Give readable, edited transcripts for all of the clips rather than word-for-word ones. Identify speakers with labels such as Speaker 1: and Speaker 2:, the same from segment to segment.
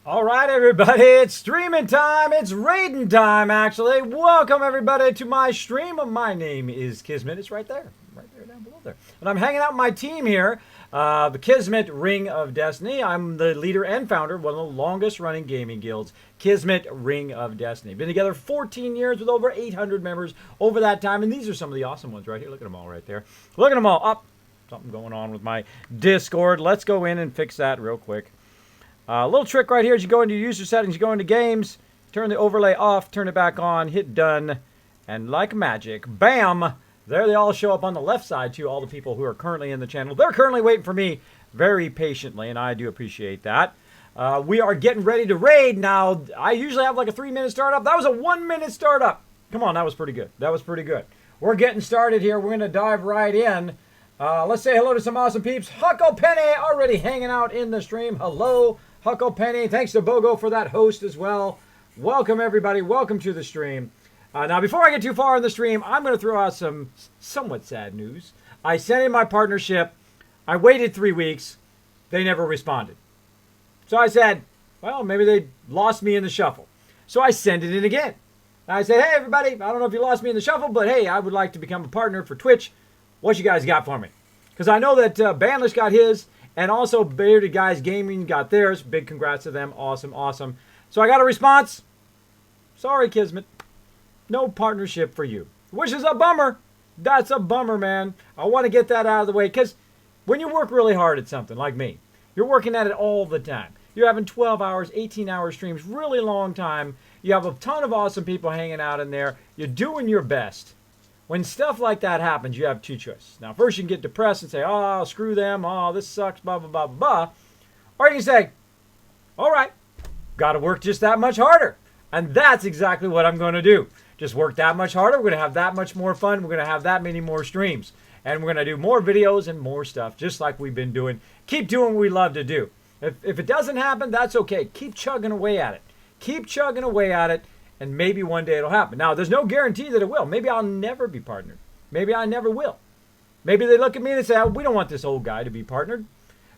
Speaker 1: All right, everybody, it's streaming time. It's raiding time, actually. Welcome, everybody, to my stream. My name is Kismet. It's right there down below there. And I'm hanging out with my team here, the Kismet Ring of Destiny. I'm the leader and founder of one of the longest-running gaming guilds, Kismet Ring of Destiny. Been together 14 years with over 800 members over that time, and these are some of the awesome ones right here. Look at them all right there. Look at them all. Up. Something going on with my Discord. Let's go in and fix that real quick. A little trick right here is you go into user settings, you go into games, turn the overlay off, turn it back on, hit done, and like magic, bam, there they all show up on the left side too, all the people who are currently in the channel. They're currently waiting for me very patiently, and I do appreciate that. We are getting ready to raid now. I usually have like a 3-minute startup. That was a 1-minute startup. Come on, that was pretty good. That was pretty good. We're getting started here. We're going to dive right in. Let's say hello to some awesome peeps. Huckle Penny already hanging out in the stream. Hello. Huckle Penny, thanks to Bogo for that host as well. Welcome, everybody. Welcome to the stream. Now, before I get too far in the stream, I'm going to throw out some somewhat sad news. I sent in my partnership. I waited 3 weeks. They never responded. So I said, well, maybe they lost me in the shuffle. So I sent it in again. I said, hey, everybody, I don't know if you lost me in the shuffle, but hey, I would like to become a partner for Twitch. What you guys got for me? Because I know that Bandlish got his. And also, Bearded Guys Gaming got theirs. Big congrats to them. Awesome, awesome. So I got a response. Sorry, Kismet. No partnership for you. Which is a bummer. That's a bummer, man. I want to get that out of the way. Because when you work really hard at something, like me, you're working at it all the time. You're having 12 hours, 18-hour streams, really long time. You have a ton of awesome people hanging out in there. You're doing your best. When stuff like that happens, you have two choices. Now, first you can get depressed and say, oh, screw them. Oh, this sucks, blah, blah, blah, blah. Or you can say, all right, got to work just that much harder. And that's exactly what I'm going to do. Just work that much harder. We're going to have that much more fun. We're going to have that many more streams. And we're going to do more videos and more stuff, just like we've been doing. Keep doing what we love to do. If it doesn't happen, that's okay. Keep chugging away at it. Keep chugging away at it. And maybe one day it'll happen. Now, there's no guarantee that it will. Maybe I'll never be partnered. Maybe I never will. Maybe they look at me and they say, oh, we don't want this old guy to be partnered.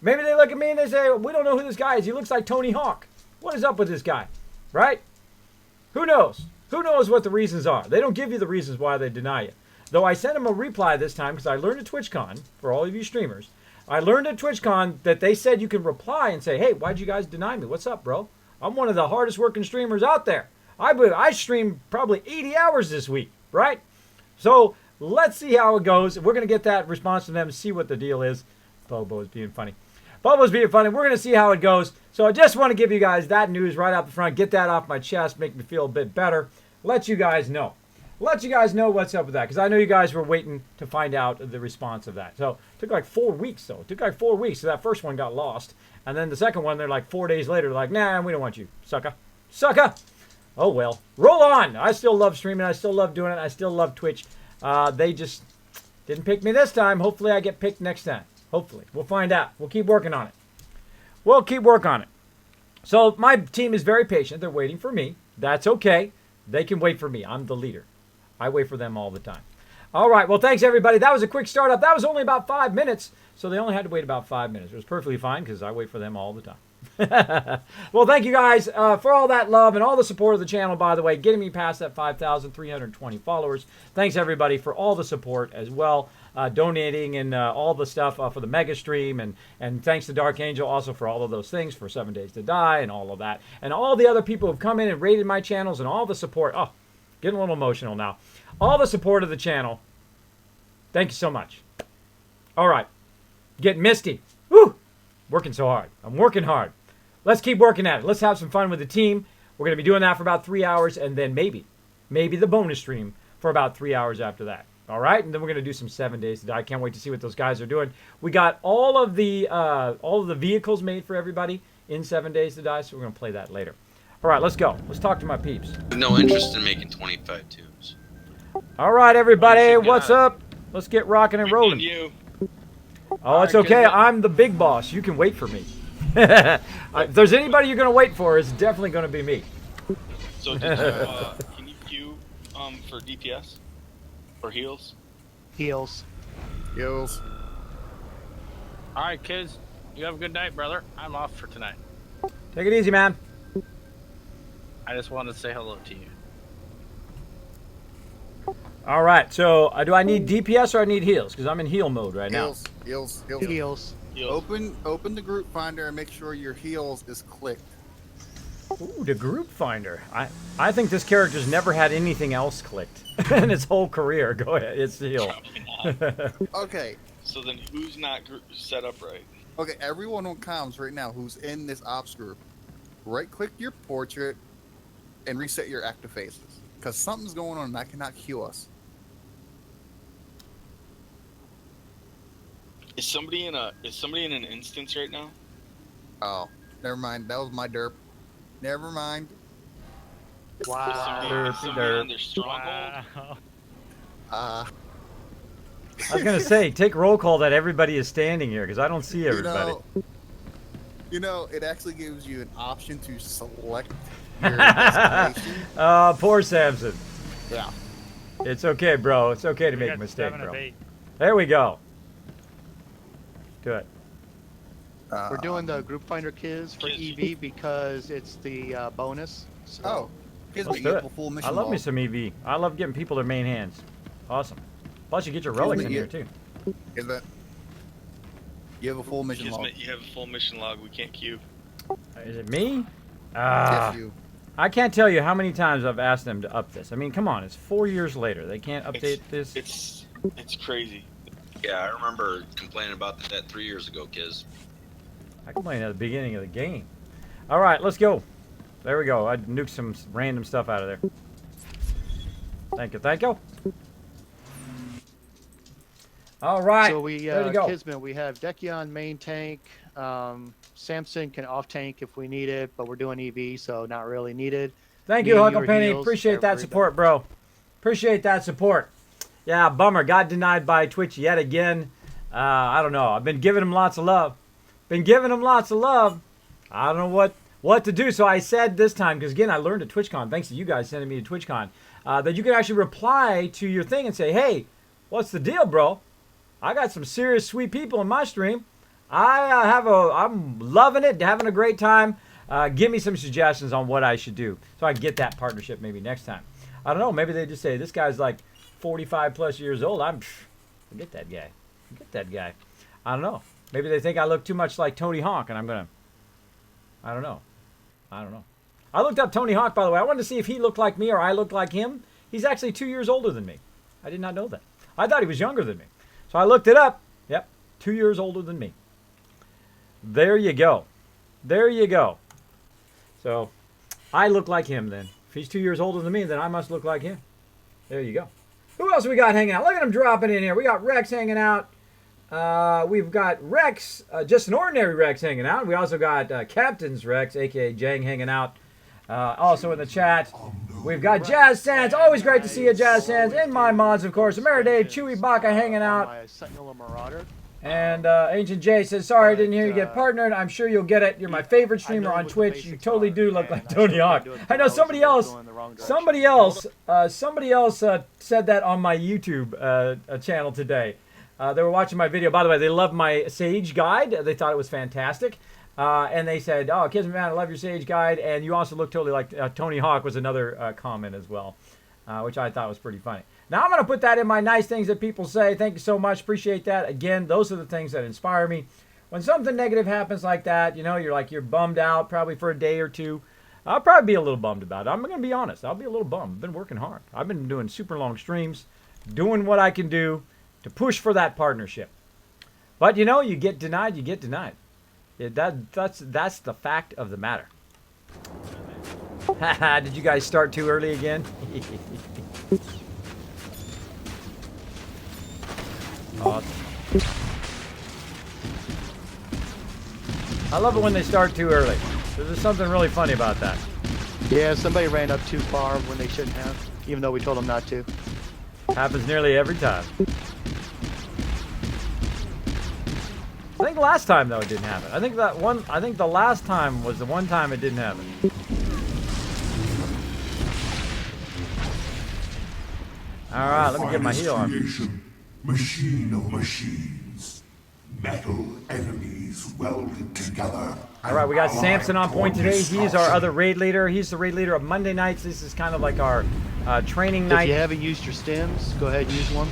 Speaker 1: Maybe they look at me and they say, we don't know who this guy is. He looks like Tony Hawk. What is up with this guy? Right? Who knows? Who knows what the reasons are? They don't give you the reasons why they deny you. Though I sent them a reply this time because I learned at TwitchCon, for all of you streamers, I learned at TwitchCon that they said you can reply and say, hey, why'd you guys deny me? What's up, bro? I'm one of the hardest working streamers out there. I streamed probably 80 hours this week, right? So let's see how it goes. We're going to get that response from them and see what the deal is. Bobo's being funny. Bobo's being funny. We're going to see how it goes. So I just want to give you guys that news right out the front. Get that off my chest. Make me feel a bit better. Let you guys know. Let you guys know what's up with that. Because I know you guys were waiting to find out the response of that. So it took like 4 weeks, though. It took like 4 weeks. So that first one got lost. And then the second one, they're like 4 days later. They're like, nah, we don't want you, sucker. Sucker. Oh, well. Roll on. I still love streaming. I still love doing it. I still love Twitch. They just didn't pick me this time. Hopefully I get picked next time. Hopefully. We'll find out. We'll keep working on it. We'll keep working on it. So my team is very patient. They're waiting for me. That's okay. They can wait for me. I'm the leader. I wait for them all the time. All right. Well, thanks, everybody. That was a quick startup. That was only about 5 minutes. So they only had to wait about 5 minutes. It was perfectly fine because I wait for them all the time. Well, thank you guys for all that love and all the support of the channel, by the way, getting me past that 5,320 followers. Thanks, everybody, for all the support as well, donating and all the stuff for the mega stream. And thanks to Dark Angel also for all of those things, for 7 Days to Die and all of that. And all the other people who've come in and rated my channels and all the support. Oh, getting a little emotional now. All the support of the channel. Thank you so much. All right. Getting misty. Woo! Working so hard. I'm working hard. Let's keep working at it. Let's have some fun with the team. We're going to be doing that for about 3 hours, and then maybe the bonus stream for about 3 hours after that. All right? And then we're going to do some 7 Days to Die. I can't wait to see what those guys are doing. We got all of the vehicles made for everybody in 7 Days to Die, so we're going to play that later. All right, let's go. Let's talk to my peeps.
Speaker 2: No interest in making 25 tubes.
Speaker 1: All right, everybody. What's up? Let's get rocking and rolling. Oh, it's okay. I'm the big boss. You can wait for me. If there's anybody you're going to wait for, it's definitely going to be me.
Speaker 3: So did you need you for DPS? Or heals?
Speaker 4: Heals.
Speaker 5: Heals.
Speaker 4: Alright, kids. You have a good night, brother. I'm off for tonight.
Speaker 1: Take it easy, man.
Speaker 4: I just wanted to say hello to you.
Speaker 1: All right. So do I need DPS or I need heals? Because I'm in heal mode right now.
Speaker 5: Heals.
Speaker 4: Heals.
Speaker 5: Open the group finder and make sure your heals is clicked.
Speaker 1: Ooh, the group finder. I think this character's never had anything else clicked in his whole career. Go ahead. It's heal.
Speaker 3: Probably not.
Speaker 5: Okay.
Speaker 3: So then who's not set up right?
Speaker 5: Okay, everyone on comms right now who's in this ops group, right-click your portrait and reset your active faces. Because something's going on and that cannot heal us.
Speaker 3: Is somebody in an instance right now?
Speaker 5: Oh, never mind. That was my derp. Never mind.
Speaker 4: Wow.
Speaker 3: Is somebody on their stronghold?
Speaker 4: Wow.
Speaker 5: Uh,
Speaker 1: I was gonna say, take roll call that everybody is standing here because I don't see everybody.
Speaker 5: It actually gives you an option to select your destination.
Speaker 1: Poor Samson.
Speaker 5: Yeah.
Speaker 1: It's okay, bro. It's okay to
Speaker 4: We
Speaker 1: make a
Speaker 4: got
Speaker 1: mistake,
Speaker 4: 7 of
Speaker 1: bro.
Speaker 4: 8.
Speaker 1: There we go. Do it.
Speaker 4: We're doing the group finder kids for
Speaker 3: Kids.
Speaker 4: EV because it's the bonus. So
Speaker 5: Oh, gives
Speaker 1: Let's
Speaker 5: me
Speaker 1: do
Speaker 5: a
Speaker 1: it.
Speaker 5: full mission
Speaker 1: I love me
Speaker 5: log.
Speaker 1: some EV. I love getting people their main hands. Awesome. Plus, you get your relics in
Speaker 5: me-
Speaker 1: here too.
Speaker 5: Kismet, you have a full mission log.
Speaker 3: Kismet, you have a full mission log. We can't queue.
Speaker 1: Is it me?
Speaker 5: Yes, you.
Speaker 1: I can't tell you how many times I've asked them to up this. I mean, come on, it's 4 years later. They can't update this.
Speaker 3: It's crazy.
Speaker 2: Yeah, I remember complaining about that 3 years ago, Kiz.
Speaker 1: I complained at the beginning of the game. All right, let's go. There we go. I nuked some random stuff out of there. Thank you, thank you. All right,
Speaker 4: So we
Speaker 1: there you go.
Speaker 4: Kismet, we have Dekion main tank. Samson can off tank if we need it, but we're doing EV, so not really needed.
Speaker 1: Thank you,
Speaker 4: Me,
Speaker 1: Huckle
Speaker 4: your
Speaker 1: Penny.
Speaker 4: heals,
Speaker 1: Appreciate that
Speaker 4: everybody.
Speaker 1: support, bro. Appreciate that support. Yeah, bummer. Got denied by Twitch yet again. I don't know. I've been giving him lots of love. I don't know what to do. So I said this time, because again, I learned at TwitchCon, thanks to you guys sending me to TwitchCon, that you can actually reply to your thing and say, hey, what's the deal, bro? I got some serious sweet people in my stream. I'm loving it, having a great time. Give me some suggestions on what I should do so I can get that partnership maybe next time. I don't know. Maybe they just say, this guy's like 45 plus years old. Forget that guy. I don't know. Maybe they think I look too much like Tony Hawk and I don't know. I looked up Tony Hawk, by the way. I wanted to see if he looked like me or I looked like him. He's actually 2 years older than me. I did not know that. I thought he was younger than me. So I looked it up. Yep, 2 years older than me. There you go. So I look like him then. If he's 2 years older than me, then I must look like him. There you go. Who else we got hanging out? Look at him dropping in here. We got Rex hanging out. We've got Rex, just an ordinary Rex hanging out. We also got Captain's Rex, a.k.a. Jang, hanging out. Also in the chat, we've got Jazz Sands. Always great to see you, Jazz Sands. In my mods, of course. Ameridave, Chewy Baka hanging out.
Speaker 4: My Sentinel Marauder.
Speaker 1: And Ancient J says, sorry, I didn't hear you get partnered. I'm sure you'll get it. You're my favorite streamer on Twitch. You totally do look like Tony Hawk. I know somebody else said that on my YouTube channel today. They were watching my video. By the way, they loved my Sage guide. They thought it was fantastic. And they said, oh, Kismet, man, I love your Sage guide. And you also look totally like Tony Hawk was another comment as well, which I thought was pretty funny. Now I'm going to put that in my nice things that people say. Thank you so much. Appreciate that. Again, those are the things that inspire me. When something negative happens like that, you're bummed out probably for a day or two. I'll probably be a little bummed about it. I'm going to be honest. I'll be a little bummed. I've been working hard. I've been doing super long streams, doing what I can do to push for that partnership. But you get denied, you get denied. That's the fact of the matter. Did you guys start too early again? Awesome. I love it when they start too early. There's something really funny about that.
Speaker 4: Yeah, somebody ran up too far when they shouldn't have, even though we told them not to.
Speaker 1: Happens nearly every time. I think last time though it didn't happen. I think the last time was the one time it didn't happen. All right, let me get my heal on.
Speaker 6: Creation, machine of machines, metal enemies welded together.
Speaker 1: All right, we got Samson on point today. He's our other raid leader. He's the raid leader of Monday nights. This is kind of like our training night.
Speaker 4: If you haven't used your stims, go ahead and use one.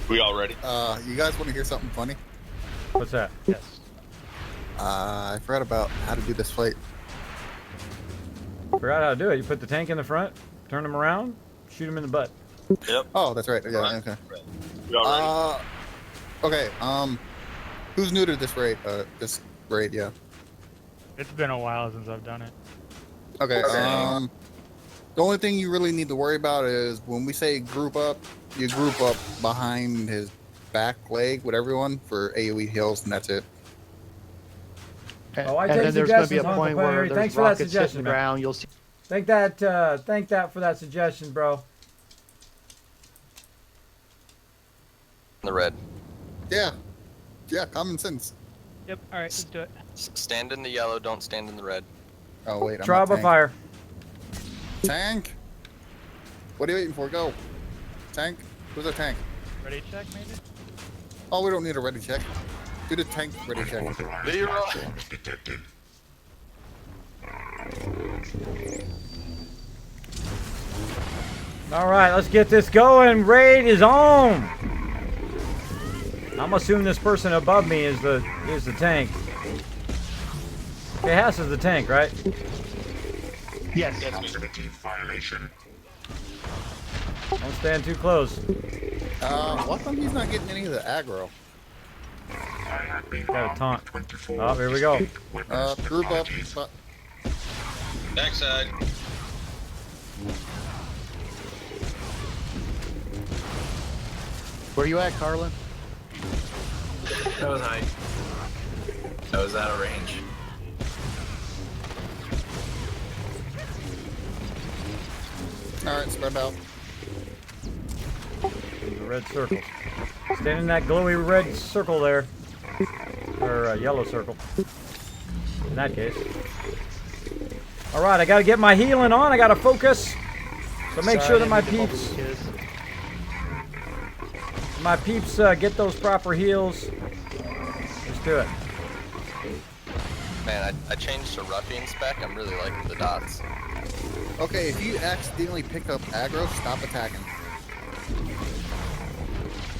Speaker 3: We all ready?
Speaker 5: You guys want to hear something funny?
Speaker 1: What's that?
Speaker 4: Yes.
Speaker 5: I forgot about how to do this fight.
Speaker 1: Forgot how to do it. You put the tank in the front, turn him around, shoot him in the butt.
Speaker 2: Yep.
Speaker 5: Oh, that's right. Yeah, okay.
Speaker 3: We all ready?
Speaker 5: Okay, who's new to this raid? Yeah.
Speaker 6: It's been a while since I've done it.
Speaker 5: Okay, the only thing you really need to worry about is when we say group up, you group up behind his back leg with everyone for AoE heals, and that's it.
Speaker 1: Oh, I
Speaker 4: And
Speaker 1: take
Speaker 4: then there's going to be a
Speaker 1: suggestions on
Speaker 4: point
Speaker 1: the
Speaker 4: where
Speaker 1: player.
Speaker 4: there's
Speaker 1: Thanks for that
Speaker 4: rockets hitting
Speaker 1: suggestion,
Speaker 4: the
Speaker 1: man.
Speaker 4: ground. You'll see.
Speaker 1: Thank that for that suggestion, bro.
Speaker 7: The red.
Speaker 5: Yeah, common sense.
Speaker 6: Yep, alright, let's do it.
Speaker 7: Stand in the yellow, don't stand in the red.
Speaker 5: Oh wait, I'm
Speaker 1: Trial
Speaker 5: not
Speaker 1: by
Speaker 5: tank.
Speaker 1: fire.
Speaker 5: Tank. What are you waiting for? Go. Tank. Who's a tank?
Speaker 6: Ready check, maybe?
Speaker 5: Oh, we don't need a ready check. Do the tank ready check.
Speaker 7: Leroy!
Speaker 1: All right, let's get this going. Raid is on. I'm assuming this person above me is the tank. Okay, Haas is the tank, right?
Speaker 4: Yes.
Speaker 1: Don't stand too close.
Speaker 5: How come he's not getting any of the aggro?
Speaker 1: Got a taunt. Oh, here we go.
Speaker 5: Group up.
Speaker 2: Backside.
Speaker 4: Where you at, Carlin?
Speaker 8: That was high. That was out of range.
Speaker 5: Alright, spread out.
Speaker 1: The red circle. Stand in that glowy red circle there. Or yellow circle. In that case. Alright, I gotta get my healing on. I gotta focus. So make sure that my peeps get those proper heals. Let's do it.
Speaker 7: Man, I changed to ruffian spec. I'm really liking the dots.
Speaker 5: Okay, if you accidentally pick up aggro, stop attacking.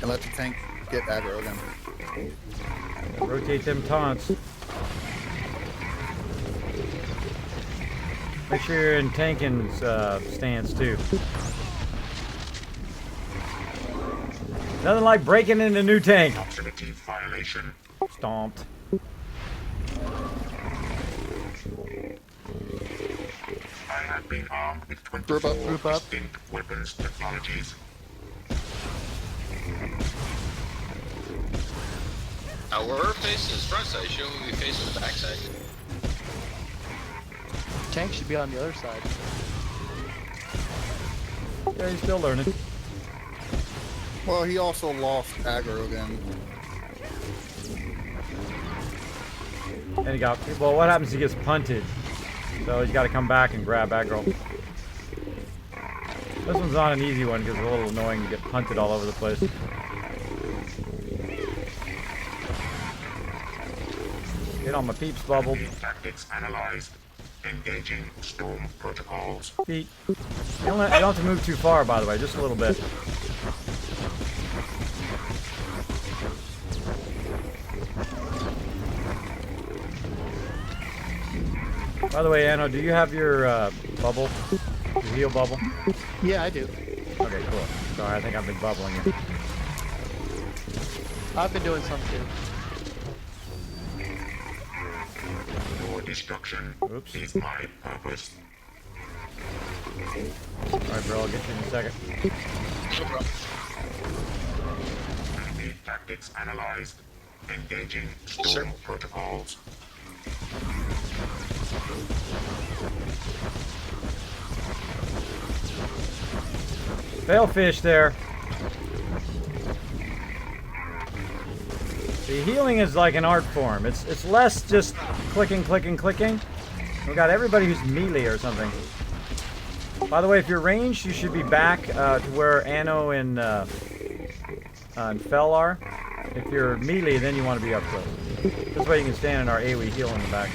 Speaker 5: And let the tank get aggro again.
Speaker 1: Rotate them taunts. Make sure you're in Tankin's stance too. Nothing like breaking into new tank. Stomped.
Speaker 9: I have been armed with 24
Speaker 4: Group up.
Speaker 9: distinct weapons technologies.
Speaker 2: Now we're facing his front side. Shouldn't we be facing the back side?
Speaker 4: Tank should be on the other side.
Speaker 1: Yeah, he's still learning.
Speaker 5: Well, he also lost aggro again.
Speaker 1: And he got, well, what happens if he gets punted? So he's got to come back and grab aggro. This one's not an easy one because it's a little annoying to get punted all over the place. Get on my peeps bubble.
Speaker 9: Tactics analyzed. Engaging storm protocols.
Speaker 1: Feet. You don't have to move too far, by the way, just a little bit. By the way, Anno, do you have your bubble? Your heal bubble?
Speaker 4: Yeah, I do.
Speaker 1: Okay, cool. Sorry, I think I've been bubbling you.
Speaker 4: I've been doing some too.
Speaker 9: Your destruction
Speaker 1: Oops.
Speaker 9: is my purpose.
Speaker 1: Alright, bro, I'll get you in a second.
Speaker 9: Enemy tactics analyzed. Engaging storm protocols.
Speaker 1: Fail fish there. The healing is like an art form. It's less just clicking. We got everybody who's melee or something. By the way, if you're ranged, you should be back to where Anno and Fel are. If you're melee, then you want to be up close. This way you can stand in our AoE heal in the back.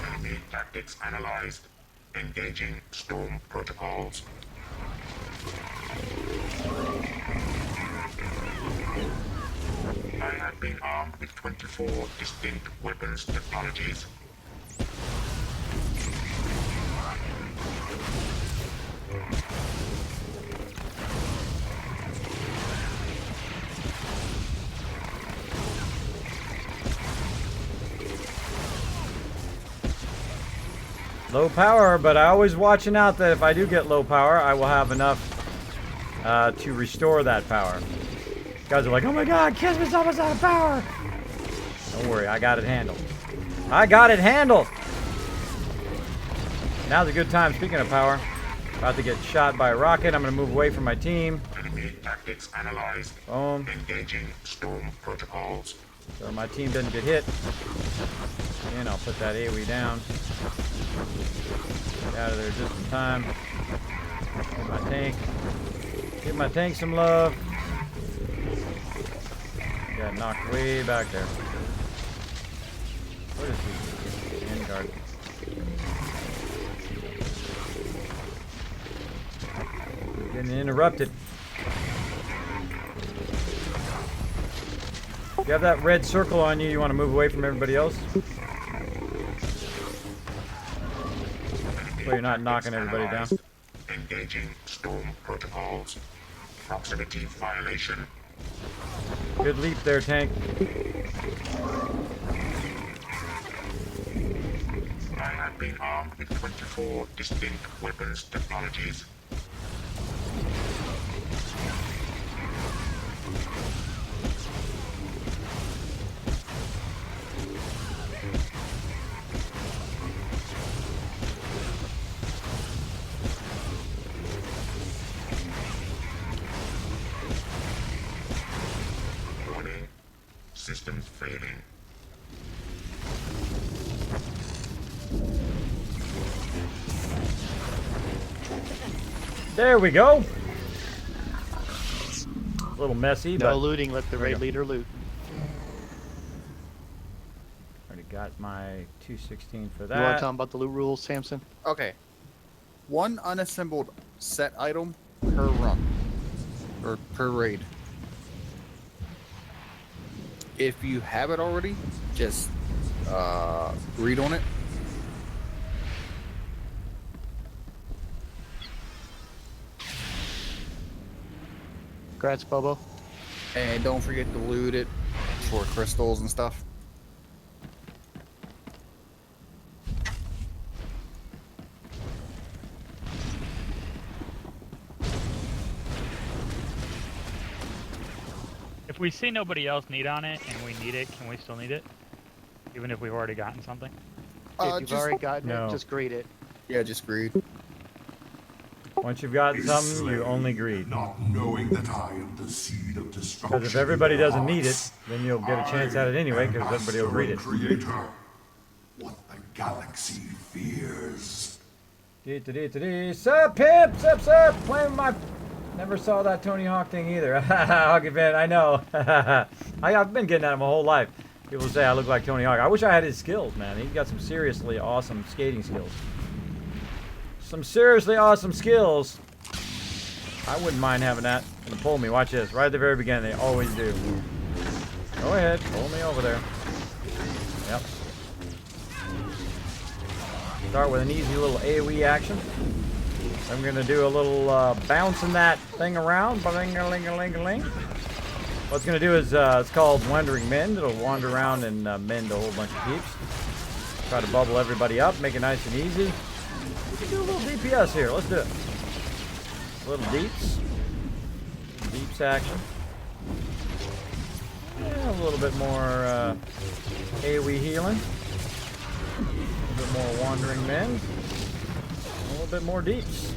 Speaker 9: Enemy tactics analyzed. Engaging storm protocols. I have been armed with 24 distinct weapons technologies.
Speaker 1: Low power, but I always watching out that if I do get low power, I will have enough to restore that power. Guys are like, oh my god, Kismet's almost out of power! Don't worry, I got it handled. I got it handled! Now's a good time, speaking of power. About to get shot by a rocket, I'm gonna move away from my team.
Speaker 9: Enemy tactics analyzed.
Speaker 1: Boom.
Speaker 9: Engaging storm protocols.
Speaker 1: So my team doesn't get hit. And I'll put that AoE down. Get out of there just in time. Get my tank. Give my tank some love. Got knocked way back there. What is he? End guard. Getting interrupted. If you have that red circle on you, you want to move away from everybody else. So you're not knocking everybody down.
Speaker 9: Engaging storm protocols. Proximity violation.
Speaker 1: Good leap there, tank.
Speaker 9: I have been armed with 24 distinct weapons technologies. Warning. Systems failing.
Speaker 1: There we go. A little messy,
Speaker 4: No
Speaker 1: but
Speaker 4: looting, let the
Speaker 1: There we
Speaker 4: raid
Speaker 1: go.
Speaker 4: leader loot.
Speaker 1: already got my 216 for
Speaker 4: You want
Speaker 1: that.
Speaker 4: to talk about the loot rules, Samson?
Speaker 5: Okay. One unassembled set item per run. Or per raid. If you have it already, just read on it.
Speaker 4: Congrats, Bobo.
Speaker 5: And don't forget to loot it for crystals and stuff.
Speaker 6: If we see nobody else need on it and we need it, can we still need it? Even if we've already gotten something?
Speaker 4: If you've
Speaker 5: Just,
Speaker 4: already gotten
Speaker 1: no.
Speaker 4: it, just greet it.
Speaker 5: yeah, just greed.
Speaker 1: Once you've gotten something, you only greed.
Speaker 9: Not knowing that I am the seed of destruction.
Speaker 1: Because if everybody
Speaker 9: in your
Speaker 1: doesn't need it,
Speaker 9: hearts,
Speaker 1: then you'll get a chance at it anyway, because everybody will greed it.
Speaker 9: Creator, what the galaxy fears.
Speaker 1: Sup, Pip? Sup? Playing with my... Never saw that Tony Hawk thing either. Hawk event, I know. I've been getting at him my whole life. People say I look like Tony Hawk. I wish I had his skills, man. He's got some seriously awesome skating skills. Some seriously awesome skills. I wouldn't mind having that. And pull me, watch this. Right at the very beginning, they always do. Go ahead, pull me over there. Yep. Start with an easy little AoE action. I'm gonna do a little bouncing that thing around. Ba-ling-a-ling-a-ling-a-ling. What it's gonna do is it's called Wandering Mend. It'll wander around and mend a whole bunch of peeps. Try to bubble everybody up, make it nice and easy. We can do a little DPS here. Let's do it. A little deeps. Deeps action. Yeah, a little bit more AoE healing. A little bit more Wandering Mend. A little bit more deeps.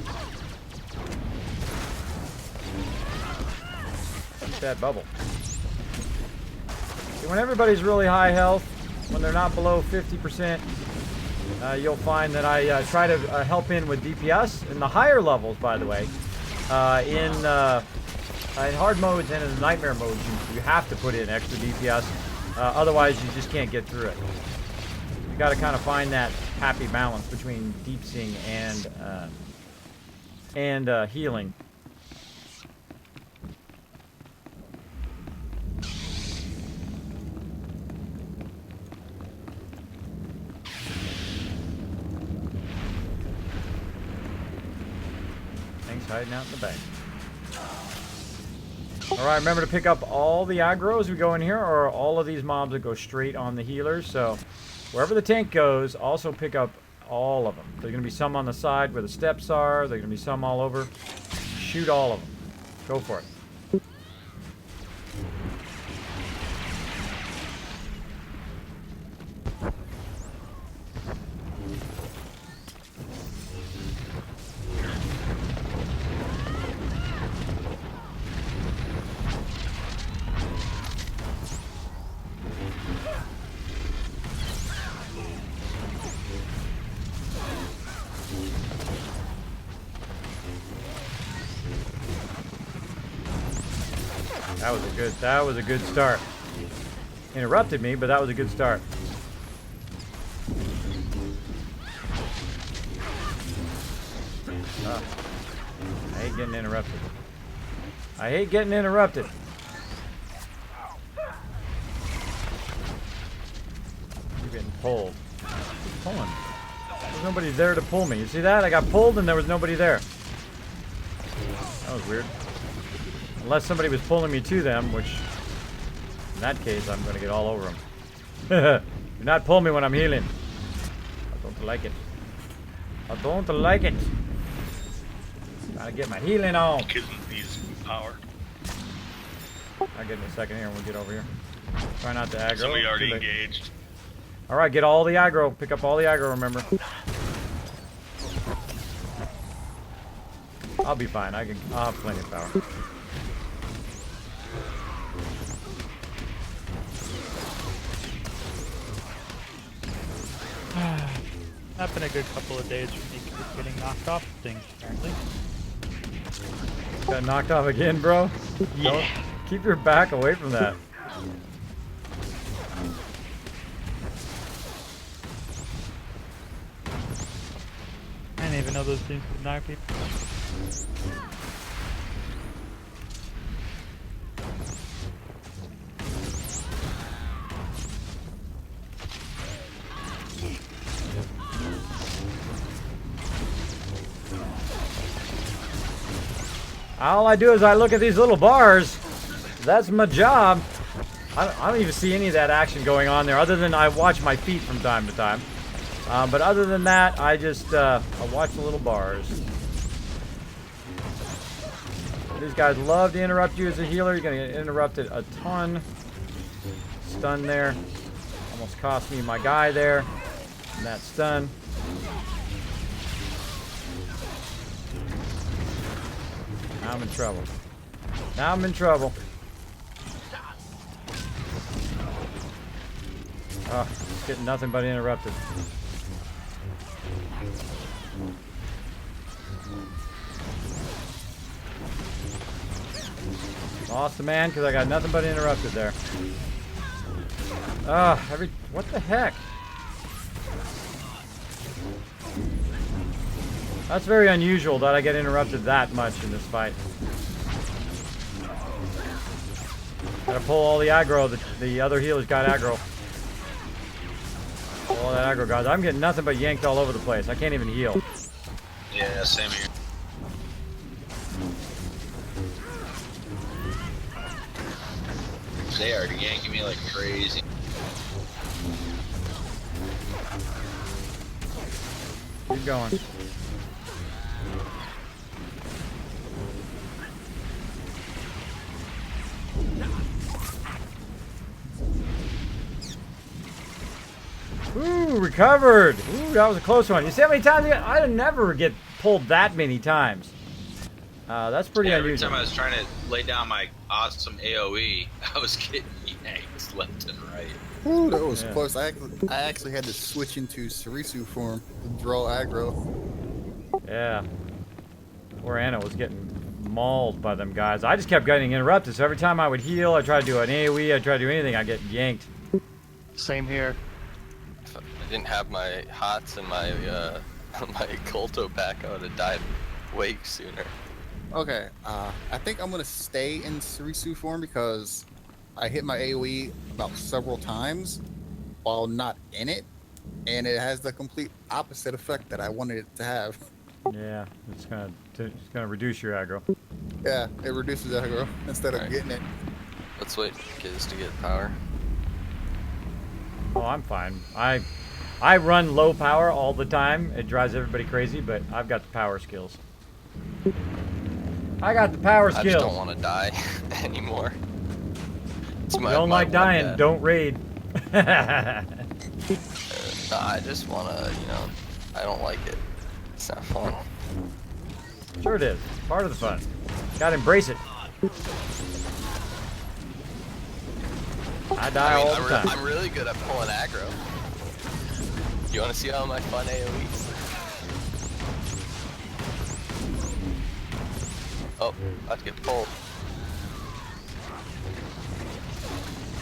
Speaker 1: Look at that bubble. See, when everybody's really high health, when they're not below 50%, you'll find that I try to help in with DPS. In the higher levels, by the way, in hard modes and in the nightmare modes, you have to put in extra DPS. Otherwise, you just can't get through it. You got to kind of find that happy balance between deep seeing and healing. Things hiding out in the back. Alright, remember to pick up all the aggro as we go in here, or all of these mobs that go straight on the healers. So, wherever the tank goes, also pick up all of them. There's going to be some on the side where the steps are. There's going to be some all over. Shoot all of them. Go for it. That was a good start. Interrupted me, but that was a good start. I hate getting interrupted. I hate getting interrupted. You're getting pulled. Who's pulling? There's nobody there to pull me. You see that? I got pulled and there was nobody there. That was weird. Unless somebody was pulling me to them, which, in that case, I'm going to get all over them. Do not pull me when I'm healing. I don't like it. I don't like it. Gotta get my healing on.
Speaker 3: Kismet needs power.
Speaker 1: I'll get in a second here when we get over here. Try not to aggro.
Speaker 3: Somebody already engaged.
Speaker 1: Alright, get all the aggro. Pick up all the aggro, remember. I'll be fine. I'll have plenty of power.
Speaker 6: It's been a good couple of days for me getting knocked off things, apparently.
Speaker 1: Got knocked off again, bro?
Speaker 6: Yeah.
Speaker 1: Don't, keep your back away from that.
Speaker 6: I didn't even know those things could knock people.
Speaker 1: All I do is I look at these little bars. That's my job. I don't even see any of that action going on there, other than I watch my feet from time to time. But other than that, I just I watch the little bars. These guys love to interrupt you as a healer. You're going to get interrupted a ton. Stun there. Almost cost me my guy there. And that stun. Now I'm in trouble. Now I'm in trouble. Oh, it's getting nothing but interrupted. Lost the man because I got nothing but interrupted there. What the heck? That's very unusual that I get interrupted that much in this fight. Gotta pull all the aggro. The other healers got aggro. Pull all that aggro, guys. I'm getting nothing but yanked all over the place. I can't even heal.
Speaker 2: Yeah, same here. They are yanking me like crazy.
Speaker 1: Keep going. Ooh, recovered. Ooh, that was a close one. You see how many times I never get pulled that many times. That's pretty
Speaker 2: Every
Speaker 1: unusual.
Speaker 2: time I was trying to lay down my awesome AoE, I was getting yanked left and right.
Speaker 5: Ooh, that was
Speaker 1: Yeah.
Speaker 5: close. I actually had to switch into Sarisu form to draw aggro.
Speaker 1: Yeah. Poor Anna was getting mauled by them guys. I just kept getting interrupted, so every time I would heal, I tried to do an AoE, I tried to do anything, I get yanked.
Speaker 4: Same here.
Speaker 7: If I didn't have my hots and my my Colto pack, I would have died way sooner.
Speaker 5: Okay, I think I'm gonna stay in Sarisu form because I hit my AoE about several times while not in it, and it has the complete opposite effect that I wanted it to have.
Speaker 1: Yeah, it's gonna reduce your aggro.
Speaker 5: Yeah, it reduces aggro instead of
Speaker 7: Right.
Speaker 5: getting it.
Speaker 7: Let's wait kids to get power.
Speaker 1: Oh, I'm fine. I run low power all the time. It drives everybody crazy, but I've got the power skills. I got the power
Speaker 7: I just
Speaker 1: skills.
Speaker 7: don't want to die anymore. It's
Speaker 1: You don't like
Speaker 7: one
Speaker 1: dying,
Speaker 7: death.
Speaker 1: don't raid.
Speaker 7: No, I just want to, I don't like it. It's not fun.
Speaker 1: Sure it is. Part of the fun. Gotta embrace it. I die all the time.
Speaker 7: I'm really good at pulling aggro. You want to see all my fun AoEs? Oh, about to get pulled.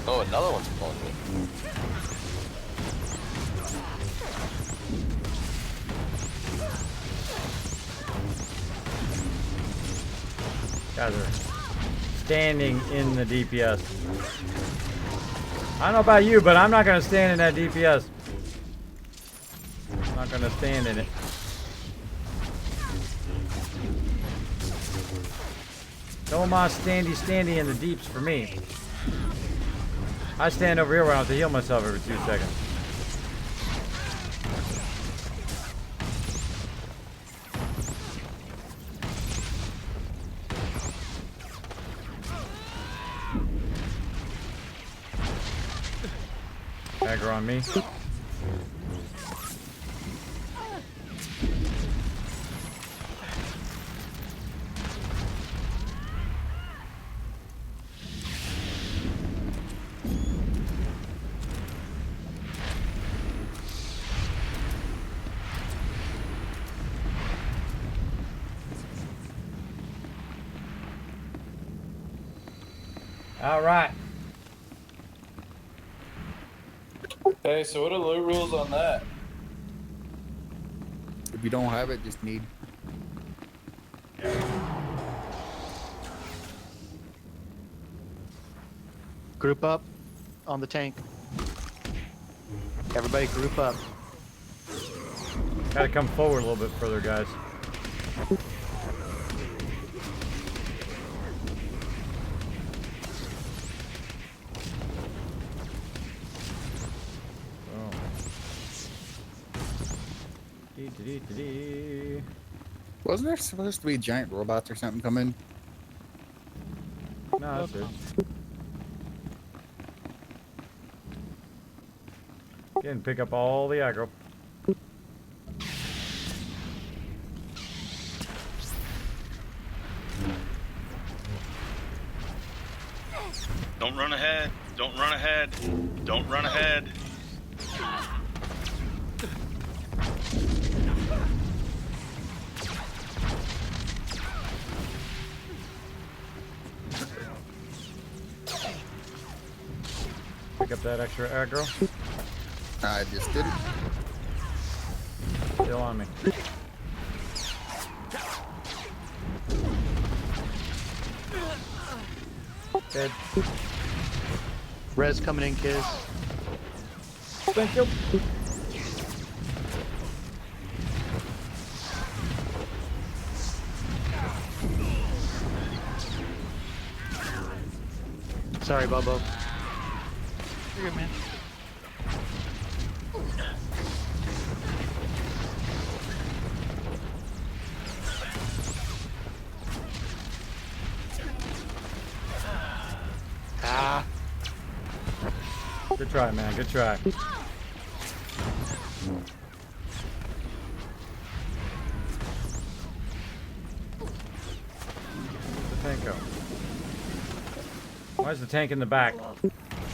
Speaker 7: Oh, another one's pulling me.
Speaker 1: Guys are standing in the DPS. I don't know about you, but I'm not gonna stand in that DPS. I'm not gonna stand in it. No more standy in the deeps for me. I stand over here where I have to heal myself every 2 seconds. Aggro on me. All right.
Speaker 8: Hey, so what are the loot rules on that?
Speaker 5: If you don't have it, just need.
Speaker 4: Group up on the tank. Everybody group up.
Speaker 1: Gotta come forward a little bit further, guys. Dee.
Speaker 5: Wasn't there supposed to be giant robots or something coming?
Speaker 1: No, that's it. Again, pick up all the aggro.
Speaker 3: Don't run ahead. Don't run ahead. Don't run ahead.
Speaker 1: Pick up that extra aggro.
Speaker 5: I just didn't.
Speaker 1: Still on me. Dead.
Speaker 4: Res coming in, kids.
Speaker 1: Thank you.
Speaker 4: Sorry, Bubbo.
Speaker 6: You're good, man.
Speaker 4: Ah.
Speaker 1: Good try, man. Good try. Where's the tank go? Why's the tank in the back?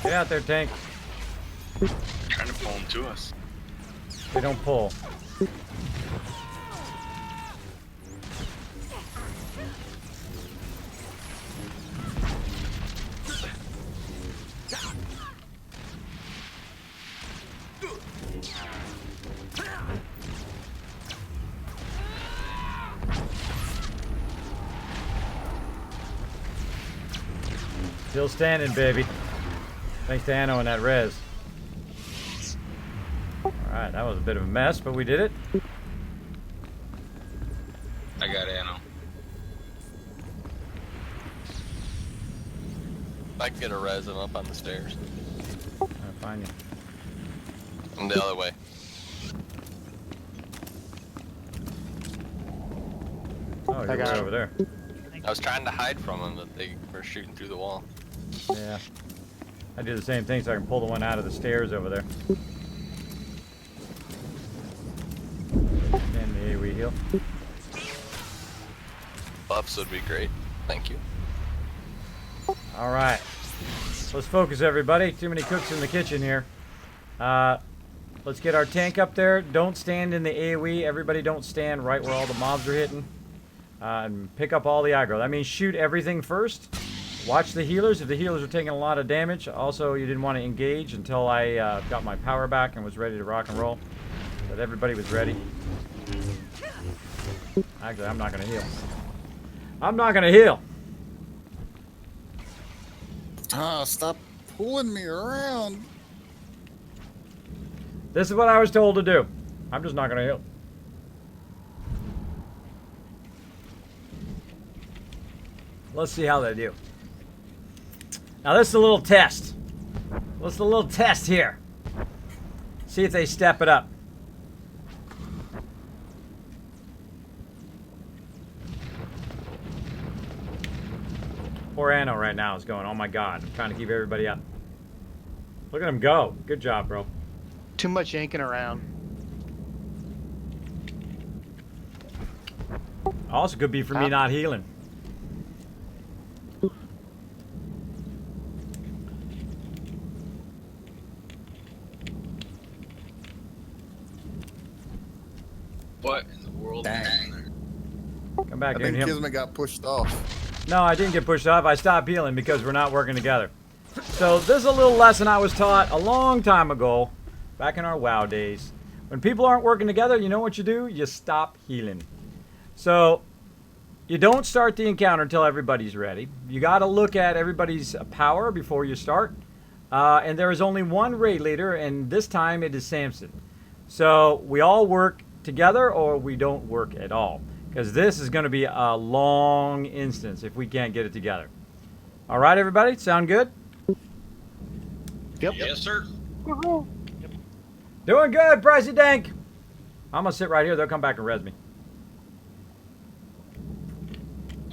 Speaker 1: Get out there, tank.
Speaker 3: Trying to pull him to us.
Speaker 1: They don't pull. Still standing, baby. Thanks to Anno and that res. Alright, that was a bit of a mess, but we did it.
Speaker 2: I got Anno.
Speaker 7: If I can get a res, I'm up on the stairs.
Speaker 1: I'll find you.
Speaker 7: I'm the other way.
Speaker 1: Oh, you're
Speaker 4: got
Speaker 1: right
Speaker 4: it.
Speaker 1: over there.
Speaker 7: I was trying to hide from them, but they were shooting through the wall.
Speaker 1: Yeah. I do the same thing so I can pull the one out of the stairs over there. And the AoE heal.
Speaker 7: Buffs would be great. Thank you.
Speaker 1: Alright. Let's focus, everybody. Too many cooks in the kitchen here. Let's get our tank up there. Don't stand in the AoE. Everybody don't stand right where all the mobs are hitting. And pick up all the aggro. That means shoot everything first. Watch the healers. If the healers are taking a lot of damage, also you didn't want to engage until I got my power back and was ready to rock and roll. But everybody was ready. Actually, I'm not going to heal. I'm not going to heal.
Speaker 5: Ah, stop pulling me around.
Speaker 1: This is what I was told to do. I'm just not going to heal. Let's see how they do. Now this is a little test. Let's do a little test here. See if they step it up. Poor Anno right now is going, oh my god, I'm trying to keep everybody up. Look at him go. Good job, bro.
Speaker 4: Too much yanking around.
Speaker 1: Also could be for me not healing.
Speaker 2: What in the world?
Speaker 5: Dang.
Speaker 1: Come back
Speaker 5: I
Speaker 1: here and
Speaker 5: think
Speaker 1: heal.
Speaker 5: Kismet got pushed off.
Speaker 1: No, I didn't get pushed off. I stopped healing because we're not working together. So this is a little lesson I was taught a long time ago, back in our WoW days. When people aren't working together, you know what you do? You stop healing. So you don't start the encounter until everybody's ready. You got to look at everybody's power before you start. And there is only one raid leader, and this time it is Samson. So we all work together or we don't work at all. Because this is going to be a long instance if we can't get it together. All right, everybody? Sound good?
Speaker 4: Yep.
Speaker 2: Yes, sir.
Speaker 1: Doing good, Pricey Dank. I'm going to sit right here. They'll come back and res me.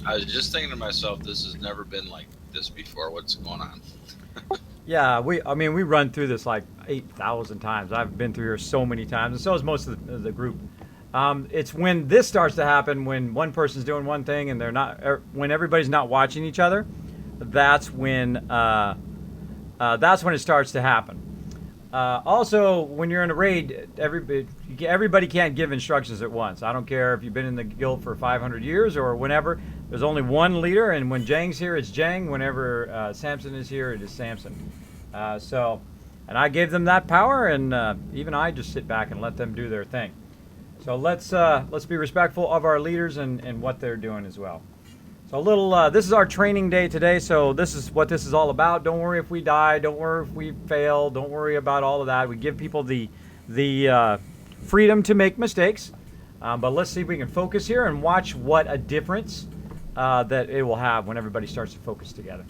Speaker 2: I was just thinking to myself, this has never been like this before. What's going on?
Speaker 1: Yeah, we run through this like 8,000 times. I've been through here so many times, and so is most of the group. It's when this starts to happen, when one person's doing one thing and they're not, when everybody's not watching each other. That's when it starts to happen. Also, when you're in a raid, everybody can't give instructions at once. I don't care if you've been in the guild for 500 years or whenever. There's only one leader, and when Jang's here, it's Jang. Whenever Samson is here, it is Samson. And I gave them that power, and even I just sit back and let them do their thing. So let's be respectful of our leaders and what they're doing as well. So this is our training day today, so this is what this is all about. Don't worry if we die, don't worry if we fail, don't worry about all of that. We give people the freedom to make mistakes, but let's see if we can focus here and watch what a difference that it will have when everybody starts to focus together.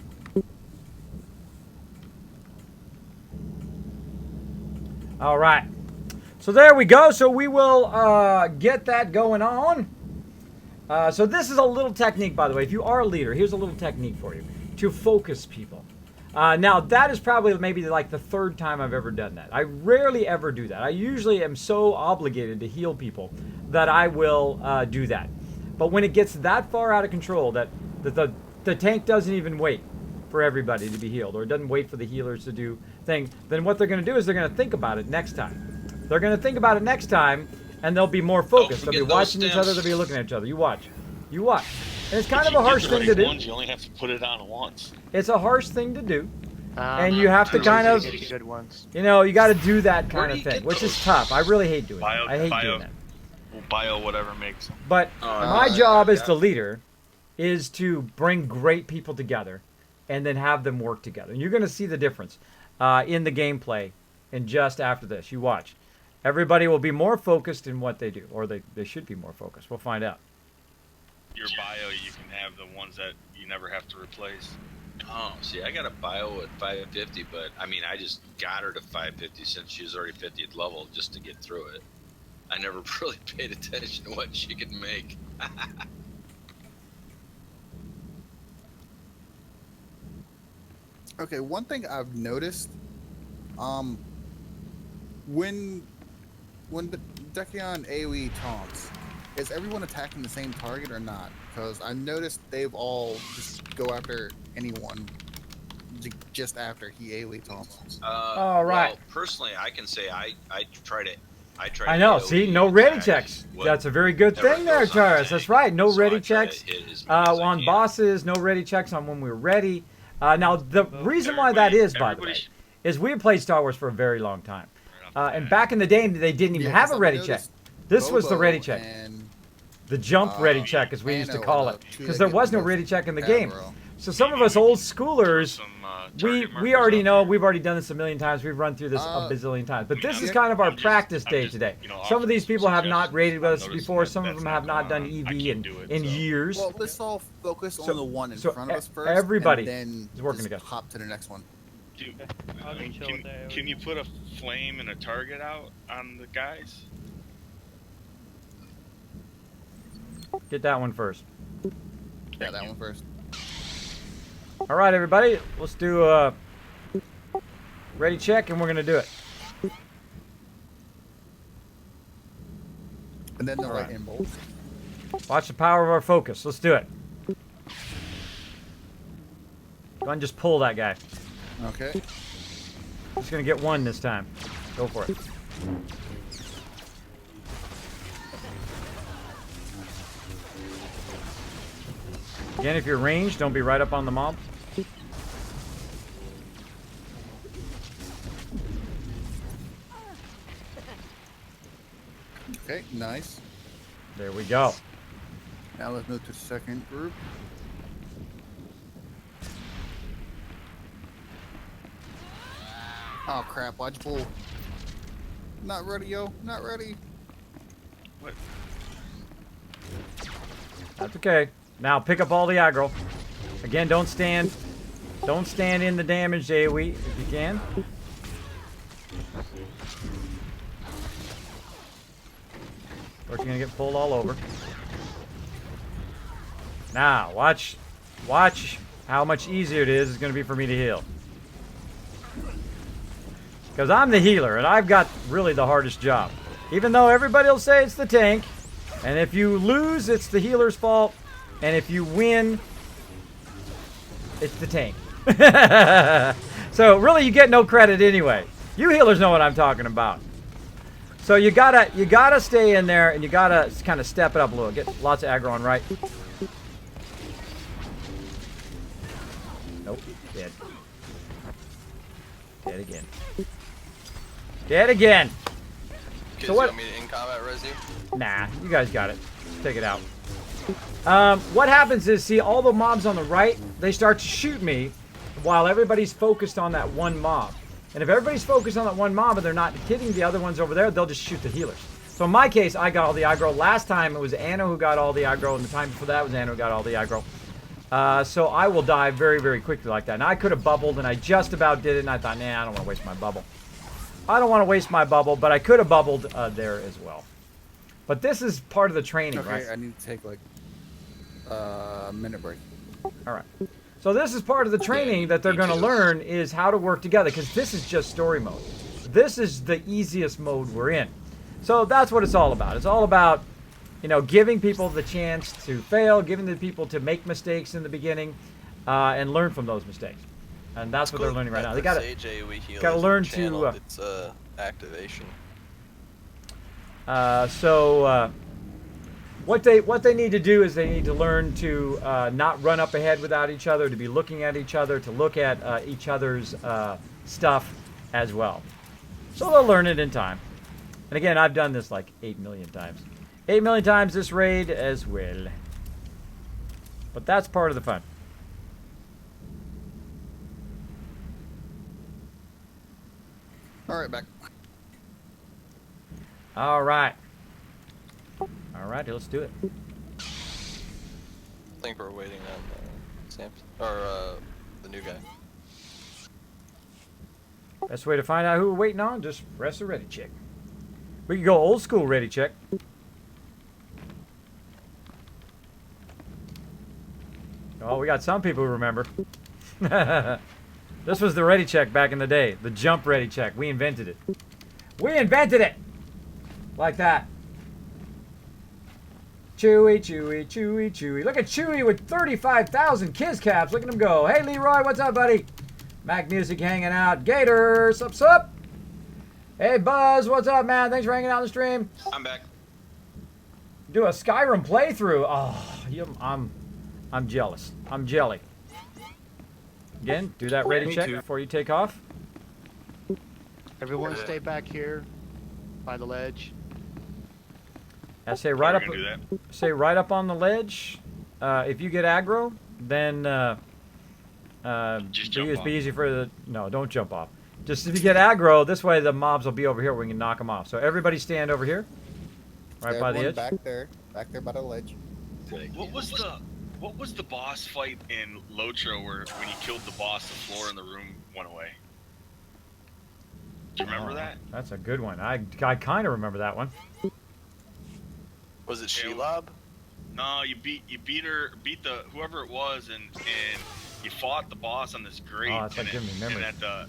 Speaker 1: All right. So there we go. So we will get that going on. So this is a little technique, by the way. If you are a leader, here's a little technique for you to focus people. Now, that is probably maybe like the third time I've ever done that. I rarely ever do that. I usually am so obligated to heal people that I will do that. But when it gets that far out of control that the tank doesn't even wait for everybody to be healed, or it doesn't wait for the healers to do thing, then what they're going to do is they're going to think about it next time. They're going to think about it next time, and they'll be more focused. They'll be
Speaker 2: forget those
Speaker 1: watching each other.
Speaker 2: stems.
Speaker 1: They'll be looking at each other. You watch. You watch. And it's kind
Speaker 3: If
Speaker 1: of a
Speaker 3: you get
Speaker 1: harsh
Speaker 3: the
Speaker 1: thing
Speaker 3: right
Speaker 1: to do.
Speaker 3: ones, you only have to put it on once.
Speaker 1: It's a harsh thing to do. And you have to
Speaker 4: I
Speaker 1: kind of,
Speaker 4: get the good ones.
Speaker 1: you know, you got to do that
Speaker 2: Where
Speaker 1: kind
Speaker 2: do
Speaker 1: of
Speaker 2: you
Speaker 1: thing,
Speaker 2: get
Speaker 1: which is
Speaker 2: those?
Speaker 1: tough. I really hate doing
Speaker 3: Bio-
Speaker 1: that. I hate
Speaker 3: bio-
Speaker 1: doing that.
Speaker 3: Bio whatever makes them.
Speaker 1: But
Speaker 2: Oh,
Speaker 1: my
Speaker 2: yeah,
Speaker 1: job as
Speaker 2: yeah.
Speaker 1: the leader is to bring great people together and then have them work together. And you're going to see the difference in the gameplay and just after this. You watch. Everybody will be more focused in what they do, or they should be more focused. We'll find out.
Speaker 3: Your bio, you can have the ones that you never have to replace.
Speaker 2: Oh, see, I got a bio at 550, but I mean, I just got her to 550 since she was already 50th level just to get through it. I never really paid attention to what she could make.
Speaker 5: Okay, one thing I've noticed, when the Dekion AoE taunts, is everyone attacking the same target or not? Because I noticed they've all just go after anyone just after he AoE taunts.
Speaker 1: All right.
Speaker 2: Well, personally, I can say I try to.
Speaker 1: I know.
Speaker 2: to
Speaker 1: See,
Speaker 2: AoE
Speaker 1: no ready
Speaker 2: attack
Speaker 1: checks.
Speaker 2: what-
Speaker 1: That's a very good
Speaker 2: whatever
Speaker 1: thing there,
Speaker 2: goes on the
Speaker 1: Charis.
Speaker 2: tank.
Speaker 1: That's right. No
Speaker 2: So I
Speaker 1: ready
Speaker 2: try to
Speaker 1: checks
Speaker 2: hit as many as I
Speaker 1: on
Speaker 2: can.
Speaker 1: bosses. No ready checks on when we're ready. Now, the reason why that is, by the way, is we have played Star Wars for a very long time. And back in the day, they didn't even have a ready check. This was the ready check. The jump ready check, as we used to call it. Because there was no ready check in the game. So some of us old schoolers, we already know, we've already done this a million times. We've run through this a bazillion times. But this is kind of our practice day today. Some of these people have not raided with us before. Some of them have not done EV in years.
Speaker 5: Well, let's all focus on the one in front of us first.
Speaker 1: Everybody
Speaker 5: and then
Speaker 1: is working
Speaker 5: just
Speaker 1: together.
Speaker 5: hop to the next one.
Speaker 6: I'll be chill with that.
Speaker 3: Can you put a flame and a target out on the guys?
Speaker 1: Get that one first.
Speaker 5: Yeah, that one first.
Speaker 1: All right, everybody. Let's do a ready check, and we're going to do it.
Speaker 5: And then the
Speaker 1: All right.
Speaker 5: lightning bolt.
Speaker 1: Watch the power of our focus. Let's do it. Go ahead and just pull that guy.
Speaker 5: Okay.
Speaker 1: Just going to get one this time. Go for it. Again, if you're ranged, don't be right up on the mob.
Speaker 5: Okay, nice.
Speaker 1: There we go.
Speaker 5: Now let's move to the second group. Oh crap, why'd you pull? Not ready, yo. Not ready.
Speaker 3: What?
Speaker 1: That's okay. Now pick up all the aggro. Again, don't stand in the damage AoE if you can. Or you're gonna get pulled all over. Now, watch how much easier it is gonna be for me to heal. Because I'm the healer, and I've got really the hardest job. Even though everybody will say it's the tank, and if you lose, it's the healer's fault, and if you win, it's the tank. So really, you get no credit anyway. You healers know what I'm talking about. So you gotta stay in there, and you gotta kind of step it up a little. Get lots of aggro on right. Nope, dead. Dead again. Dead again.
Speaker 7: Kids,
Speaker 1: So what-
Speaker 7: you want me to in-combat res you?
Speaker 1: Nah, you guys got it. Take it out. What happens is, see, all the mobs on the right, they start to shoot me while everybody's focused on that one mob. And if everybody's focused on that one mob and they're not hitting the other ones over there, they'll just shoot the healers. So in my case, I got all the aggro. Last time it was Anna who got all the aggro, and the time before that was Anna who got all the aggro. So I will die very, very quickly like that. Now, I could have bubbled, and I just about did it, and I thought, nah, I don't want to waste my bubble. I don't want to waste my bubble, but I could have bubbled there as well. But this is part of the training,
Speaker 5: Okay,
Speaker 1: right?
Speaker 5: I need to take like a minute break.
Speaker 1: All right. So this is part of the training that they're going to learn is how to work together, because this is just story mode. This is the easiest mode we're in. So that's what it's all about. It's all about, you know, giving people the chance to fail, giving the people to make mistakes in the beginning, and learn from those mistakes. And that's what they're learning right now. They
Speaker 7: The
Speaker 1: got
Speaker 7: Sage AoE heal
Speaker 1: gotta
Speaker 7: isn't
Speaker 1: learn to,
Speaker 7: channeled, it's activation.
Speaker 1: what they need to do is they need to learn to not run up ahead without each other, to be looking at each other, to look at each other's stuff as well. So they'll learn it in time. And again, I've done this like 8 million times. 8 million times this raid as well. But that's part of the fun.
Speaker 5: All right, back.
Speaker 1: All right. All right, let's do it.
Speaker 7: I think we're waiting on Samson or the new guy.
Speaker 1: Best way to find out who we're waiting on, just press the ready check. We can go old school ready check. Oh, we got some people who remember. This was the ready check back in the day. The jump ready check. We invented it. We invented it! Like that. Chewy, Chewy, Chewy, Chewy. Look at Chewy with 35,000 kiss caps. Look at him go. Hey, Leroy, what's up, buddy? Mac Music hanging out. Gator, sup, sup? Hey, Buzz, what's up, man? Thanks for hanging out on the stream.
Speaker 2: I'm back.
Speaker 1: Do a Skyrim playthrough. Oh, I'm jealous. I'm jelly. Again, do that ready check before you take off.
Speaker 4: Everyone stay back here by the ledge.
Speaker 1: I say right
Speaker 3: We're
Speaker 1: up.
Speaker 3: gonna do that.
Speaker 1: Say right up on the ledge. If you get aggro, then
Speaker 3: Just jump
Speaker 1: be easy for the. No, don't jump off. Just if you get aggro, this way the mobs will be over here. We can knock them off. So everybody stand over here, right by the
Speaker 5: Everyone
Speaker 1: edge.
Speaker 5: back there by the ledge.
Speaker 3: What was the boss fight in Lotro where when you killed the boss, the floor in the room went away? Do you remember
Speaker 1: Oh,
Speaker 3: that?
Speaker 1: That's a good one. I kind of remember that one.
Speaker 7: Was it
Speaker 3: Yeah.
Speaker 7: Shelob?
Speaker 3: No, you beat the whoever it was, and you fought the boss on this grate.
Speaker 1: Oh, that's like
Speaker 3: and
Speaker 1: giving me memory.
Speaker 3: And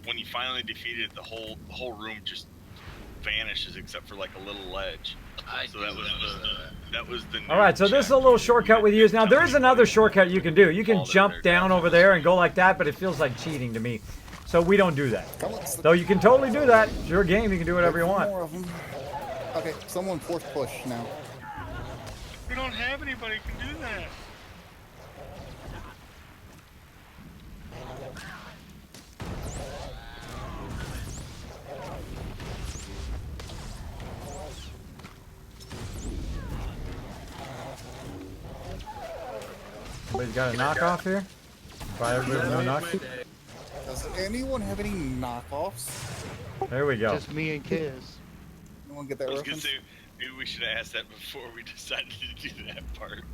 Speaker 3: when you finally defeated it, the whole room just vanishes except for like a little ledge. So that was the.
Speaker 1: All right, so this is a little shortcut we use. Now, there is another shortcut you can do. You can jump down over there and go like that, but it feels like cheating to me. So we don't do that.
Speaker 5: Come on,
Speaker 1: Though you can totally do that. It's your game. You can do whatever you want.
Speaker 5: More of them. Okay, someone force push now.
Speaker 3: We don't have anybody who can do that.
Speaker 1: Somebody's got a knockoff here? Buy everybody no knock?
Speaker 5: Does anyone have any knockoffs?
Speaker 1: There we go.
Speaker 4: Just me and Kiz.
Speaker 5: Anyone get that
Speaker 3: I was gonna
Speaker 5: reference?
Speaker 3: say maybe we should have asked that before we decided to do that part.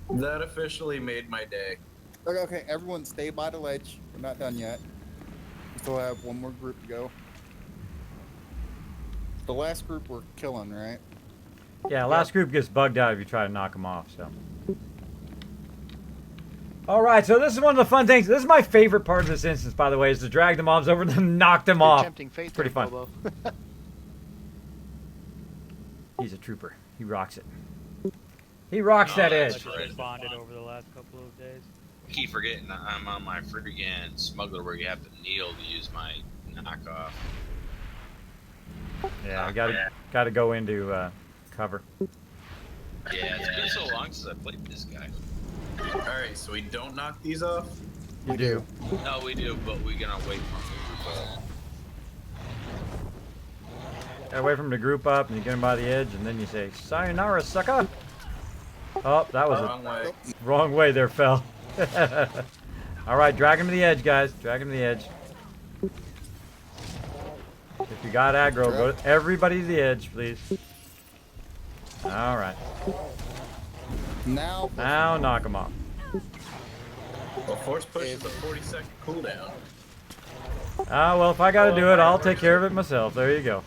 Speaker 8: That officially made my day.
Speaker 5: Okay, everyone stay by the ledge. We're not done yet. We still have one more group to go. The last group we're killing, right?
Speaker 1: Yeah, last group gets bugged out if you try to knock them off, so. All right, so this is one of the fun things. This is my favorite part of this instance, by the way, is to drag the mobs over and then knock them
Speaker 4: You're
Speaker 1: off.
Speaker 4: tempting fate
Speaker 1: Pretty
Speaker 4: there,
Speaker 1: fun.
Speaker 4: Bobo.
Speaker 1: He's a trooper. He rocks it. He rocks that
Speaker 3: that's
Speaker 1: edge.
Speaker 6: Just
Speaker 3: right.
Speaker 6: responded over the last couple of days.
Speaker 2: I keep forgetting I'm on my freaking smuggler where you have to kneel to use my knockoff.
Speaker 1: Yeah, I gotta go into cover.
Speaker 2: Yeah, it's been so long since I played this guy.
Speaker 8: Alright, so we don't knock these off?
Speaker 1: You do.
Speaker 2: No, we do, but we're gonna wait for him.
Speaker 1: Gotta wait for him to group up, and you get him by the edge, and then you say, "Sayonara, sucker." Oh, that was
Speaker 8: Wrong way.
Speaker 1: a wrong way there, fell. All right, drag him to the edge, guys. Drag him to the edge. If you got aggro, go to everybody to the edge, please. All right.
Speaker 5: Now.
Speaker 1: Now knock him off.
Speaker 8: Well, force push is a 40-second cooldown.
Speaker 1: Ah, well, if I gotta do it, I'll take care of it myself. There you go.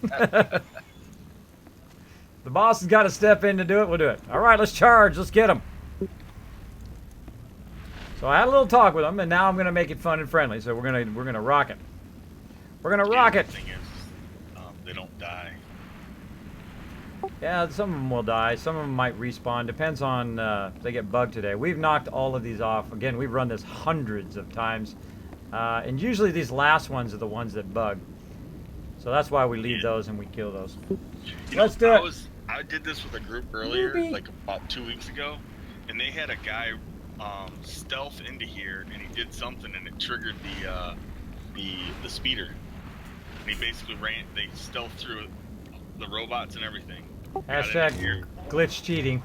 Speaker 1: The boss has got to step in to do it. We'll do it. All right, let's charge. Let's get him. So I had a little talk with him, and now I'm gonna make it fun and friendly. So we're gonna rock it. We're gonna rock it.
Speaker 3: The thing is, they don't die.
Speaker 1: Yeah, some of them will die. Some of them might respawn. Depends on if they get bugged today. We've knocked all of these off. Again, we've run this hundreds of times. And usually these last ones are the ones that bug. So that's why we leave those and we kill those. Let's do it.
Speaker 3: I did this with a group earlier, like about 2 weeks ago, and they had a guy stealth into here, and he did something, and it triggered the speeder. And he basically they stealthed through the robots and everything.
Speaker 1: Hashtag glitch cheating.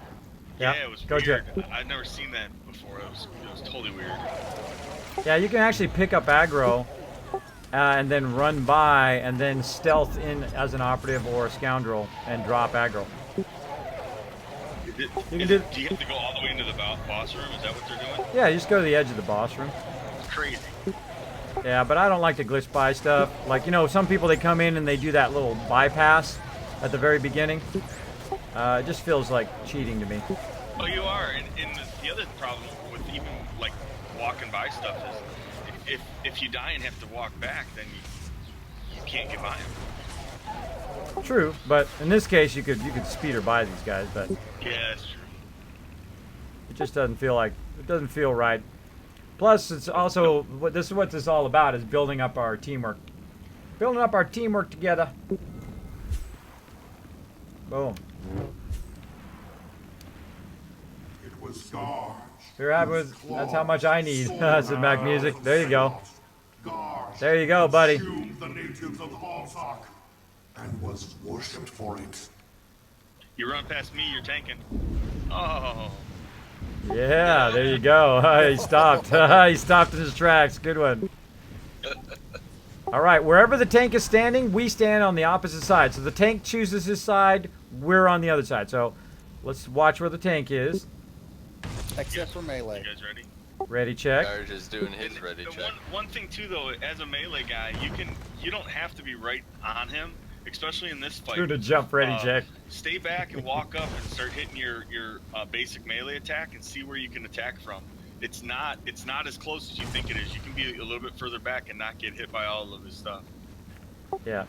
Speaker 3: Yeah, it was weird. I'd never seen that before. It was totally weird.
Speaker 1: Yeah, you can actually pick up aggro and then run by and then stealth in as an operative or a scoundrel and drop aggro.
Speaker 3: Do you have to go all the way into the boss room? Is that what they're doing?
Speaker 1: Yeah, you just go to the edge of the boss room.
Speaker 3: It's crazy.
Speaker 1: Yeah, but I don't like to glitch by stuff. Like, you know, some people, they come in and they do that little bypass at the very beginning. It just feels like cheating to me.
Speaker 3: Oh, you are. And the other problem with even, like, walking by stuff is if you die and have to walk back, then you can't get by them.
Speaker 1: True, but in this case, you could speeder by these guys, but
Speaker 3: yeah, that's true.
Speaker 1: it just doesn't feel right. Plus, it's also what this is all about, is building up our teamwork, together. Boom.
Speaker 9: It was Garge.
Speaker 1: You're happy with that's how much I need. Said Mac Music. There you go.
Speaker 9: Garge
Speaker 1: There you go, buddy.
Speaker 9: consumed the natives of Hallsock and was worshipped for it.
Speaker 3: You run past me, you're tanking. Oh.
Speaker 1: Yeah, there you go. He stopped. He stopped in his tracks. Good one. All right, wherever the tank is standing, we stand on the opposite side. So the tank chooses his side, we're on the other side. So let's watch where the tank is.
Speaker 5: Except for melee.
Speaker 3: You guys ready?
Speaker 1: Ready, check.
Speaker 7: Garge is doing his ready check.
Speaker 3: One thing too, though, as a melee guy, you don't have to be right on him, especially in this fight.
Speaker 1: Do the jump ready, check.
Speaker 3: Stay back and walk up and start hitting your basic melee attack and see where you can attack from. It's not as close as you think it is. You can be a little bit further back and not get hit by all of his stuff.
Speaker 1: Yeah.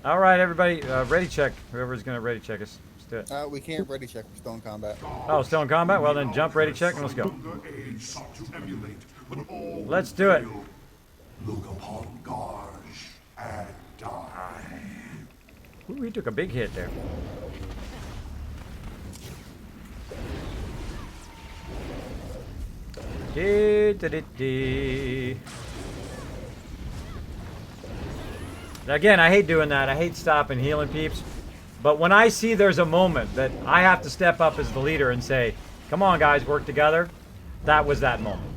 Speaker 1: All right, everybody, ready check. Whoever's gonna ready check us. Let's do it.
Speaker 5: We can't ready check. We're still in combat.
Speaker 1: Oh, still in combat? Well, then jump, ready, check, and let's go. Let's do it.
Speaker 9: Look upon Garge and die.
Speaker 1: Ooh, he took a big hit there. Again, I hate doing that. I hate stopping healing peeps. But when I see there's a moment that I have to step up as the leader and say, come on guys, work together, that was that moment.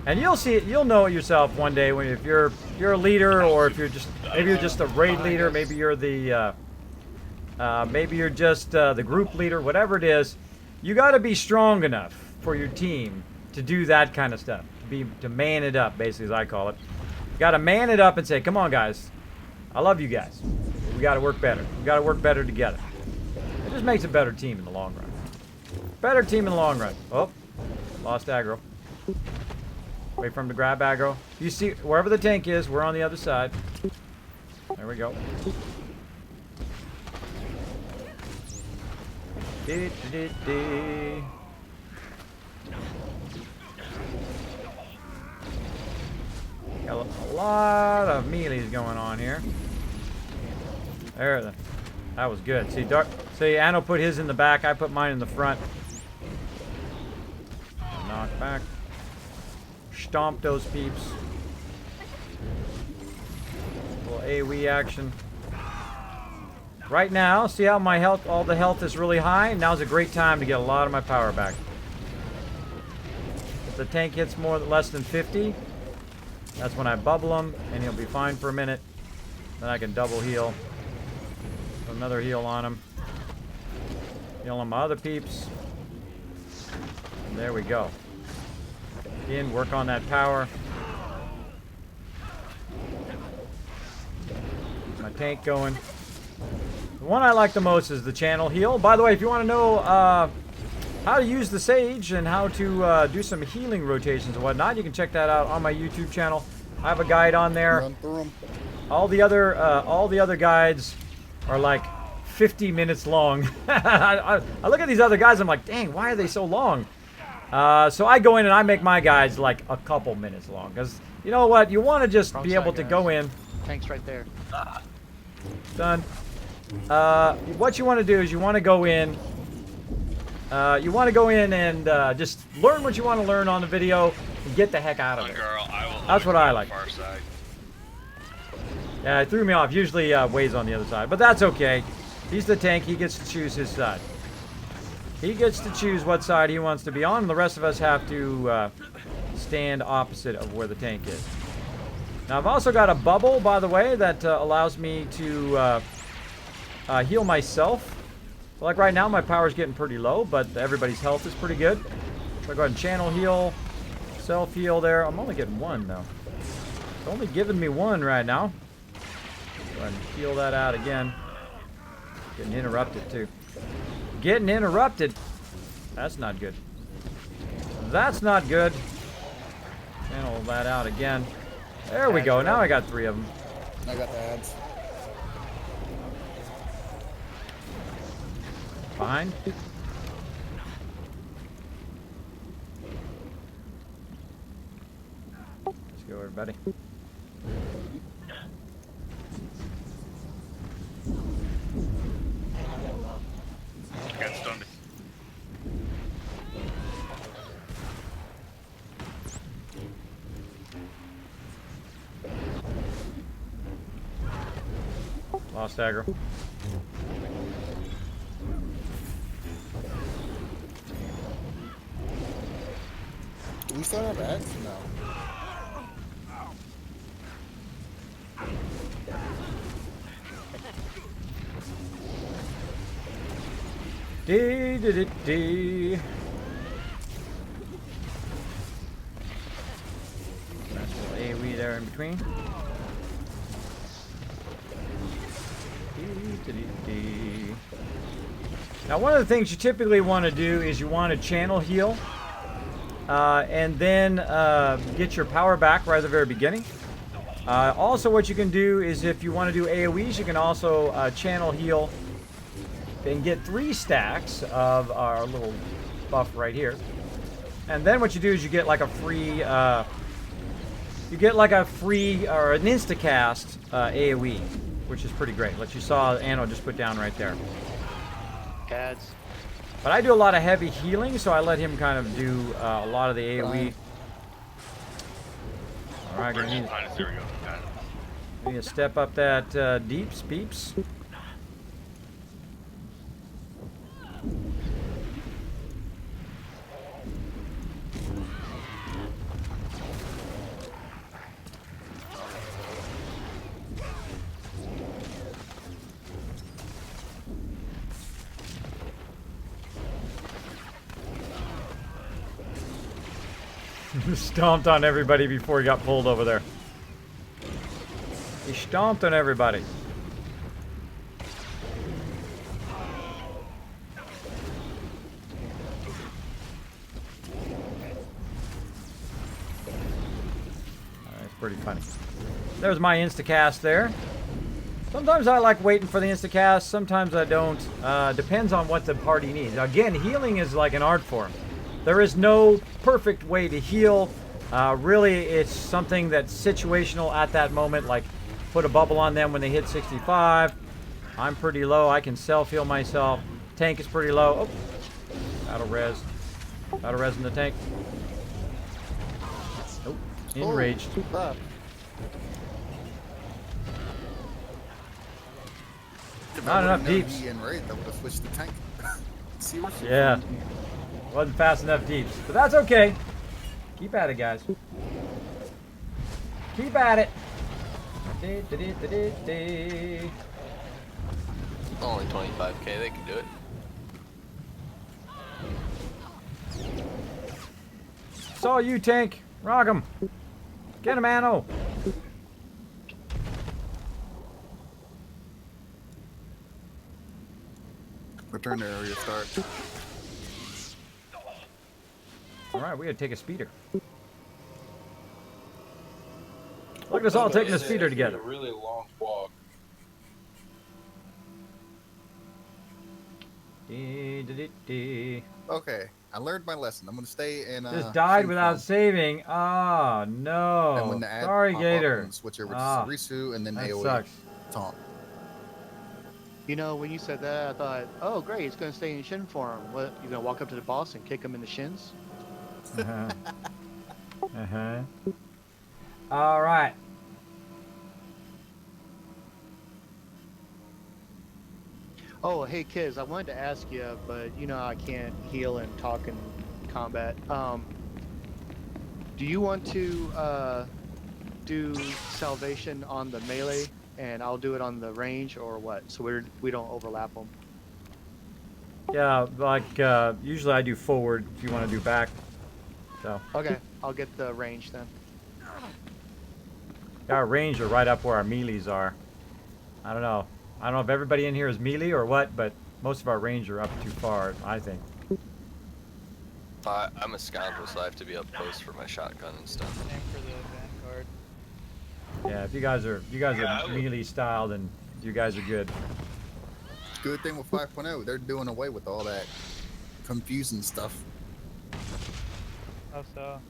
Speaker 1: And you'll see it, you'll know it yourself one day when if you're a leader, or if you're just maybe you're just a raid leader, maybe you're the the group leader, whatever it is. You got to be strong enough for your team to do that kind of stuff. To man it up, basically, as I call it. You got to man it up and say, come on guys, I love you guys. We got to work better. We got to work better together. It just makes a better team in the long run. Better team in the long run. Oh, lost aggro. Wait for him to grab aggro. You see, wherever the tank is, we're on the other side. There we go. Got a lot of melees going on here. There, that was good. See, Anno put his in the back. I put mine in the front. Knock back. Stomp those peeps. Little AoE action. Right now, see how my health, all the health is really high? Now's a great time to get a lot of my power back. If the tank hits less than 50, that's when I bubble him, and he'll be fine for a minute. Then I can double heal. Put another heal on him. Heal on my other peeps. And there we go. In, work on that power. Get my tank going. The one I like the most is the channel heal. By the way, if you want to know how to use the Sage and how to do some healing rotations and whatnot, you can check that out on my YouTube channel. I have a guide on there.
Speaker 5: Run through 'em.
Speaker 1: All the other guides are like 50 minutes long. I look at these other guys, I'm like, dang, why are they so long? So I go in and I make my guys like a couple minutes long. Because you know what? You want to just
Speaker 4: Wrong
Speaker 1: be
Speaker 4: side,
Speaker 1: able to
Speaker 4: guys.
Speaker 1: go in.
Speaker 4: Tank's right there.
Speaker 1: Done. What you want to do is you want to go in. And just learn what you want to learn on the video and get the heck out of it.
Speaker 3: Girl,
Speaker 1: That's what I like.
Speaker 3: Far side.
Speaker 1: Yeah, it threw me off. Usually Wade's on the other side, but that's okay. He's the tank. He gets to choose his side. He gets to choose what side he wants to be on, and the rest of us have to stand opposite of where the tank is. Now, I've also got a bubble, by the way, that allows me to heal myself. So like right now, my power's getting pretty low, but everybody's health is pretty good. So I go ahead and channel heal, self-heal there. I'm only getting one, though. It's only giving me one right now. Go ahead and heal that out again. Getting interrupted, too. Getting interrupted. That's not good. That's not good. Channel that out again. There we go. Now I got 3 of them.
Speaker 5: I got the ads.
Speaker 1: Behind. Let's go, everybody.
Speaker 3: Got stunned.
Speaker 1: Lost aggro.
Speaker 5: Do we still have ads? No.
Speaker 1: Dee. Nice little AoE there in between. Dee. Now, one of the things you typically want to do is you want to channel heal, and then get your power back right at the very beginning. Also, what you can do is if you want to do AoEs, you can also channel heal and get 3 stacks of our little buff right here. And then what you do is you get like a free, or an instacast AoE, which is pretty great. Like you saw Anno just put down right there.
Speaker 4: Cads.
Speaker 1: But I do a lot of heavy healing, so I let him kind of do a lot of the AoE. All right, gonna need to step up that deeps, peeps. Stomped on everybody before he got pulled over there. He stomped on everybody. That's pretty funny. There's my instacast there. Sometimes I like waiting for the instacast, sometimes I don't. Depends on what the party needs. Again, healing is like an art form. There is no perfect way to heal. Really, it's something that's situational at that moment, like put a bubble on them when they hit 65. I'm pretty low. I can self-heal myself. Tank is pretty low. Oh, out of res. Out of res in the tank. Nope. Enraged.
Speaker 5: Oh,
Speaker 1: Not enough deeps.
Speaker 5: Enraged, I would have switched the tank. Seriously?
Speaker 1: Yeah. Wasn't fast enough deeps. But that's okay. Keep at it, guys. Keep at it.
Speaker 7: Only 25k, they can do it.
Speaker 1: Saw you, tank. Rock him. Get him, Anno.
Speaker 5: Return to area start.
Speaker 1: Alright, we gotta take a speeder. Look at us all taking a speeder together.
Speaker 8: A really long walk.
Speaker 5: Okay, I learned my lesson. I'm gonna stay in.
Speaker 1: Just died
Speaker 5: Shin
Speaker 1: without
Speaker 5: form.
Speaker 1: saving. Oh
Speaker 5: And
Speaker 1: no.
Speaker 5: when the ads
Speaker 1: Sorry,
Speaker 5: pop up,
Speaker 1: Gator.
Speaker 5: and switch over to
Speaker 1: Ah,
Speaker 5: Sarisu and then
Speaker 1: that
Speaker 5: AoE
Speaker 1: sucks.
Speaker 5: taunt.
Speaker 4: You know, when you said that, I thought, oh, great, it's going to stay in shin form. What, you going to walk up to the boss and kick him in the shins?
Speaker 1: Uh-huh. Uh-huh. All right.
Speaker 4: Oh, hey, kids, I wanted to ask you, but you know I can't heal and talk in combat. Do you want to do salvation on the melee, and I'll do it on the range, or what? So we don't overlap them.
Speaker 1: Yeah, like usually I do forward if you want to do back. So
Speaker 4: Okay, I'll get the range then.
Speaker 1: our range are right up where our melees are. I don't know. I don't know if everybody in here is melee or what, but most of our range are up too far, I think.
Speaker 7: I'm a scoundrel, so I have to be up close for my shotgun and stuff.
Speaker 6: Same for the Vanguard.
Speaker 1: Yeah, if you guys are melee style, then you guys are good.
Speaker 5: Good thing with 5.0, they're doing away with all that confusing stuff.
Speaker 6: How so?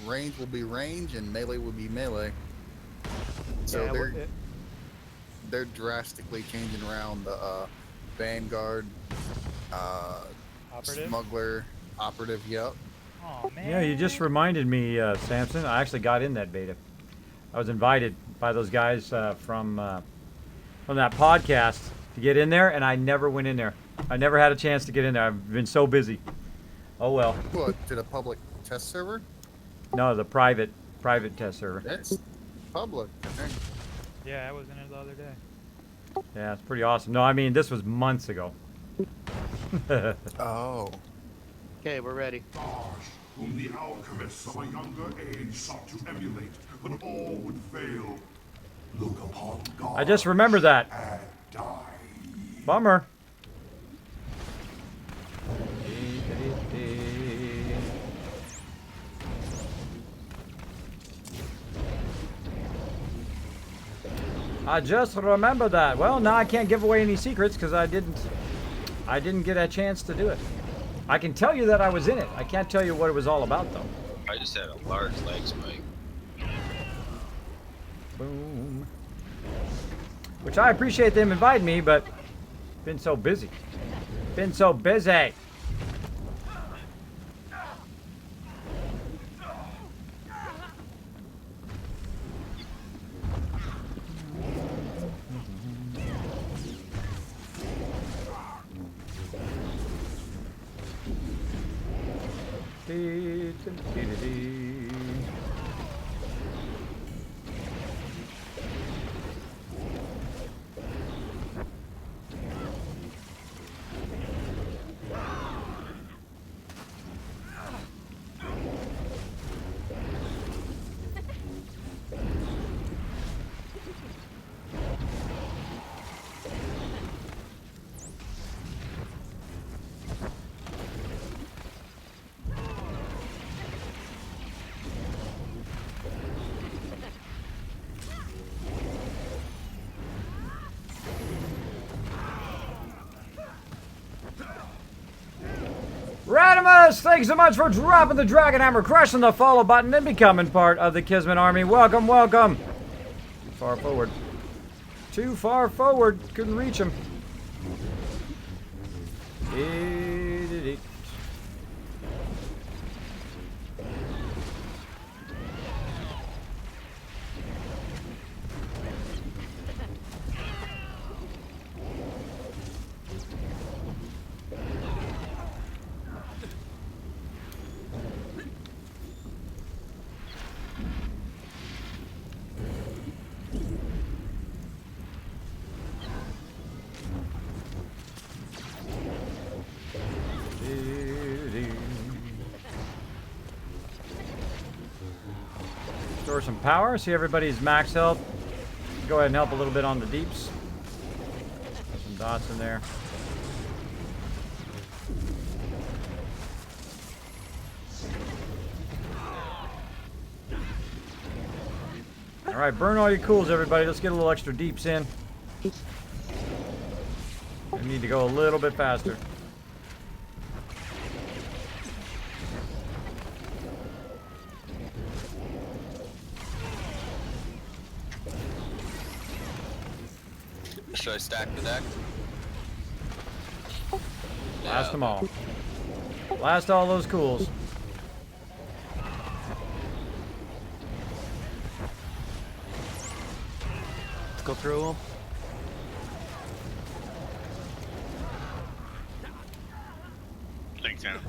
Speaker 5: Range will be range and melee will be melee. So
Speaker 4: Yeah,
Speaker 5: they're drastically changing around the Vanguard,
Speaker 6: Operative?
Speaker 5: Smuggler, Operative. Yep.
Speaker 6: Oh man.
Speaker 1: Yeah, you just reminded me, Samson. I actually got in that beta. I was invited by those guys from that podcast to get in there, and I never went in there. I never had a chance to get in there. I've been so busy. Oh well.
Speaker 5: What, to the public test server?
Speaker 1: No, the private test server.
Speaker 5: That's public, I think.
Speaker 6: Yeah, I was in it the other day.
Speaker 1: Yeah, it's pretty awesome. No, I mean this was months ago.
Speaker 5: Oh.
Speaker 4: Okay, we're ready.
Speaker 9: Whom the alchemists of a younger age sought to emulate, but all would fail. Look upon God
Speaker 1: I just remember that.
Speaker 9: and die.
Speaker 1: Bummer. I just remember that. Well, now I can't give away any secrets because I didn't get a chance to do it. I can tell you that I was in it. I can't tell you what it was all about though.
Speaker 2: I just had a large leg spike.
Speaker 1: Boom. Which I appreciate them inviting me, but been so busy. Been so busy. Radimus, thanks so much for dropping the Dragon Hammer, crushing the follow button, and becoming part of the Kismet army. Welcome, welcome. Too far forward. Too far forward. Couldn't reach him. Restore some power. See everybody's max health. Go ahead and help a little bit on the deeps. Put some dots in there. All right, burn all your cools, everybody. Let's get a little extra deeps in. I need to go a little bit faster.
Speaker 7: Should I stack the deck?
Speaker 1: Blast them all. Blast all those cools.
Speaker 4: Let's go through them.
Speaker 3: Thanks, Anna.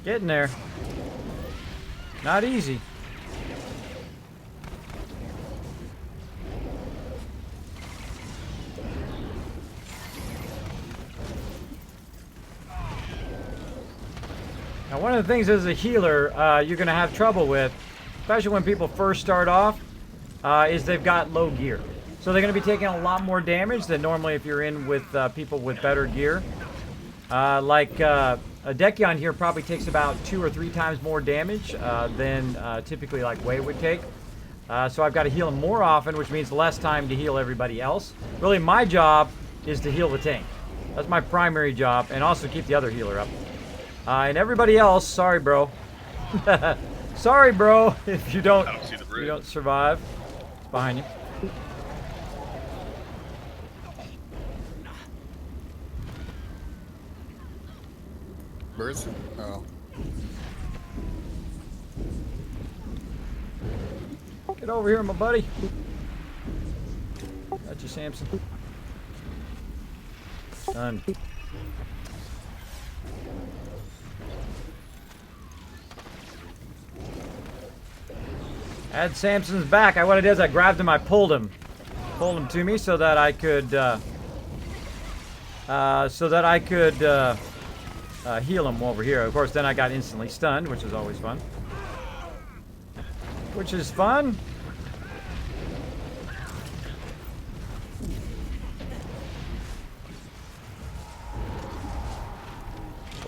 Speaker 1: Getting there. Not easy. Now, one of the things as a healer you're going to have trouble with, especially when people first start off, is they've got low gear. So they're going to be taking a lot more damage than normally if you're in with people with better gear. A Dekion here probably takes about 2 or 3 times more damage than typically like Wei would take. So I've got to heal him more often, which means less time to heal everybody else. Really, my job is to heal the tank. That's my primary job, and also keep the other healer up. And everybody else, sorry, bro. Sorry, bro, if you don't survive. It's behind you.
Speaker 5: Birds? Oh.
Speaker 1: Get over here, my buddy. Got you, Samson. Done. Had Samson's back. What I did is I grabbed him, I pulled him to me so that I could heal him over here. Of course, then I got instantly stunned, which is always fun. Which is fun.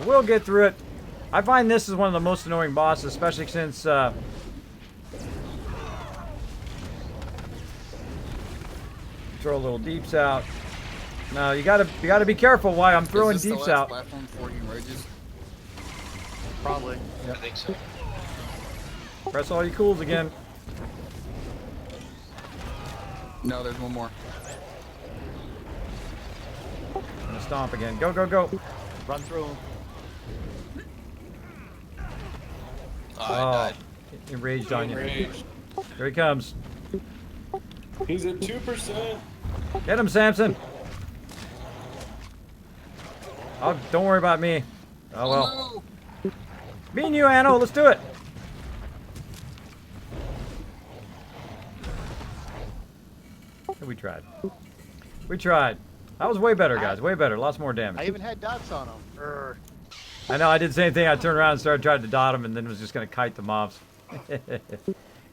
Speaker 1: We'll get through it. I find this is one of the most annoying bosses, especially since throw a little deeps out. No, you gotta be careful why I'm throwing deeps out.
Speaker 5: Platform before he emerges?
Speaker 4: Probably.
Speaker 2: I think so.
Speaker 1: Press all your cools again.
Speaker 5: No, there's one more.
Speaker 1: I'm gonna stomp again. Go, go, go.
Speaker 4: Run through them.
Speaker 7: Oh, I died.
Speaker 1: He raged on you.
Speaker 8: Enraged.
Speaker 1: Here he comes.
Speaker 8: He's at 2%.
Speaker 1: Get him, Samson. Oh, don't worry about me. Oh well.
Speaker 5: No!
Speaker 1: Me and you, Anno, let's do it. We tried. We tried. That was way better, guys. Way better. Lots more damage.
Speaker 4: I even had dots on them.
Speaker 1: I know, I did the same thing. I turned around and tried to dot him and then was just going to kite the mobs.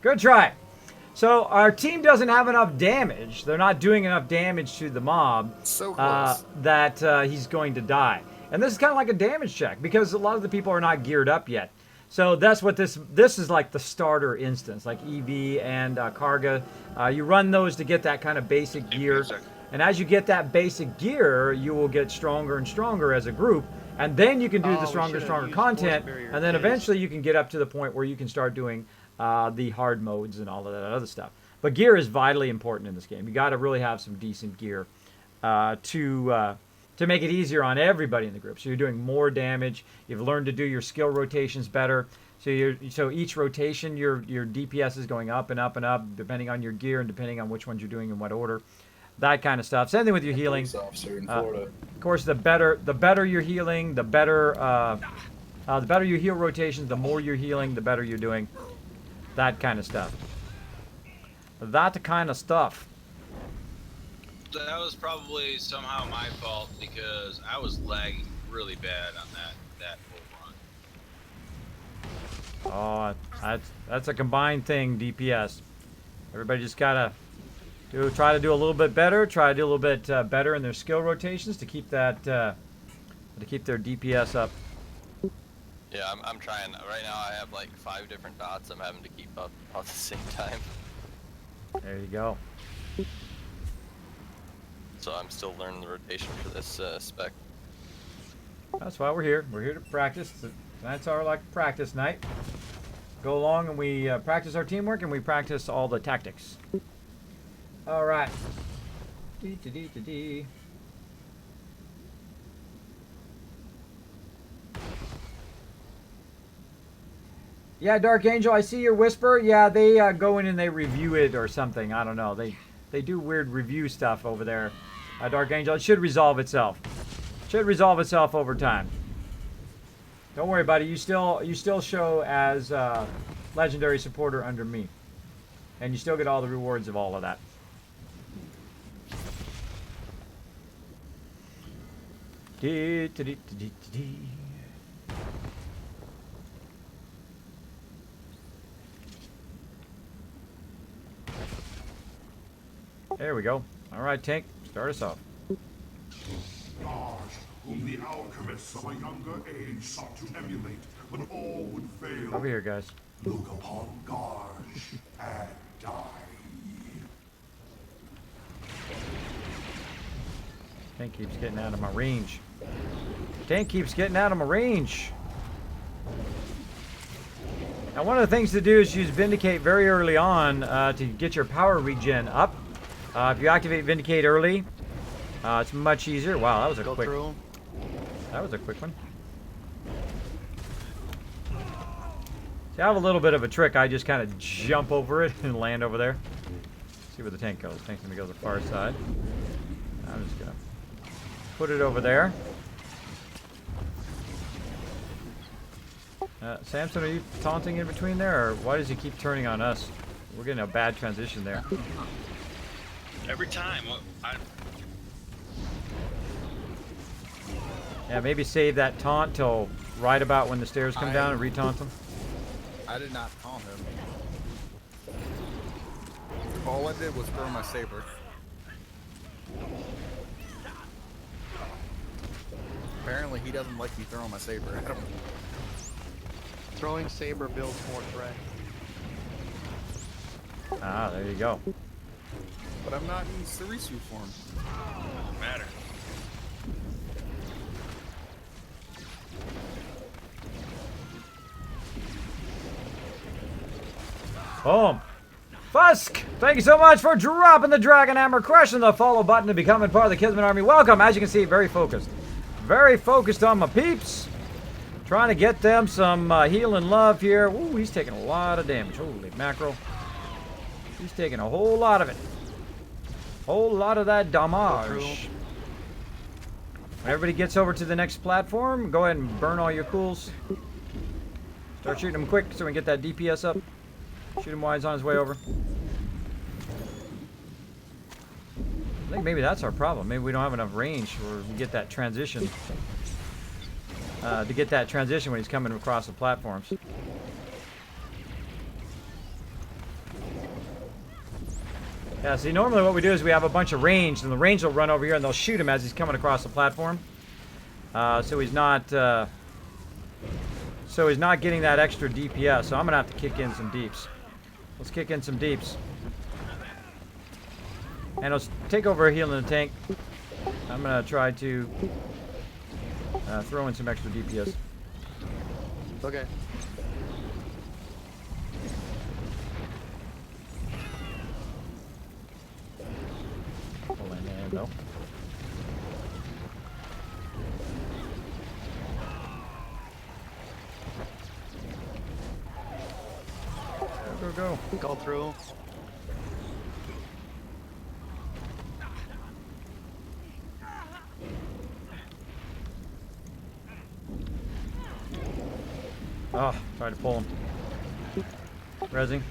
Speaker 1: Good try. So our team doesn't have enough damage. They're not doing enough damage to the mob
Speaker 5: So close.
Speaker 1: that he's going to die. And this is kind of like a damage check because a lot of the people are not geared up yet. So that's what this is like, the starter instance, like EV and Karga. You run those to get that kind of basic gear. And as you get that basic gear, you will get stronger and stronger as a group. And then you can do the stronger content. And then eventually you can get up to the point where you can start doing the hard modes and all of that other stuff. But gear is vitally important in this game. You got to really have some decent gear to make it easier on everybody in the group. So you're doing more damage. You've learned to do your skill rotations better. So each rotation, your DPS is going up and up and up, depending on your gear and depending on which ones you're doing in what order. That kind of stuff. Same thing with your healing.
Speaker 8: Officer in Florida.
Speaker 1: Of course, the better you're healing, the better your heal rotations, the more you're healing, the better you're doing. That kind of stuff. That kind of stuff.
Speaker 2: That was probably somehow my fault because I was lagging really bad on that whole run.
Speaker 1: Oh, that's a combined thing, DPS. Everybody just gotta try to do a little bit better. Try to do a little bit better in their skill rotations to keep that to keep their DPS up.
Speaker 7: Yeah, I'm trying. Right now I have like 5 different dots I'm having to keep up all at the same time.
Speaker 1: There you go.
Speaker 7: So I'm still learning the rotation for this spec.
Speaker 1: That's why we're here. We're here to practice. Tonight's our like practice night. Go along and we practice our teamwork and we practice all the tactics. All right. Dee. Yeah, Dark Angel, I see your whisper. Yeah, they go in and they review it or something. I don't know. They do weird review stuff over there. Dark Angel, it should resolve itself. Should resolve itself over time. Don't worry, buddy. You still show as legendary supporter under me, and you still get all the rewards of all of that. There we go. All right, Tank, start us off.
Speaker 9: Gods, whom the alchemists of a younger age sought to emulate, when all would fail.
Speaker 1: Over here, guys.
Speaker 9: Look upon Garge and die.
Speaker 1: Tank keeps getting out of my range. Tank keeps getting out of my range. Now, one of the things to do is use Vindicate very early on to get your power regen up. If you activate Vindicate early, it's much easier. Wow, that was a quick. That was a quick one. See, I have a little bit of a trick. I just kind of jump over it and land over there. See where the tank goes. The tank's gonna go to the far side. I'm just gonna put it over there. Samson, are you taunting in between there, or why does he keep turning on us? We're getting a bad transition there.
Speaker 3: Every time.
Speaker 1: Yeah, maybe save that taunt till right about when the stairs come down and retaunt them.
Speaker 5: I did not taunt him. All I did was throw my saber. Apparently he doesn't like me throwing my saber at him.
Speaker 4: Throwing saber builds more threat.
Speaker 1: Ah, there you go.
Speaker 5: But I'm not in Sarisu form.
Speaker 3: Doesn't matter.
Speaker 1: Boom. Fusk, thank you so much for dropping the Dragon Hammer, crushing the follow button to becoming part of the Kismet Army. Welcome. As you can see, very focused. Very focused on my peeps. Trying to get them some healing love here. Ooh, he's taking a lot of damage. Holy mackerel. He's taking a whole lot of it. Whole lot of that damage. When everybody gets over to the next platform, go ahead and burn all your cools. Start shooting them quick so we can get that DPS up. Shoot him while he's on his way over. I think maybe that's our problem. Maybe we don't have enough range where we get that transition. To get that transition when he's coming across the platforms. Yeah, see, normally what we do is we have a bunch of range, and the range will run over here and they'll shoot him as he's coming across the platform. So he's not getting that extra DPS. So I'm gonna have to kick in some deeps. Let's kick in some deeps. And let's take over healing the tank. I'm gonna try to throw in some extra DPS.
Speaker 4: Okay.
Speaker 1: Pull in there, though. Go.
Speaker 4: Go through.
Speaker 1: Oh, tried to pull him. Rezzing.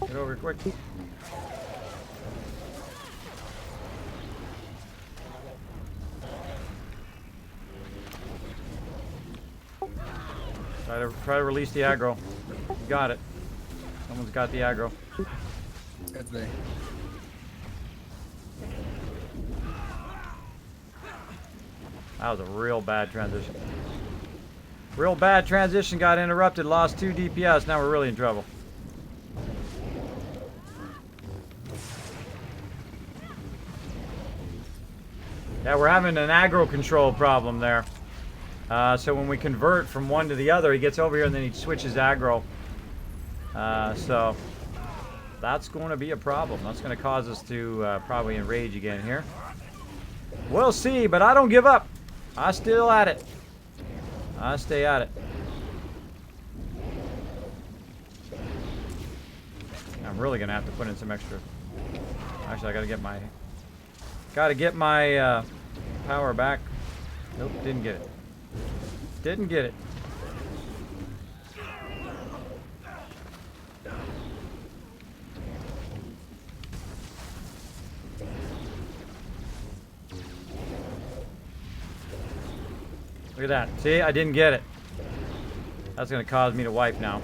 Speaker 1: Get over here quick. Try to release the aggro. You got it. Someone's got the aggro.
Speaker 5: That's me.
Speaker 1: That was a real bad transition. Real bad transition, got interrupted, lost 2 DPS, now we're really in trouble. Yeah, we're having an aggro control problem there. So when we convert from one to the other, he gets over here and then he switches aggro. So that's going to be a problem. That's going to cause us to probably enrage again here. We'll see, but I don't give up. I still at it. I stay at it. I'm really gonna have to put in some extra. Actually, I gotta get my power back. Nope, didn't get it. Didn't get it. Look at that. See, I didn't get it. That's going to cause me to wipe now.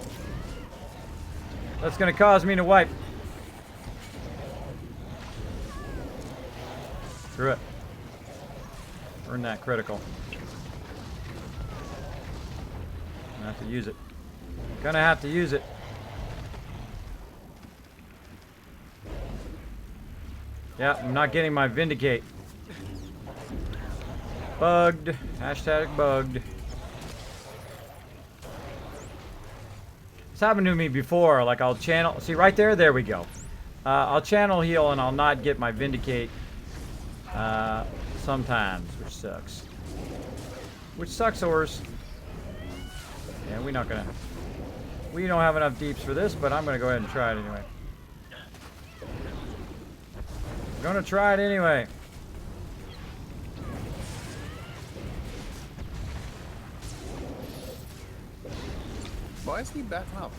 Speaker 1: That's going to cause me to wipe. Screw it. Earn that critical. Gonna have to use it. Gonna have to use it. Yeah, I'm not getting my Vindicate. Bugged. Hashtag bugged. It's happened to me before. Like I'll channel. See right there? There we go. I'll channel heal and I'll not get my Vindicate sometimes, which sucks. Which sucks, Ors. Yeah, we don't have enough deeps for this, but I'm gonna go ahead and try it anyway. I'm gonna try it anyway.
Speaker 5: Why is he backing up?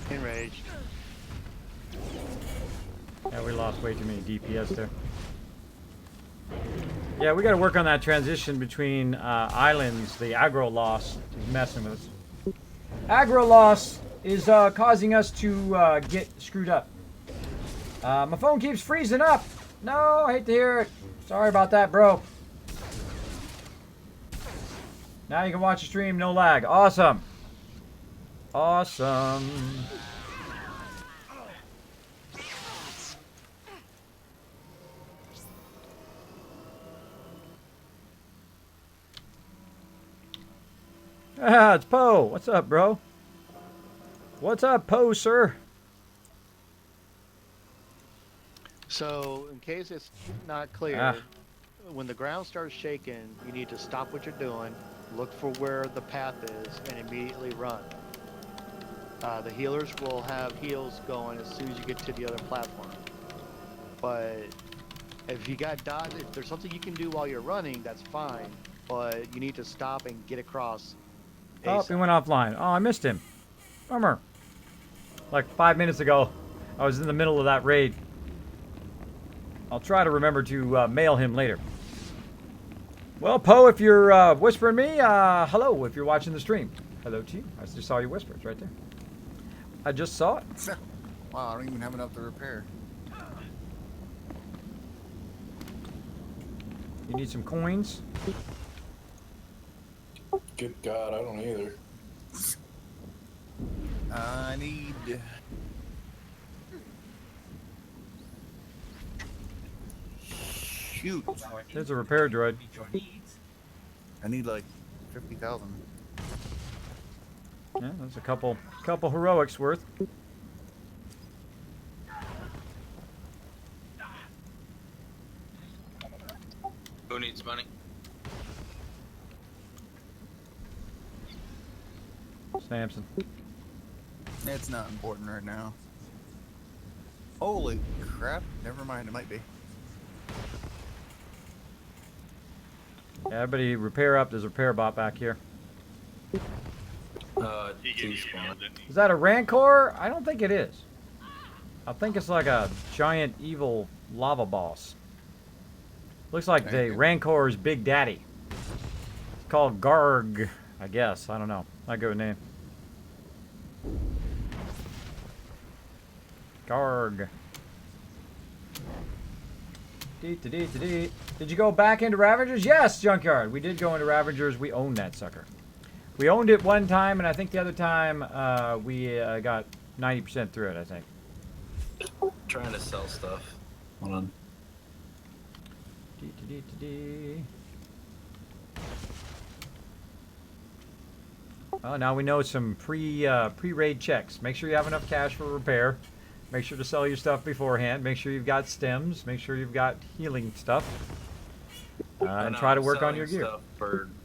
Speaker 4: Enraged.
Speaker 1: Yeah, we lost way too many DPS there. Yeah, we got to work on that transition between islands. The aggro loss is messing with us. Aggro loss is causing us to get screwed up. My phone keeps freezing up. No, I hate to hear it. Sorry about that, bro. Now you can watch the stream, no lag. Awesome. Awesome. Ah, it's Poe. What's up, bro? What's up, Poe, sir?
Speaker 4: So, in case it's not clear, when the ground starts shaking, you need to stop what you're doing, look for where the path is, and immediately run. The healers will have heals going as soon as you get to the other platform. But if you got dodge, if there's something you can do while you're running, that's fine. But you need to stop and get across.
Speaker 1: Oh, he went offline. Oh, I missed him. Bummer. Like 5 minutes ago, I was in the middle of that raid. I'll try to remember to mail him later. Well, Poe, if you're whispering me, hello if you're watching the stream. Hello to you. I just saw your whispers right there. I just saw it.
Speaker 5: Wow, I don't even have enough to repair.
Speaker 1: You need some coins?
Speaker 8: Good God, I don't either.
Speaker 5: I need... Shoot.
Speaker 1: There's a repair droid.
Speaker 5: I need like 50,000.
Speaker 1: Yeah, that's a couple heroics worth.
Speaker 2: Who needs money?
Speaker 1: Samson.
Speaker 5: It's not important right now. Holy crap! Never mind. It might be.
Speaker 1: Yeah, everybody repair up. There's a repair bot back here.
Speaker 3: He gave
Speaker 8: Two
Speaker 3: you
Speaker 8: spawn.
Speaker 3: one, didn't he?
Speaker 1: Is that a Rancor? I don't think it is. I think it's like a giant evil lava boss. Looks like the Rancor's big daddy. It's called Garg, I guess. I don't know. Not a good name. Garg. Dee. Did you go back into Ravagers? Yes, Junkyard. We did go into Ravagers. We own that sucker. We owned it one time, and I think the other time we got 90% through it, I think.
Speaker 8: Trying to sell stuff. Hold on.
Speaker 1: Dee. Well, now we know some pre-raid checks. Make sure you have enough cash for repair. Make sure to sell your stuff beforehand. Make sure you've got stems. Make sure you've got healing stuff. And
Speaker 8: No,
Speaker 1: try to
Speaker 8: I'm
Speaker 1: work on
Speaker 8: selling
Speaker 1: your gear.
Speaker 8: stuff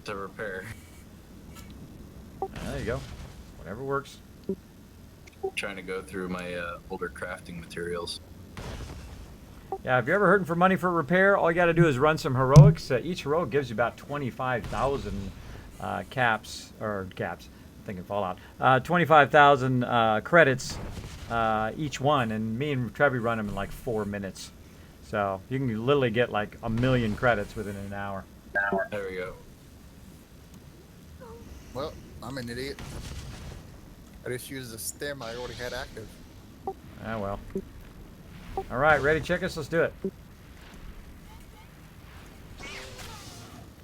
Speaker 8: to repair.
Speaker 1: There you go. Whatever works.
Speaker 8: Trying to go through my older crafting materials.
Speaker 1: Yeah, if you're ever hurting for money for repair, all you got to do is run some heroics. Each heroic gives you about 25,000 caps. I'm thinking Fallout. 25,000 credits each one, and me and Trevi run them in like 4 minutes. So you can literally get like 1,000,000 credits within an hour.
Speaker 8: There we go.
Speaker 5: Well, I'm an idiot. I just used a stem I already had active.
Speaker 1: Ah, well. All right, ready, check us. Let's do it.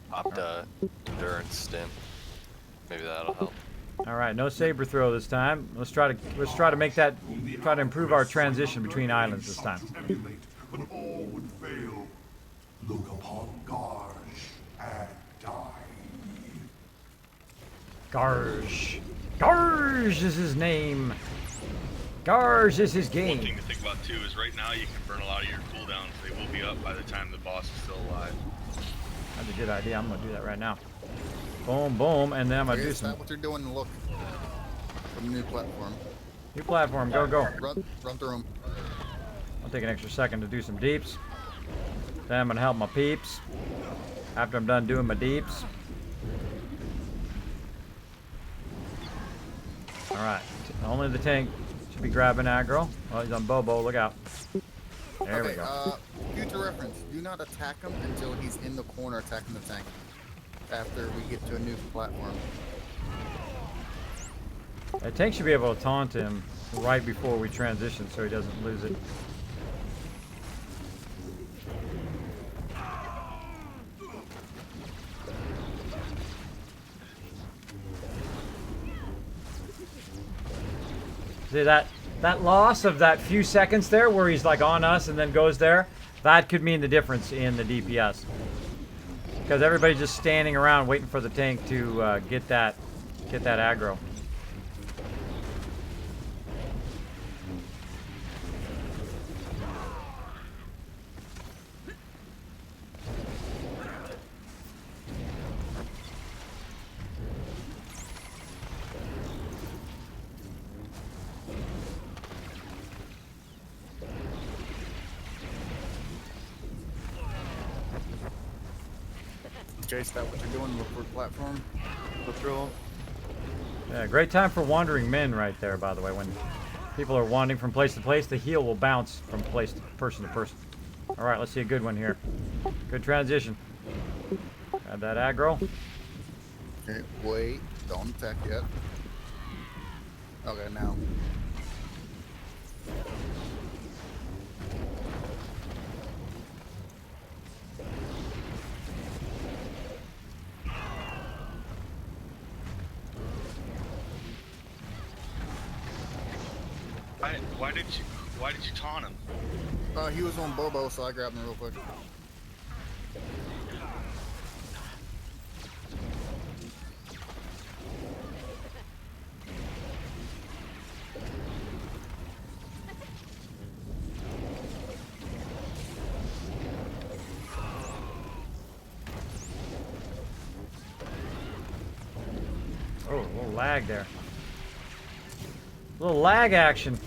Speaker 7: Popped endurance stim. Maybe that'll help.
Speaker 1: All right, no saber throw this time. Let's try to make that. Try to improve our transition between islands this time.
Speaker 9: Emulate, but all would fail. Look upon Garge and die.
Speaker 1: Garge. Garge is his name. Garge is his
Speaker 3: One
Speaker 1: game.
Speaker 3: thing to think about too is right now you can burn a lot of your cooldowns. They will be up by the time the boss is still alive.
Speaker 1: That's a good idea. I'm gonna do that right now. Boom, boom, and then I'm gonna do
Speaker 5: Is
Speaker 1: some
Speaker 5: that what they're doing? Look. For the new platform.
Speaker 1: new platform. Go, go.
Speaker 5: Run through them.
Speaker 1: I'll take an extra second to do some deeps. Then I'm gonna help my peeps. After I'm done doing my deeps. All right. Only the tank should be grabbing aggro. Oh, he's on Bobo. Look out. There we go.
Speaker 5: Future reference. Do not attack him until he's in the corner attacking the tank. After we get to a new platform.
Speaker 1: The tank should be able to taunt him right before we transition so he doesn't lose it. See that loss of that few seconds there where he's like on us and then goes there? That could mean the difference in the DPS. Because everybody's just standing around waiting for the tank to get that aggro.
Speaker 5: Jace, is that what you're doing? Look for a platform?
Speaker 4: Go through them.
Speaker 1: Yeah, great time for wandering men right there, by the way. When people are wandering from place to place, the heal will bounce from place to person. All right, let's see a good one here. Good transition. Grab that aggro.
Speaker 5: Okay, wait. Don't attack yet. Okay, now.
Speaker 3: Why did you taunt him?
Speaker 5: He was on Bobo, so I grabbed him real quick.
Speaker 1: Oh, a little lag there. A little lag action.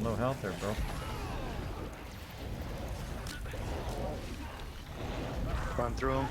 Speaker 1: Low health there, bro.
Speaker 4: Run through them.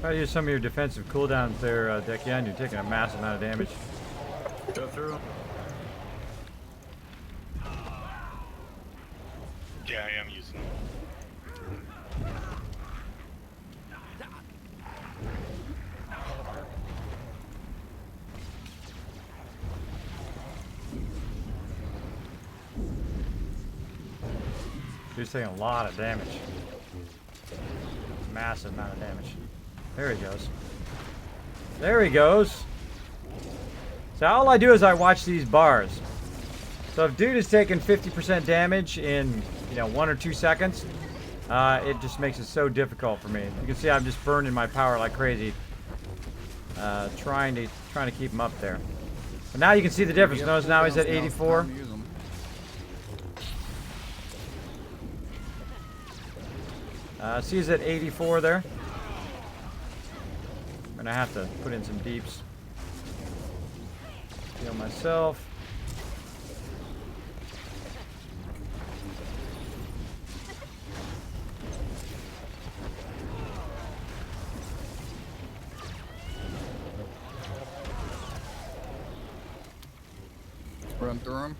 Speaker 1: Try to use some of your defensive cooldowns there, Dekian. You're taking a massive amount of damage.
Speaker 8: Go through.
Speaker 3: Yeah, I am using them.
Speaker 1: He's taking a lot of damage. Massive amount of damage. There he goes. There he goes. So all I do is I watch these bars. So if dude is taking 50% damage in, 1 or 2 seconds, it just makes it so difficult for me. You can see I'm just burning my power like crazy, trying to keep him up there. But now you can see the difference. Notice now he's at 84. See, he's at 84 there. I'm gonna have to put in some deeps. Heal myself.
Speaker 5: Run through him.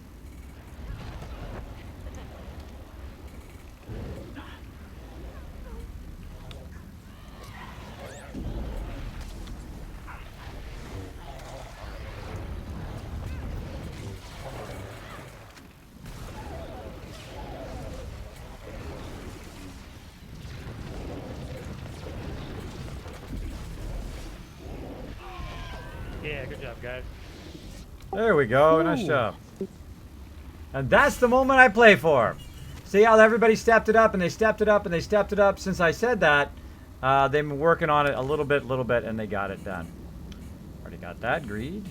Speaker 6: Yeah, good job, guys.
Speaker 1: There we go. Nice job. And that's the moment I play for. See how everybody stepped it up and they stepped it up and they stepped it up. Since I said that, they've been working on it a little bit, and they got it done. Already got that. Greed.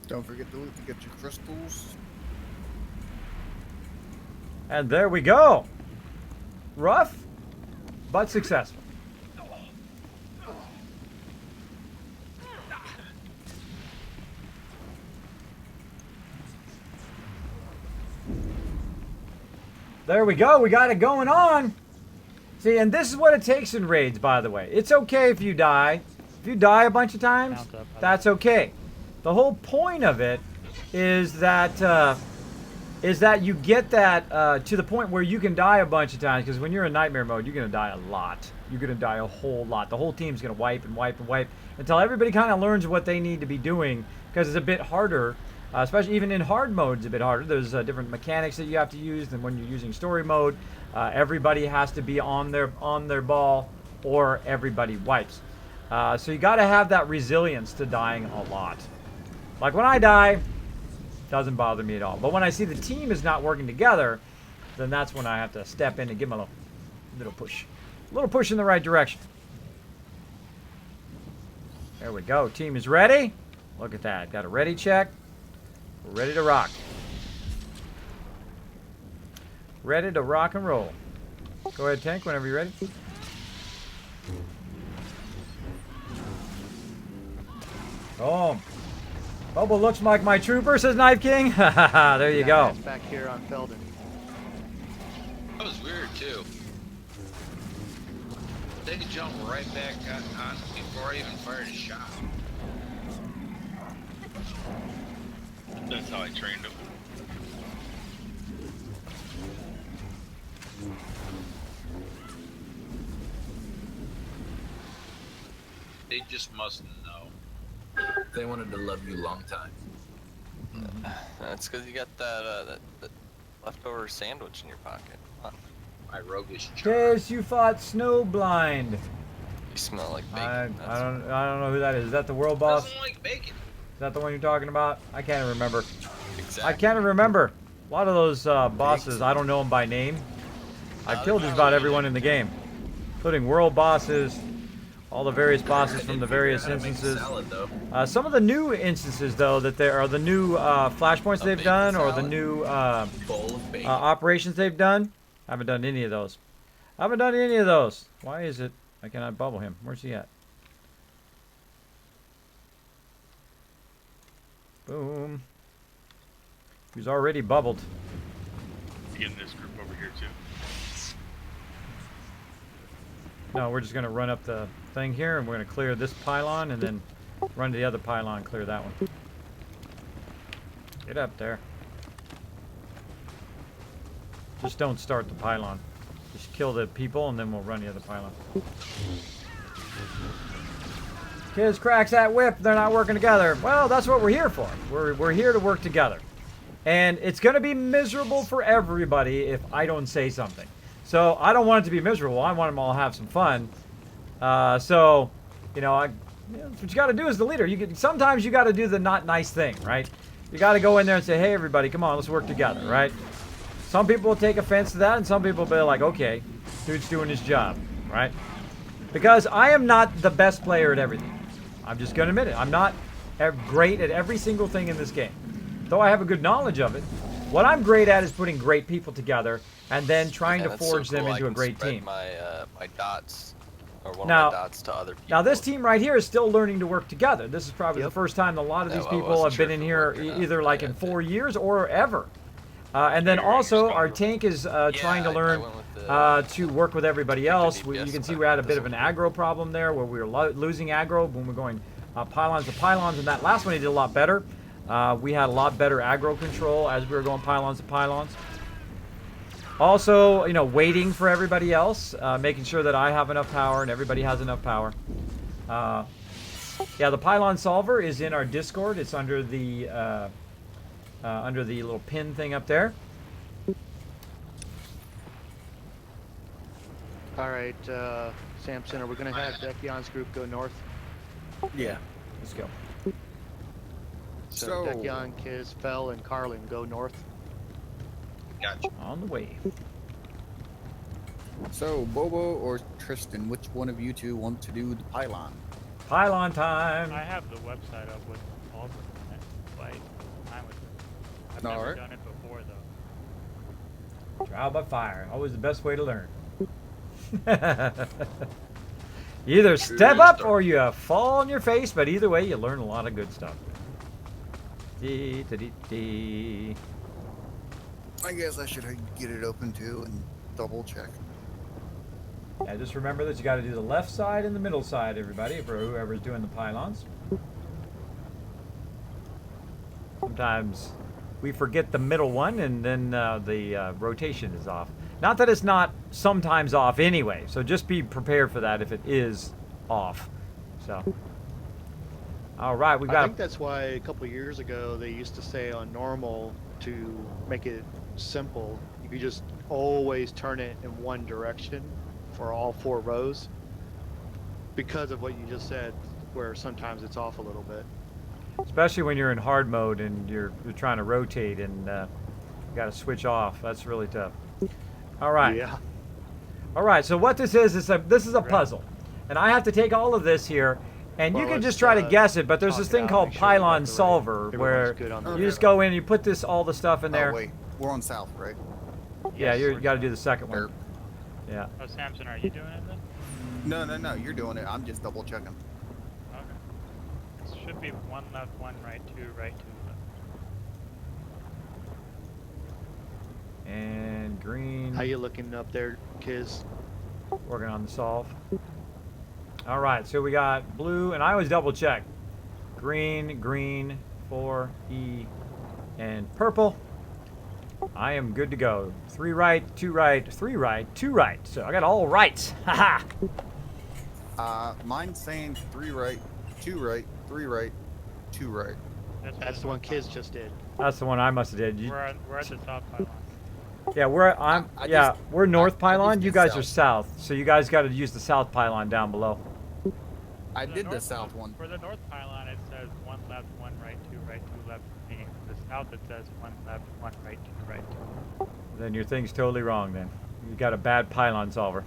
Speaker 5: Don't forget to loot to get your crystals.
Speaker 1: And there we go. Rough, but successful. There we go. We got it going on. See, and this is what it takes in raids, by the way. It's okay if you die. If you die a bunch of times, that's okay. The whole point of it is that you get that to the point where you can die a bunch of times, because when you're in nightmare mode, you're going to die a lot. You're going to die a whole lot. The whole team's going to wipe and wipe and wipe until everybody kind of learns what they need to be doing, because it's a bit harder, especially even in hard mode, it's a bit harder. There's different mechanics that you have to use than when you're using story mode. Everybody has to be on their ball, or everybody wipes. So you got to have that resilience to dying a lot. Like when I die, doesn't bother me at all. But when I see the team is not working together, then that's when I have to step in and give them a little push. little push in the right direction. There we go. Team is ready. Look at that. Got a ready check. We're ready to rock. Ready to rock and roll. Go ahead, Tank, whenever you're ready. Boom. Bubble looks like my trooper, says Knife King. There you go.
Speaker 4: Back here on Felden.
Speaker 2: That was weird too. They could jump right back on before I even fired a shot.
Speaker 3: That's how I trained him.
Speaker 2: They just mustn't know.
Speaker 8: They wanted to love you a long time.
Speaker 7: That's because you got that leftover sandwich in your pocket. Come on.
Speaker 2: My roguish charm.
Speaker 1: Case you fought Snowblind.
Speaker 7: You smell like
Speaker 1: I
Speaker 7: bacon.
Speaker 1: don't know who that is. Is that the world boss?
Speaker 2: Doesn't like bacon.
Speaker 1: Is that the one you're talking about? I can't even remember.
Speaker 7: Exactly.
Speaker 1: I can't even remember. A lot of those bosses, I don't know them by name. I've killed just about everyone in the game, including world bosses, all the various bosses from the various instances. Some of the new instances, though, that there are the new flashpoints they've done, or the new operations they've done. I haven't done any of those. I haven't done any of those. Why is it I cannot bubble him? Where's he at? Boom. He's already bubbled.
Speaker 3: You getting this group over here too?
Speaker 1: No, we're just going to run up the thing here, and we're going to clear this pylon, and then run to the other pylon and clear that one. Get up there. Just don't start the pylon. Just kill the people, and then we'll run the other pylon. Kids cracks that whip. They're not working together. Well, that's what we're here for. We're here to work together. And it's going to be miserable for everybody if I don't say something. So I don't want it to be miserable. I want them all to have some fun. So, you know, what you got to do as the leader. Sometimes you got to do the not nice thing, right? You got to go in there and say, hey, everybody, come on, let's work together, right? Some people will take offense to that, and some people will be like, okay, dude's doing his job, right? Because I am not the best player at everything. I'm just going to admit it. I'm not great at every single thing in this game. Though I have a good knowledge of it. What I'm great at is putting great people together and then trying to forge them into a great team.
Speaker 7: My dots, or one
Speaker 1: Now-
Speaker 7: of my dots to other people.
Speaker 1: Now, this team right here is still learning to work together. This is probably the first time a lot of
Speaker 7: Yeah,
Speaker 1: these
Speaker 7: well, I
Speaker 1: people
Speaker 7: wasn't
Speaker 1: have been
Speaker 7: sure
Speaker 1: in
Speaker 7: if it
Speaker 1: here
Speaker 7: worked or not.
Speaker 1: either like in 4 years or ever. And then also, our tank is trying to learn to work with everybody else. You can see we had a bit of an aggro problem there where we were losing aggro when we're going pylons to pylons, and that last one he did a lot better. We had a lot better aggro control as we were going pylons to pylons. Also, waiting for everybody else, making sure that I have enough power and everybody has enough power. Yeah, the pylon solver is in our Discord. It's under the little pin thing up there.
Speaker 4: All right, Samson, are we going to have Dekion's group go north?
Speaker 1: Yeah, let's go.
Speaker 4: So Dekion, Kiz, Fel, and Carlin go north.
Speaker 2: Gotcha.
Speaker 1: On the way.
Speaker 5: So, Bobo or Tristan, which one of you two want to do the pylon?
Speaker 1: Pylon time.
Speaker 6: I have the website up with all of it. Like, I'm with it. I've never
Speaker 5: Alright.
Speaker 6: done it before, though.
Speaker 1: Trial by fire. Always the best way to learn. You either step up or you fall on your face, but either way, you learn a lot of good stuff. Dee.
Speaker 5: I guess I should get it open too and double check.
Speaker 1: Yeah, just remember that you got to do the left side and the middle side, everybody, for whoever's doing the pylons. Sometimes we forget the middle one, and then the rotation is off. Not that it's not sometimes off anyway, so just be prepared for that if it is off. So, all right, we
Speaker 4: I
Speaker 1: got.
Speaker 4: think that's why a couple of years ago they used to say on normal to make it simple, you could just always turn it in one direction for all 4 rows. Because of what you just said, where sometimes it's off a little bit.
Speaker 1: Especially when you're in hard mode and you're trying to rotate and you got to switch off. That's really tough. All right.
Speaker 4: Yeah.
Speaker 1: All right, so what this is a puzzle, and I have to take all of this here, and you
Speaker 4: Well,
Speaker 1: can just
Speaker 4: let's,
Speaker 1: try to guess it. But there's
Speaker 4: talk
Speaker 1: this
Speaker 4: it
Speaker 1: thing
Speaker 4: out,
Speaker 1: called
Speaker 4: make sure we got
Speaker 1: Pylon
Speaker 4: the right-
Speaker 1: Solver,
Speaker 4: everyone's
Speaker 1: where
Speaker 4: good on the
Speaker 1: you
Speaker 4: right.
Speaker 1: just go in, and you put this all the stuff in there.
Speaker 5: Oh wait, we're on south, right?
Speaker 1: Yeah,
Speaker 6: Yes,
Speaker 1: you
Speaker 6: we're
Speaker 1: got to
Speaker 6: done.
Speaker 1: do the second one.
Speaker 5: Or-
Speaker 1: Yeah.
Speaker 6: Oh, Samson, are you doing it then?
Speaker 5: No, you're doing it. I'm just double checking.
Speaker 6: Okay. It should be 1 left, 1 right, 2 right, 2 left.
Speaker 1: And green.
Speaker 4: How you looking up there, Kiz?
Speaker 1: Working on the solve. All right, so we got blue, and I always double check. Green, 4, E, and purple. I am good to go. 3 right, 2 right, 3 right, 2 right. So I got all rights. Haha.
Speaker 5: Mine's saying 3 right, 2 right, 3 right, 2 right.
Speaker 4: That's the one Kiz just did.
Speaker 1: That's the one I must have did.
Speaker 6: We're at the top pylon.
Speaker 1: Yeah, we're north pylon.
Speaker 5: just
Speaker 1: You
Speaker 5: did
Speaker 1: guys are
Speaker 5: south.
Speaker 1: south, so you guys got to use the south pylon down below.
Speaker 5: I
Speaker 6: For
Speaker 5: did the
Speaker 6: north
Speaker 5: south one.
Speaker 6: For the north pylon, it says 1 left, 1 right, 2 right, 2 left for me. For the south, it says 1 left, 1 right, 2 right, 2.
Speaker 1: Then your thing's totally wrong. Then you got a bad pylon solver.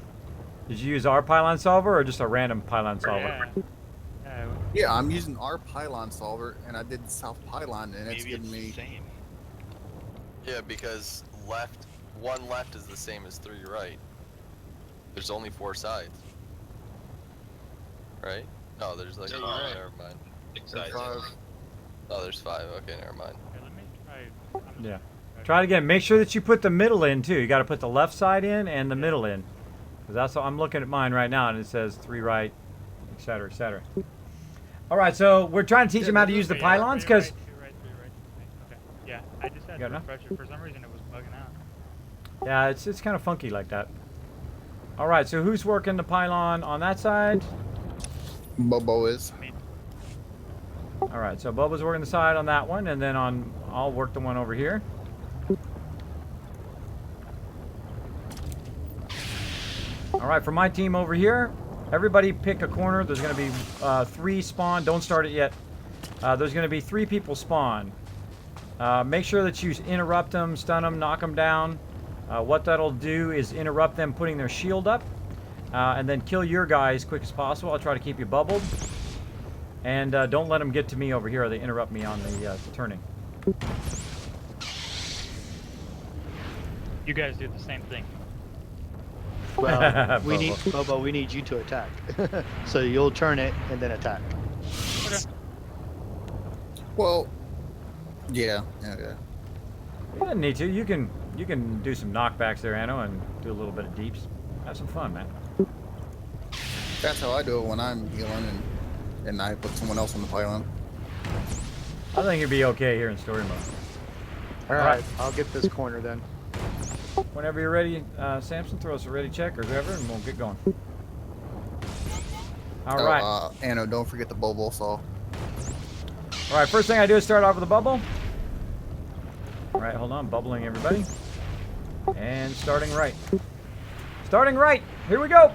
Speaker 1: Did you use our pylon solver or just a random pylon solver?
Speaker 6: Yeah.
Speaker 5: Yeah, I'm using our pylon solver, and I did the south pylon, and it's
Speaker 3: Maybe it's
Speaker 5: giving
Speaker 3: the
Speaker 5: me.
Speaker 3: same.
Speaker 7: Yeah, because 1 left is the same as 3 right. There's only 4 sides. Right? No, there's like,
Speaker 2: No,
Speaker 7: oh,
Speaker 2: right.
Speaker 7: never mind.
Speaker 2: Six
Speaker 5: There's
Speaker 2: sides.
Speaker 5: 5.
Speaker 7: Oh, there's 5. Okay, never mind.
Speaker 6: Here, let me try. I'm
Speaker 1: Yeah.
Speaker 6: just-
Speaker 1: Try it again. Make sure that you put the middle in too. You got to put the left side in and the middle in, because that's what I'm looking at mine right now, and it says 3 right, etc., etc. All right, so we're trying to teach them how to use the
Speaker 6: Yeah,
Speaker 1: pylons,
Speaker 6: 3
Speaker 1: because
Speaker 6: right, 2 right, 3 right, 2 right. Okay. Yeah, I just had
Speaker 1: You
Speaker 6: to
Speaker 1: got enough?
Speaker 6: refresh it. For some reason, it was bugging out.
Speaker 1: yeah, it's kind of funky like that. All right, so who's working the pylon on that side?
Speaker 5: Bobo is.
Speaker 6: I mean,
Speaker 1: All right, so Bubba's working the side on that one, and then I'll work the one over here. All right, for my team over here, everybody pick a corner. There's going to be 3 spawn. Don't start it yet. There's going to be 3 people spawn. Make sure that you interrupt them, stun them, knock them down. What that'll do is interrupt them putting their shield up, and then kill your guy as quick as possible. I'll try to keep you bubbled. And don't let them get to me over here, or they interrupt me on the turning.
Speaker 6: you guys do the same thing.
Speaker 4: Well, we
Speaker 1: Bobo.
Speaker 4: need Bobo. We need you to attack. So you'll turn it and then attack.
Speaker 6: Okay.
Speaker 5: Well, yeah.
Speaker 1: You don't need to. You can do some knockbacks there, Anno, and do a little bit of deeps. Have some fun, man.
Speaker 5: That's how I do it when I'm healing, and I put someone else on the pylon.
Speaker 1: I think you'll be okay here in story mode.
Speaker 4: All
Speaker 1: All
Speaker 4: right,
Speaker 1: right.
Speaker 4: I'll get this corner then.
Speaker 1: Whenever you're ready, Samson, throw us a ready check or whoever, and we'll get going. All right.
Speaker 5: Anno, don't forget the Bobo saw.
Speaker 1: All right, first thing I do is start off with a bubble. All right, hold on, bubbling everybody. And starting right. Starting right, here we go.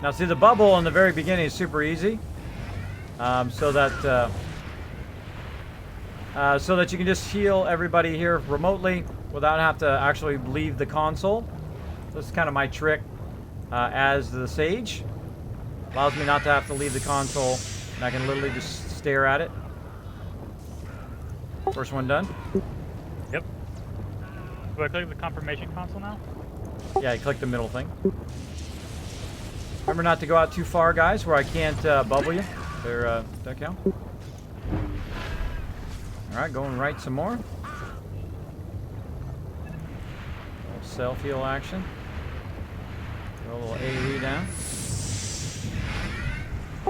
Speaker 1: Now see, the bubble in the very beginning is super easy. So that you can just heal everybody here remotely without having to actually leave the console. This is kind of my trick as the Sage. Allows me not to have to leave the console, and I can literally just stare at it. First one done.
Speaker 6: Yep. Do I click the confirmation console now?
Speaker 1: Yeah, you click the middle thing. Remember not to go out too far, guys, where I can't bubble you. There, that count? Alright, going right some more. Little self-heal action. Throw a little AoE down.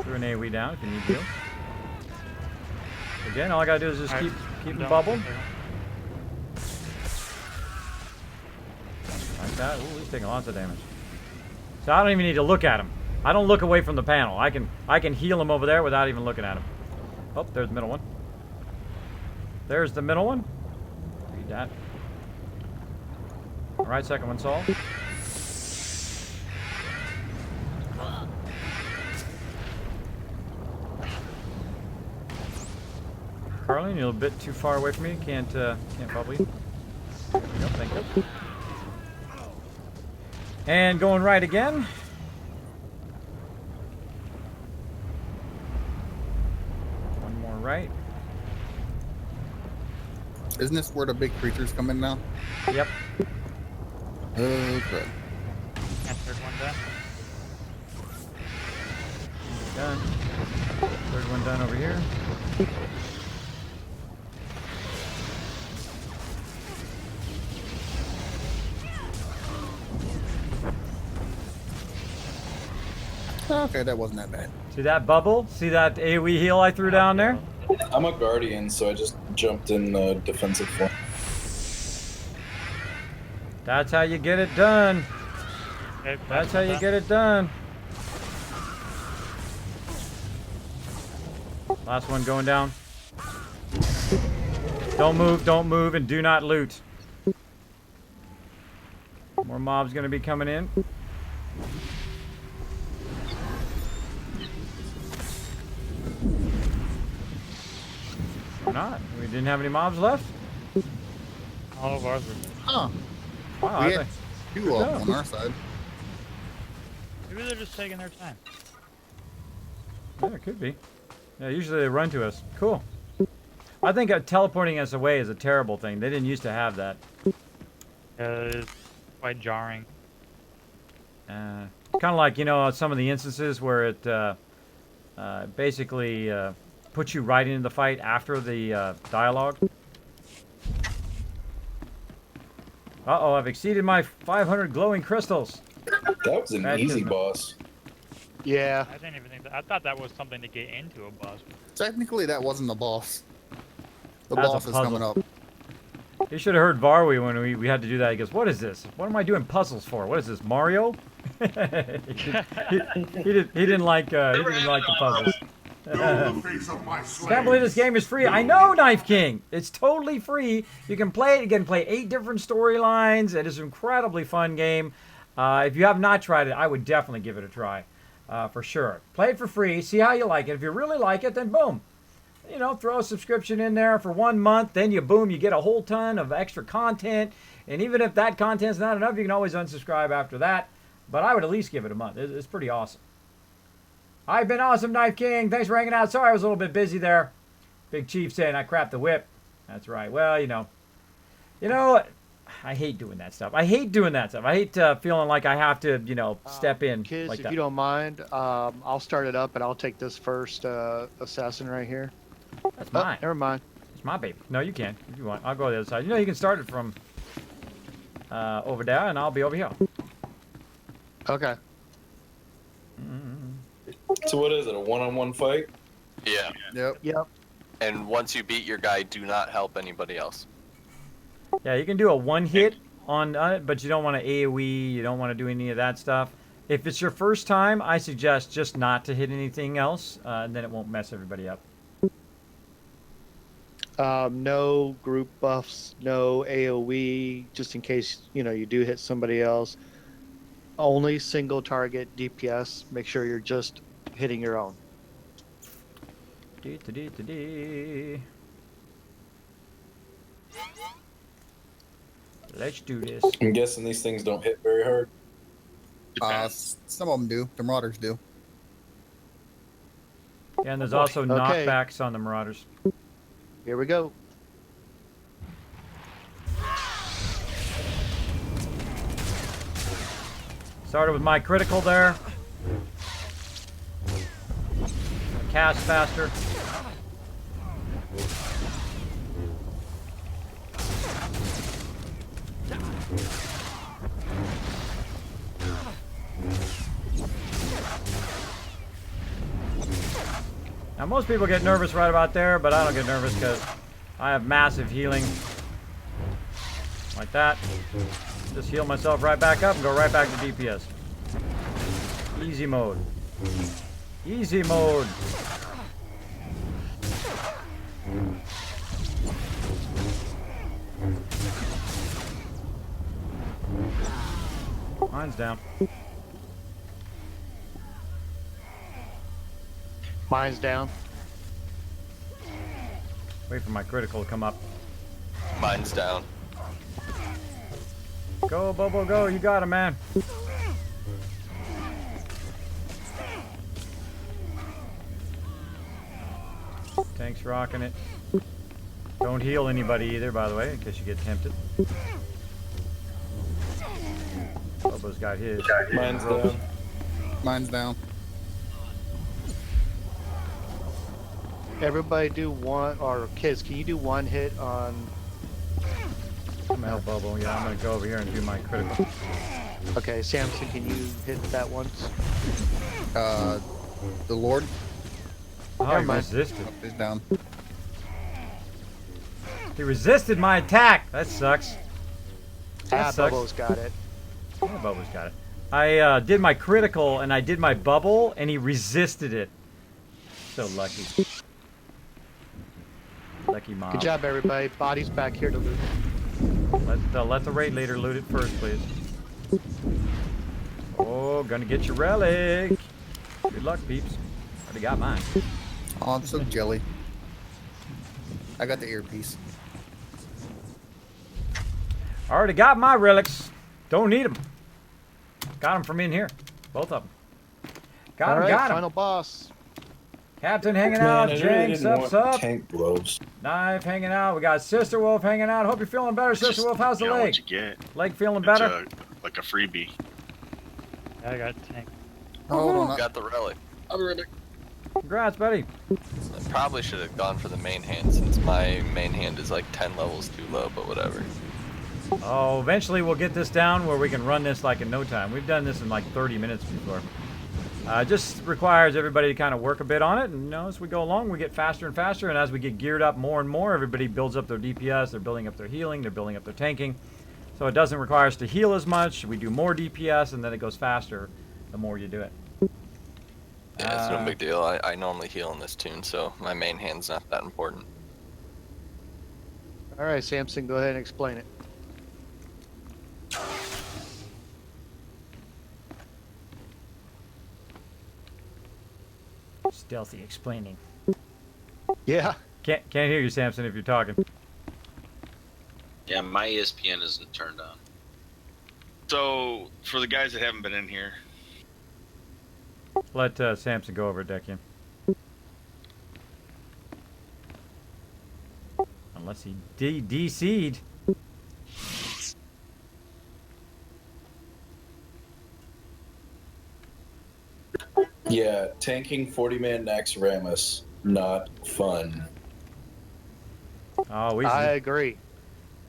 Speaker 1: Throw an AoE down if you need heal. Again, all I gotta do is just
Speaker 6: Alright,
Speaker 1: keep
Speaker 6: I'm
Speaker 1: them
Speaker 6: done.
Speaker 1: bubbled. Like that. Ooh, he's taking lots of damage. So I don't even need to look at him. I don't look away from the panel. I can heal him over there without even looking at him. Oh, there's the middle one. There's the middle one. Read that. All right, second one solved. Carlin, you're a bit too far away from me. Can't bubble you. There we go, thank you. And going right again. One more right.
Speaker 5: Isn't this where the big creatures come in now?
Speaker 1: Yep.
Speaker 5: Oh, crap.
Speaker 6: And third one done.
Speaker 1: Done. Third one done over here.
Speaker 5: Okay, that wasn't that bad.
Speaker 1: See that bubble? See that AoE heal I threw down there?
Speaker 8: I'm a guardian, so I just jumped in defensive form.
Speaker 1: That's how you get it done.
Speaker 6: Okay,
Speaker 1: That's how you get it done. Last one going down. Don't move, and do not loot. More mobs gonna be coming in. Or not. We didn't have any mobs left?
Speaker 6: All of ours were.
Speaker 5: Huh.
Speaker 1: Wow,
Speaker 5: We
Speaker 1: I
Speaker 5: had
Speaker 1: think.
Speaker 5: two of them on our side.
Speaker 6: Maybe they're just taking their time.
Speaker 1: Yeah, it could be. Yeah, usually they run to us. Cool. I think teleporting us away is a terrible thing. They didn't used to have that.
Speaker 6: It is quite jarring.
Speaker 1: Kind of like, you know, some of the instances where it basically puts you right into the fight after the dialogue. Uh-oh, I've exceeded my 500 glowing crystals.
Speaker 8: That was an
Speaker 1: Bad
Speaker 8: easy
Speaker 1: Kismet.
Speaker 8: boss.
Speaker 4: Yeah.
Speaker 6: I didn't even think that. I thought that was something to get into a boss.
Speaker 5: Technically, that wasn't the boss. The
Speaker 1: That's a
Speaker 5: boss is
Speaker 1: puzzle.
Speaker 5: coming up.
Speaker 1: You should have heard Varwy when we had to do that. He goes, "What is this? What am I doing puzzles for? What is this, Mario?" he didn't like the puzzles.
Speaker 9: Know the face of my slaves.
Speaker 1: Can't believe this game is free. I know, Knife King. It's totally free. You can play it. You can play 8 different storylines. It is an incredibly fun game. If you have not tried it, I would definitely give it a try, for sure. Play it for free. See how you like it. If you really like it, then boom. You know, throw a subscription in there for 1 month. Then you boom, you get a whole ton of extra content. And even if that content's not enough, you can always unsubscribe after that. But I would at least give it a month. It's pretty awesome. I've been awesome, Knife King. Thanks for hanging out. Sorry I was a little bit busy there. Big Chief saying I crapped the whip. That's right. Well, you know, I hate doing that stuff. I hate feeling like I have to, you know, step in
Speaker 4: Kids,
Speaker 1: like
Speaker 4: if
Speaker 1: that.
Speaker 4: you don't mind, I'll start it up and I'll take this first assassin right here.
Speaker 1: That's
Speaker 4: Oh,
Speaker 1: mine.
Speaker 4: never mind.
Speaker 1: It's my baby. No, you can if you want. I'll go to the other side. You know, you can start it from over there, and I'll be over here.
Speaker 4: Okay.
Speaker 8: So what is it, a one-on-one fight?
Speaker 7: Yeah.
Speaker 5: Yep.
Speaker 4: Yep.
Speaker 7: And once you beat your guy, do not help anybody else.
Speaker 1: Yeah, you can do a one hit on it, but you don't want to AoE. You don't want to do any of that stuff. If it's your first time, I suggest just not to hit anything else, and then it won't mess everybody up.
Speaker 4: No group buffs, no AoE, just in case, you know, you do hit somebody else. Only single target DPS. Make sure you're just hitting your own.
Speaker 1: Let's do this.
Speaker 8: I'm guessing these things don't hit very hard.
Speaker 5: Some of them do. The Marauders do.
Speaker 1: Yeah, and there's also knockbacks on the Marauders.
Speaker 4: Here we go.
Speaker 1: Started with my critical there. Cast faster. Now most people get nervous right about there, but I don't get nervous because I have massive healing. Like that. Just heal myself right back up and go right back to DPS. Easy mode. Easy mode. Mine's down.
Speaker 4: Mine's down.
Speaker 1: Wait for my critical to come up.
Speaker 7: Mine's down.
Speaker 1: Go, Bobo, go. You got him, man. Tank's rocking it. Don't heal anybody either, by the way, in case you get tempted. Bobo's got his.
Speaker 8: Mine's down.
Speaker 5: Mine's down.
Speaker 4: Everybody do one, or kids, can you do one hit on?
Speaker 1: I'm gonna help Bobo. Yeah, I'm gonna go over here and do my critical.
Speaker 4: Okay, Samson, can you hit that once?
Speaker 5: The Lord
Speaker 1: Oh,
Speaker 4: Never
Speaker 1: he
Speaker 4: mind.
Speaker 1: resisted.
Speaker 5: is down.
Speaker 1: He resisted my attack. That sucks. That sucks.
Speaker 4: Bobo's got it.
Speaker 1: Yeah, Bobo's got it. I did my critical and I did my bubble and he resisted it. So lucky. Lucky mom.
Speaker 4: Good job, everybody. Body's back here to loot.
Speaker 1: Let the raid leader loot it first, please. Oh, gonna get your relic. Good luck, peeps. Already got mine.
Speaker 5: Oh, I'm so jelly. I got the earpiece.
Speaker 1: Already got my relics. Don't need them. Got them from in here. Both of them. Got
Speaker 4: All
Speaker 1: them,
Speaker 4: right,
Speaker 1: got them.
Speaker 4: final boss.
Speaker 1: Captain hanging
Speaker 8: Man,
Speaker 1: out.
Speaker 8: I really
Speaker 1: Jang,
Speaker 8: didn't
Speaker 1: sup,
Speaker 8: want
Speaker 1: sup.
Speaker 8: tank gloves.
Speaker 1: Knife hanging out. We got Sister Wolf hanging out. Hope you're feeling better, Sister
Speaker 3: Just,
Speaker 1: Wolf. How's the
Speaker 3: you know,
Speaker 1: leg?
Speaker 3: what you get.
Speaker 1: Leg feeling
Speaker 3: It's
Speaker 1: better?
Speaker 3: like a freebie.
Speaker 6: I got tank.
Speaker 5: Hold on.
Speaker 7: Got the relic.
Speaker 1: Congrats, buddy.
Speaker 7: I probably should have gone for the main hand since my main hand is like 10 levels too low, but whatever.
Speaker 1: Oh, eventually we'll get this down where we can run this like in no time. We've done this in like 30 minutes before. Just requires everybody to kind of work a bit on it, and as we go along, we get faster and faster, and as we get geared up more and more, everybody builds up their DPS, they're building up their healing, they're building up their tanking. So it doesn't require us to heal as much, we do more DPS, and then it goes faster the more you do it.
Speaker 7: Yeah, it's no big deal. I normally heal in this tune, so my main hand's not that important.
Speaker 4: All right, Samson, go ahead and explain it.
Speaker 1: Stealthy explaining.
Speaker 4: Yeah.
Speaker 1: Can't hear you, Samson, if you're talking.
Speaker 2: Yeah, my ESPN isn't turned on.
Speaker 3: So, for the guys that haven't been in here,
Speaker 1: Let Samson go over it, Deckian. Unless he DC'd.
Speaker 8: Yeah, tanking 40-man Nax Ramus, not fun.
Speaker 1: Oh, we
Speaker 4: I agree.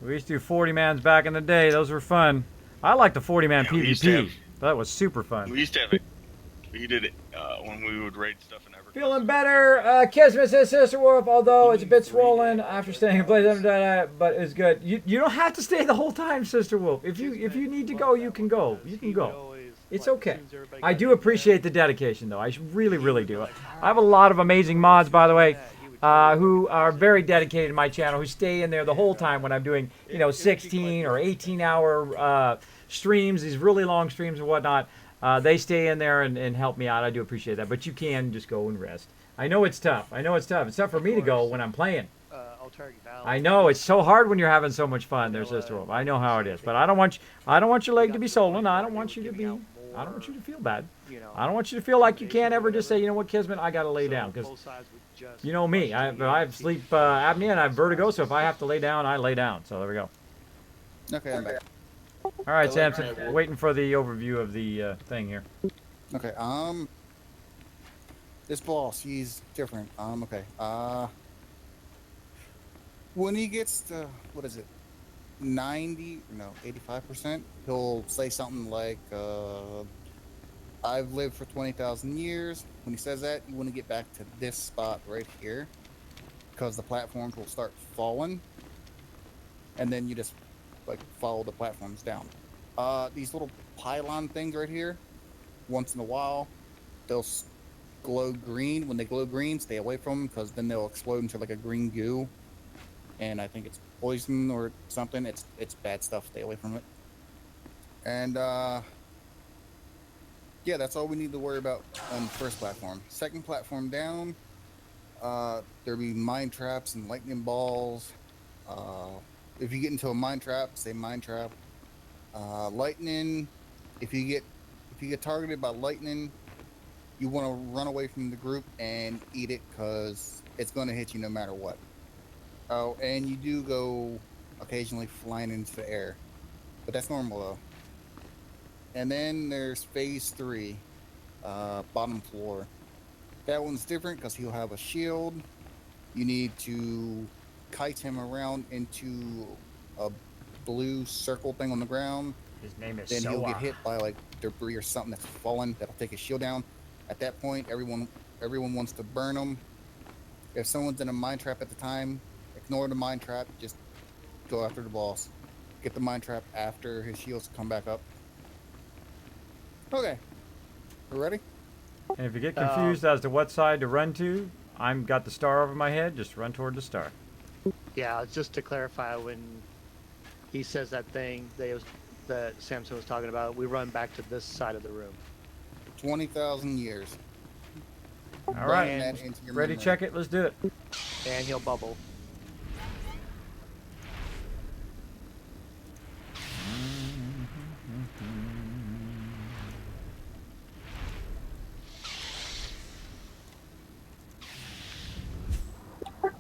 Speaker 1: used to do 40-mans back in the day. Those were fun. I like the 40-man
Speaker 3: Yeah, we used to
Speaker 1: PvP.
Speaker 3: have-
Speaker 1: That was super fun.
Speaker 3: we used to have it. We did it when we would raid stuff in Evergreen.
Speaker 1: Feeling better. Kismet says Sister Wolf, although it's a bit swollen after staying in place, but it's good. You don't have to stay the whole time, Sister Wolf. If you need to go, you can go. You can go. It's okay. I do appreciate the dedication, though. I really, really do. I have a lot of amazing mods, by the way, who are very dedicated to my channel, who stay in there the whole time when I'm doing, 16 or 18-hour streams, these really long streams and whatnot. They stay in there and help me out. I do appreciate that. But you can just go and rest. I know it's tough. It's tough for me to go when I'm playing. I know it's so hard when you're having so much fun there, Sister Wolf. I know how it is. But I don't want your leg to be swollen. I don't want you to feel bad. I don't want you to feel like you can't ever just say, you know what, Kismet, I got to lay down. Because you know me. I have sleep apnea and I have vertigo. So if I have to lay down, I lay down. So there we go.
Speaker 5: Okay, I'm back.
Speaker 1: All right, Samson. Waiting for the overview of the thing here.
Speaker 5: Okay, this boss, he's different. Okay. When he gets to, 85%, he'll say something like, I've lived for 20,000 years. When he says that, you want to get back to this spot right here, because the platforms will start falling, and then you just, follow the platforms down. These little pylon things right here, once in a while, they'll glow green. When they glow green, stay away from them, because then they'll explode into a green goo. And I think it's poison or something. It's bad stuff. Stay away from it. And yeah, that's all we need to worry about on the first platform. Second platform down, There'll be mine traps and lightning balls. If you get into a mine trap, say mine trap. Lightning. If you get targeted by lightning, you want to run away from the group and eat it because it's going to hit you no matter what. Oh, and you do go occasionally flying into the air, but that's normal though. And then there's phase 3, bottom floor. That one's different because he'll have a shield. You need to kite him around into a blue circle thing on the ground.
Speaker 1: His name is
Speaker 5: Then he'll
Speaker 1: SWTOR.
Speaker 5: get hit by like debris or something that's fallen that'll take his shield down. At that point, everyone wants to burn him. If someone's in a mine trap at the time, ignore the mine trap. Just go after the boss. Get the mine trap after his shields come back up. Okay, we ready?
Speaker 1: And if you get confused as to what side to run to, I'm got the star over my head. Just run toward the star.
Speaker 4: Yeah, just to clarify, when he says that thing that Samson was talking about, we run back to this side of the room.
Speaker 5: 20,000 years.
Speaker 1: All
Speaker 5: Burn
Speaker 1: right.
Speaker 5: that into your
Speaker 1: Ready?
Speaker 5: memory.
Speaker 1: Check it. Let's do it.
Speaker 4: And he'll bubble.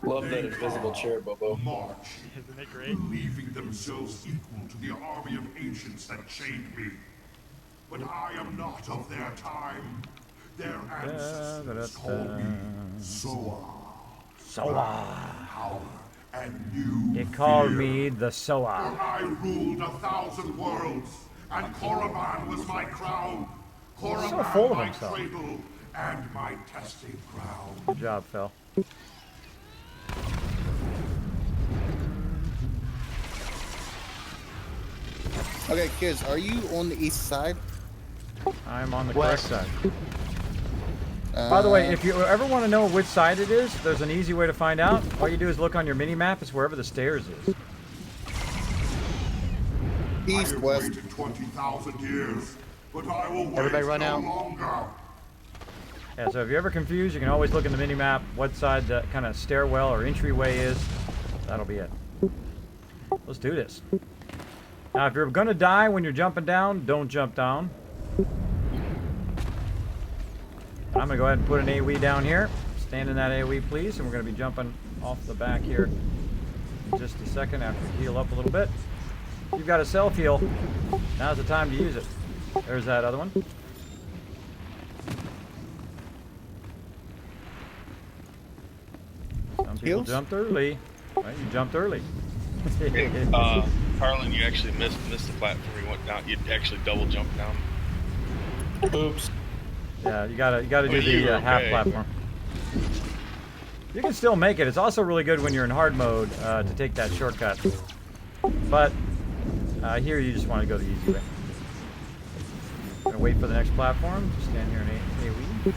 Speaker 8: Love that invisible chair, Bobo.
Speaker 9: March,
Speaker 6: Isn't it great?
Speaker 9: believing themselves equal to the army of ancients that chained me. But I am not of their time. Their ancestors called me SWTOR.
Speaker 1: SWTOR.
Speaker 9: Power and new
Speaker 1: It called
Speaker 9: fear.
Speaker 1: me the
Speaker 9: For
Speaker 1: SWTOR.
Speaker 9: I ruled 1,000 worlds, and Korriban was my crown. Korriban
Speaker 1: So full of
Speaker 9: my
Speaker 1: himself.
Speaker 9: cradle, and my testing ground.
Speaker 1: Good job, Phil.
Speaker 5: Okay, kids, are you on the east side?
Speaker 1: I'm on the
Speaker 4: West.
Speaker 1: correct side. By the way, if you ever want to know which side it is, there's an easy way to find out. All you do is look on your mini map. It's wherever the stairs is.
Speaker 9: I
Speaker 5: East,
Speaker 9: have
Speaker 5: west.
Speaker 9: waited 20,000 years, but I will wait
Speaker 4: Everybody run
Speaker 9: no
Speaker 4: out.
Speaker 9: longer.
Speaker 1: Yeah, so if you're ever confused, you can always look in the mini map what side the kind of stairwell or entryway is. That'll be it. Let's do this. Now, if you're gonna die when you're jumping down, don't jump down. I'm gonna go ahead and put an AoE down here. Stand in that AoE, please, and we're gonna be jumping off the back here in just a second after we heal up a little bit. If you've got a self heal, now's the time to use it. There's that other one. Some people
Speaker 5: Heals?
Speaker 1: jumped early. Right, you jumped early.
Speaker 3: Harlan, you actually missed the platform. You went down. You actually double jumped down.
Speaker 8: Oops.
Speaker 1: Yeah, you gotta do
Speaker 3: Oh,
Speaker 1: the
Speaker 3: you were
Speaker 1: half
Speaker 3: okay.
Speaker 1: platform. You can still make it. It's also really good when you're in hard mode to take that shortcut. But here you just want to go the easy way. Gonna wait for the next platform. Just stand here in AoE.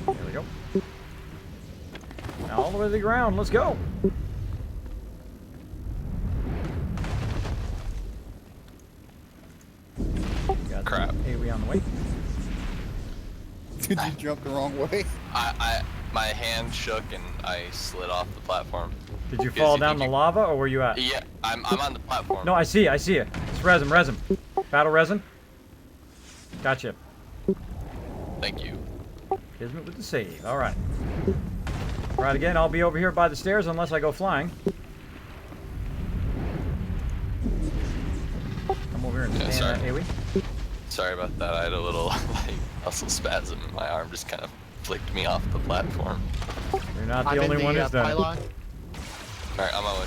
Speaker 1: There we go. Now all the way to the ground. Let's go. Got
Speaker 7: Crap.
Speaker 1: AoE on the way.
Speaker 5: Did you jump the wrong way?
Speaker 7: My hand shook and I slid off the platform.
Speaker 1: Did you
Speaker 7: Yes,
Speaker 1: fall
Speaker 7: you-
Speaker 1: down
Speaker 7: did
Speaker 1: the
Speaker 7: you-
Speaker 1: lava, or were you at?
Speaker 7: Yeah, I'm on the platform.
Speaker 1: No, I see it. It's resin. Battle resin. Gotcha.
Speaker 7: Thank you.
Speaker 1: Kismet with the save. All right. Right again. I'll be over here by the stairs unless I go flying. Come over here and
Speaker 7: Yeah,
Speaker 1: stand
Speaker 7: sorry.
Speaker 1: that AoE.
Speaker 7: Sorry about that. I had a little like muscle spasm. My arm just kind of flicked me off the platform.
Speaker 1: You're not
Speaker 4: I'm
Speaker 1: the only
Speaker 4: in
Speaker 1: one
Speaker 4: the
Speaker 1: who's done it.
Speaker 7: All
Speaker 4: pylon.
Speaker 7: right, I'm on way.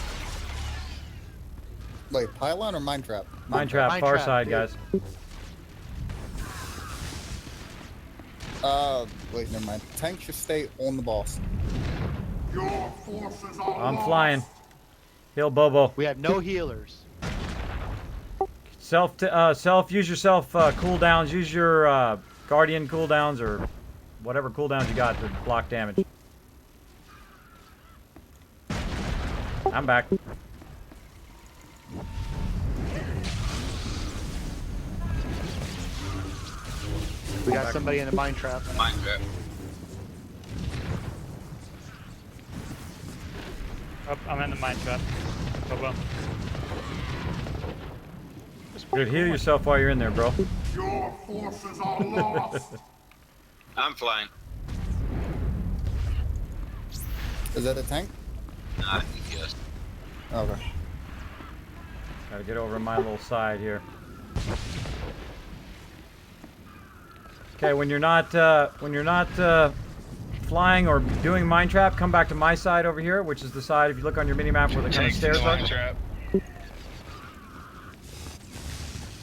Speaker 5: Wait, pylon or mine trap?
Speaker 1: Mine trap,
Speaker 4: Mine
Speaker 1: far
Speaker 4: trap,
Speaker 1: side,
Speaker 4: dude.
Speaker 1: guys.
Speaker 5: Wait, never mind. Tank should stay on the boss.
Speaker 9: Your forces are
Speaker 1: I'm
Speaker 9: lost.
Speaker 1: flying. Heal Bobo.
Speaker 4: We have no healers.
Speaker 1: Self. Use your self cooldowns. Use your guardian cooldowns or whatever cooldowns you got to block damage. I'm back.
Speaker 4: We got somebody in a mine trap.
Speaker 2: Mine trap.
Speaker 6: Oh, I'm in the mine trap. Oh, well.
Speaker 1: Dude, heal yourself while you're in there, bro.
Speaker 9: Your forces are lost.
Speaker 2: I'm flying.
Speaker 5: Is that a tank?
Speaker 2: I think yes.
Speaker 5: Okay.
Speaker 1: Gotta get over my little side here. Okay, when you're not flying or doing mine trap, come back to my side over here, which is the side, if you look on your mini map, where the kind of
Speaker 3: Tanks in
Speaker 1: stairs
Speaker 3: the
Speaker 1: are.
Speaker 3: mine trap.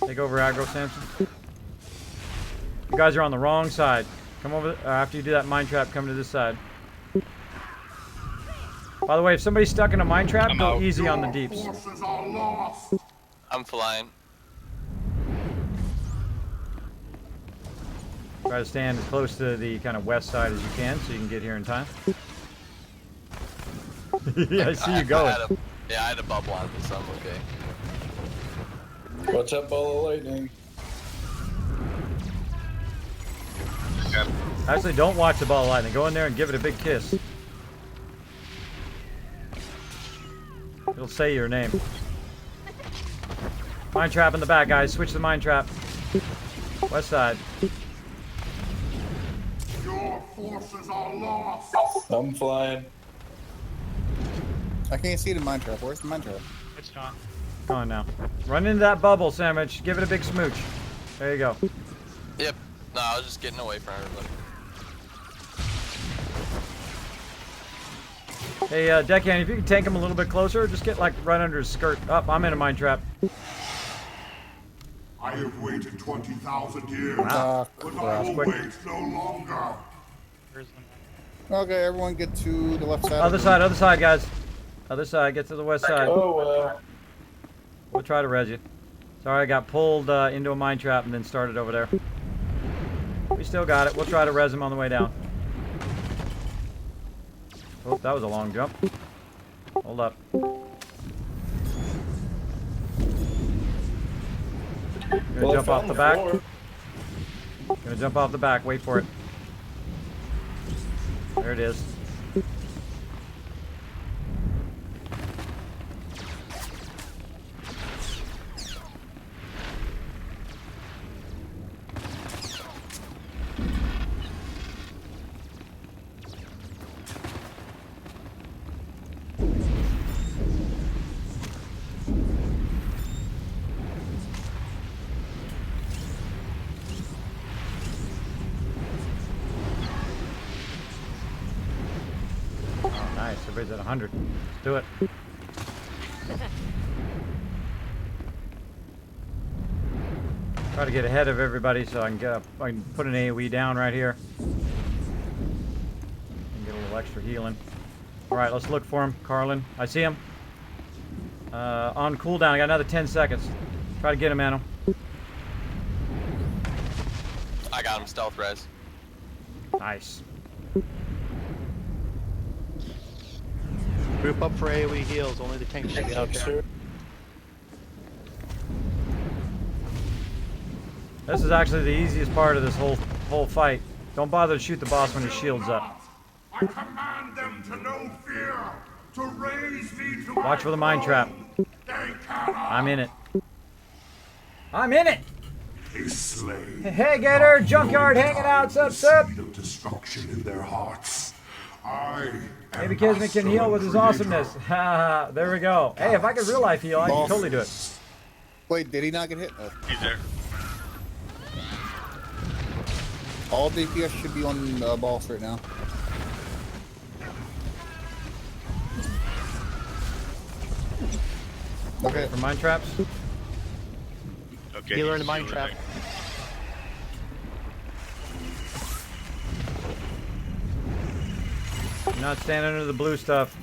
Speaker 1: Take over aggro, Samson. You guys are on the wrong side. Come over after you do that mine trap. Come to this side. By the way, if somebody's stuck in a mine trap,
Speaker 3: I'm
Speaker 1: go
Speaker 3: out.
Speaker 1: easy on the
Speaker 9: Your
Speaker 1: deeps.
Speaker 9: forces are lost.
Speaker 7: I'm flying.
Speaker 1: Try to stand as close to the kind of west side as you can, so you can get here in time. Yeah, I see you going.
Speaker 7: I had a bubble on me, so I'm okay.
Speaker 8: Watch out, ball of lightning.
Speaker 2: Okay.
Speaker 1: Actually, don't watch the ball of lightning. Go in there and give it a big kiss. It'll say your name. Mine trap in the back, guys. Switch the mine trap. West side.
Speaker 9: Your forces are lost.
Speaker 8: I'm flying.
Speaker 5: I can't see the mine trap. Where's the mine trap?
Speaker 6: It's gone.
Speaker 1: Come on now. Run into that bubble, Sandwich. Give it a big smooch. There you go.
Speaker 7: Yep. No, I was just getting away from everybody.
Speaker 1: Hey, Deckhand, if you can tank him a little bit closer, just get like right under his skirt. Up, I'm in a mine trap.
Speaker 9: I have waited 20,000 years,
Speaker 5: Ah,
Speaker 9: but I
Speaker 5: crap.
Speaker 9: will wait no longer.
Speaker 6: Where's the
Speaker 5: Okay, everyone get to the left side.
Speaker 1: Other side, guys. Other side, get to the west side.
Speaker 8: Oh,
Speaker 1: We'll try to res you. Sorry, I got pulled into a mine trap and then started over there. We still got it. We'll try to res him on the way down. Oh, that was a long jump. Hold up. Gonna jump off the back. Gonna jump off the back. Wait for it. There it is. Nice, everybody's at 100. Let's do it. Try to get ahead of everybody so I can put an AoE down right here. And get a little extra healing. Alright, let's look for him. Carlin, I see him. On cooldown, I got another 10 seconds. Try to get him, Mano.
Speaker 7: I got him, stealth res.
Speaker 1: Nice.
Speaker 4: Group up for AoE heals. Only the tank should get out there.
Speaker 1: This is actually the easiest part of this whole fight. Don't bother to shoot the boss when his shield's up.
Speaker 9: I command them to know fear, to raise me to
Speaker 1: Watch for the mine trap.
Speaker 9: They cannot.
Speaker 1: I'm in it. I'm in it!
Speaker 9: They slay.
Speaker 1: Hey, Gator! Junkyard hanging out, sup, sup!
Speaker 9: Seed of destruction in their hearts. I
Speaker 1: Maybe Kismet can heal with his awesomeness. Ha there we go. Hey, if I could real life heal, I can totally do it.
Speaker 5: Wait, did he not get hit? Oh.
Speaker 3: He's there.
Speaker 5: All DPS should be on the boss right now. Okay.
Speaker 1: For mine traps?
Speaker 3: Okay.
Speaker 4: Healer in
Speaker 3: he's
Speaker 4: the mine
Speaker 3: healing
Speaker 4: trap.
Speaker 3: there.
Speaker 1: Do not stand under the blue stuff.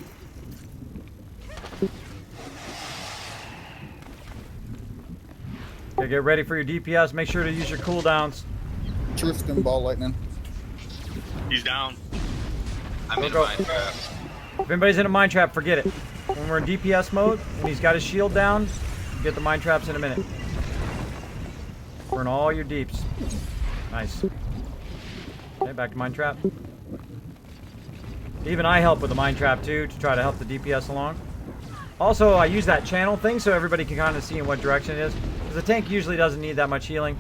Speaker 1: Okay, get ready for your DPS. Make sure to use your cooldowns.
Speaker 5: Truth and ball lightning.
Speaker 3: He's down.
Speaker 2: I'm in
Speaker 1: Go.
Speaker 2: mine trap.
Speaker 1: If anybody's in a mine trap, forget it. When we're in DPS mode and he's got his shield down, get the mine traps in a minute. Burn all your deeps. Nice. Okay, back to mine trap. Even I help with the mine trap too to try to help the DPS along. Also, I use that channel thing so everybody can kind of see in what direction it is. Because the tank usually doesn't need that much healing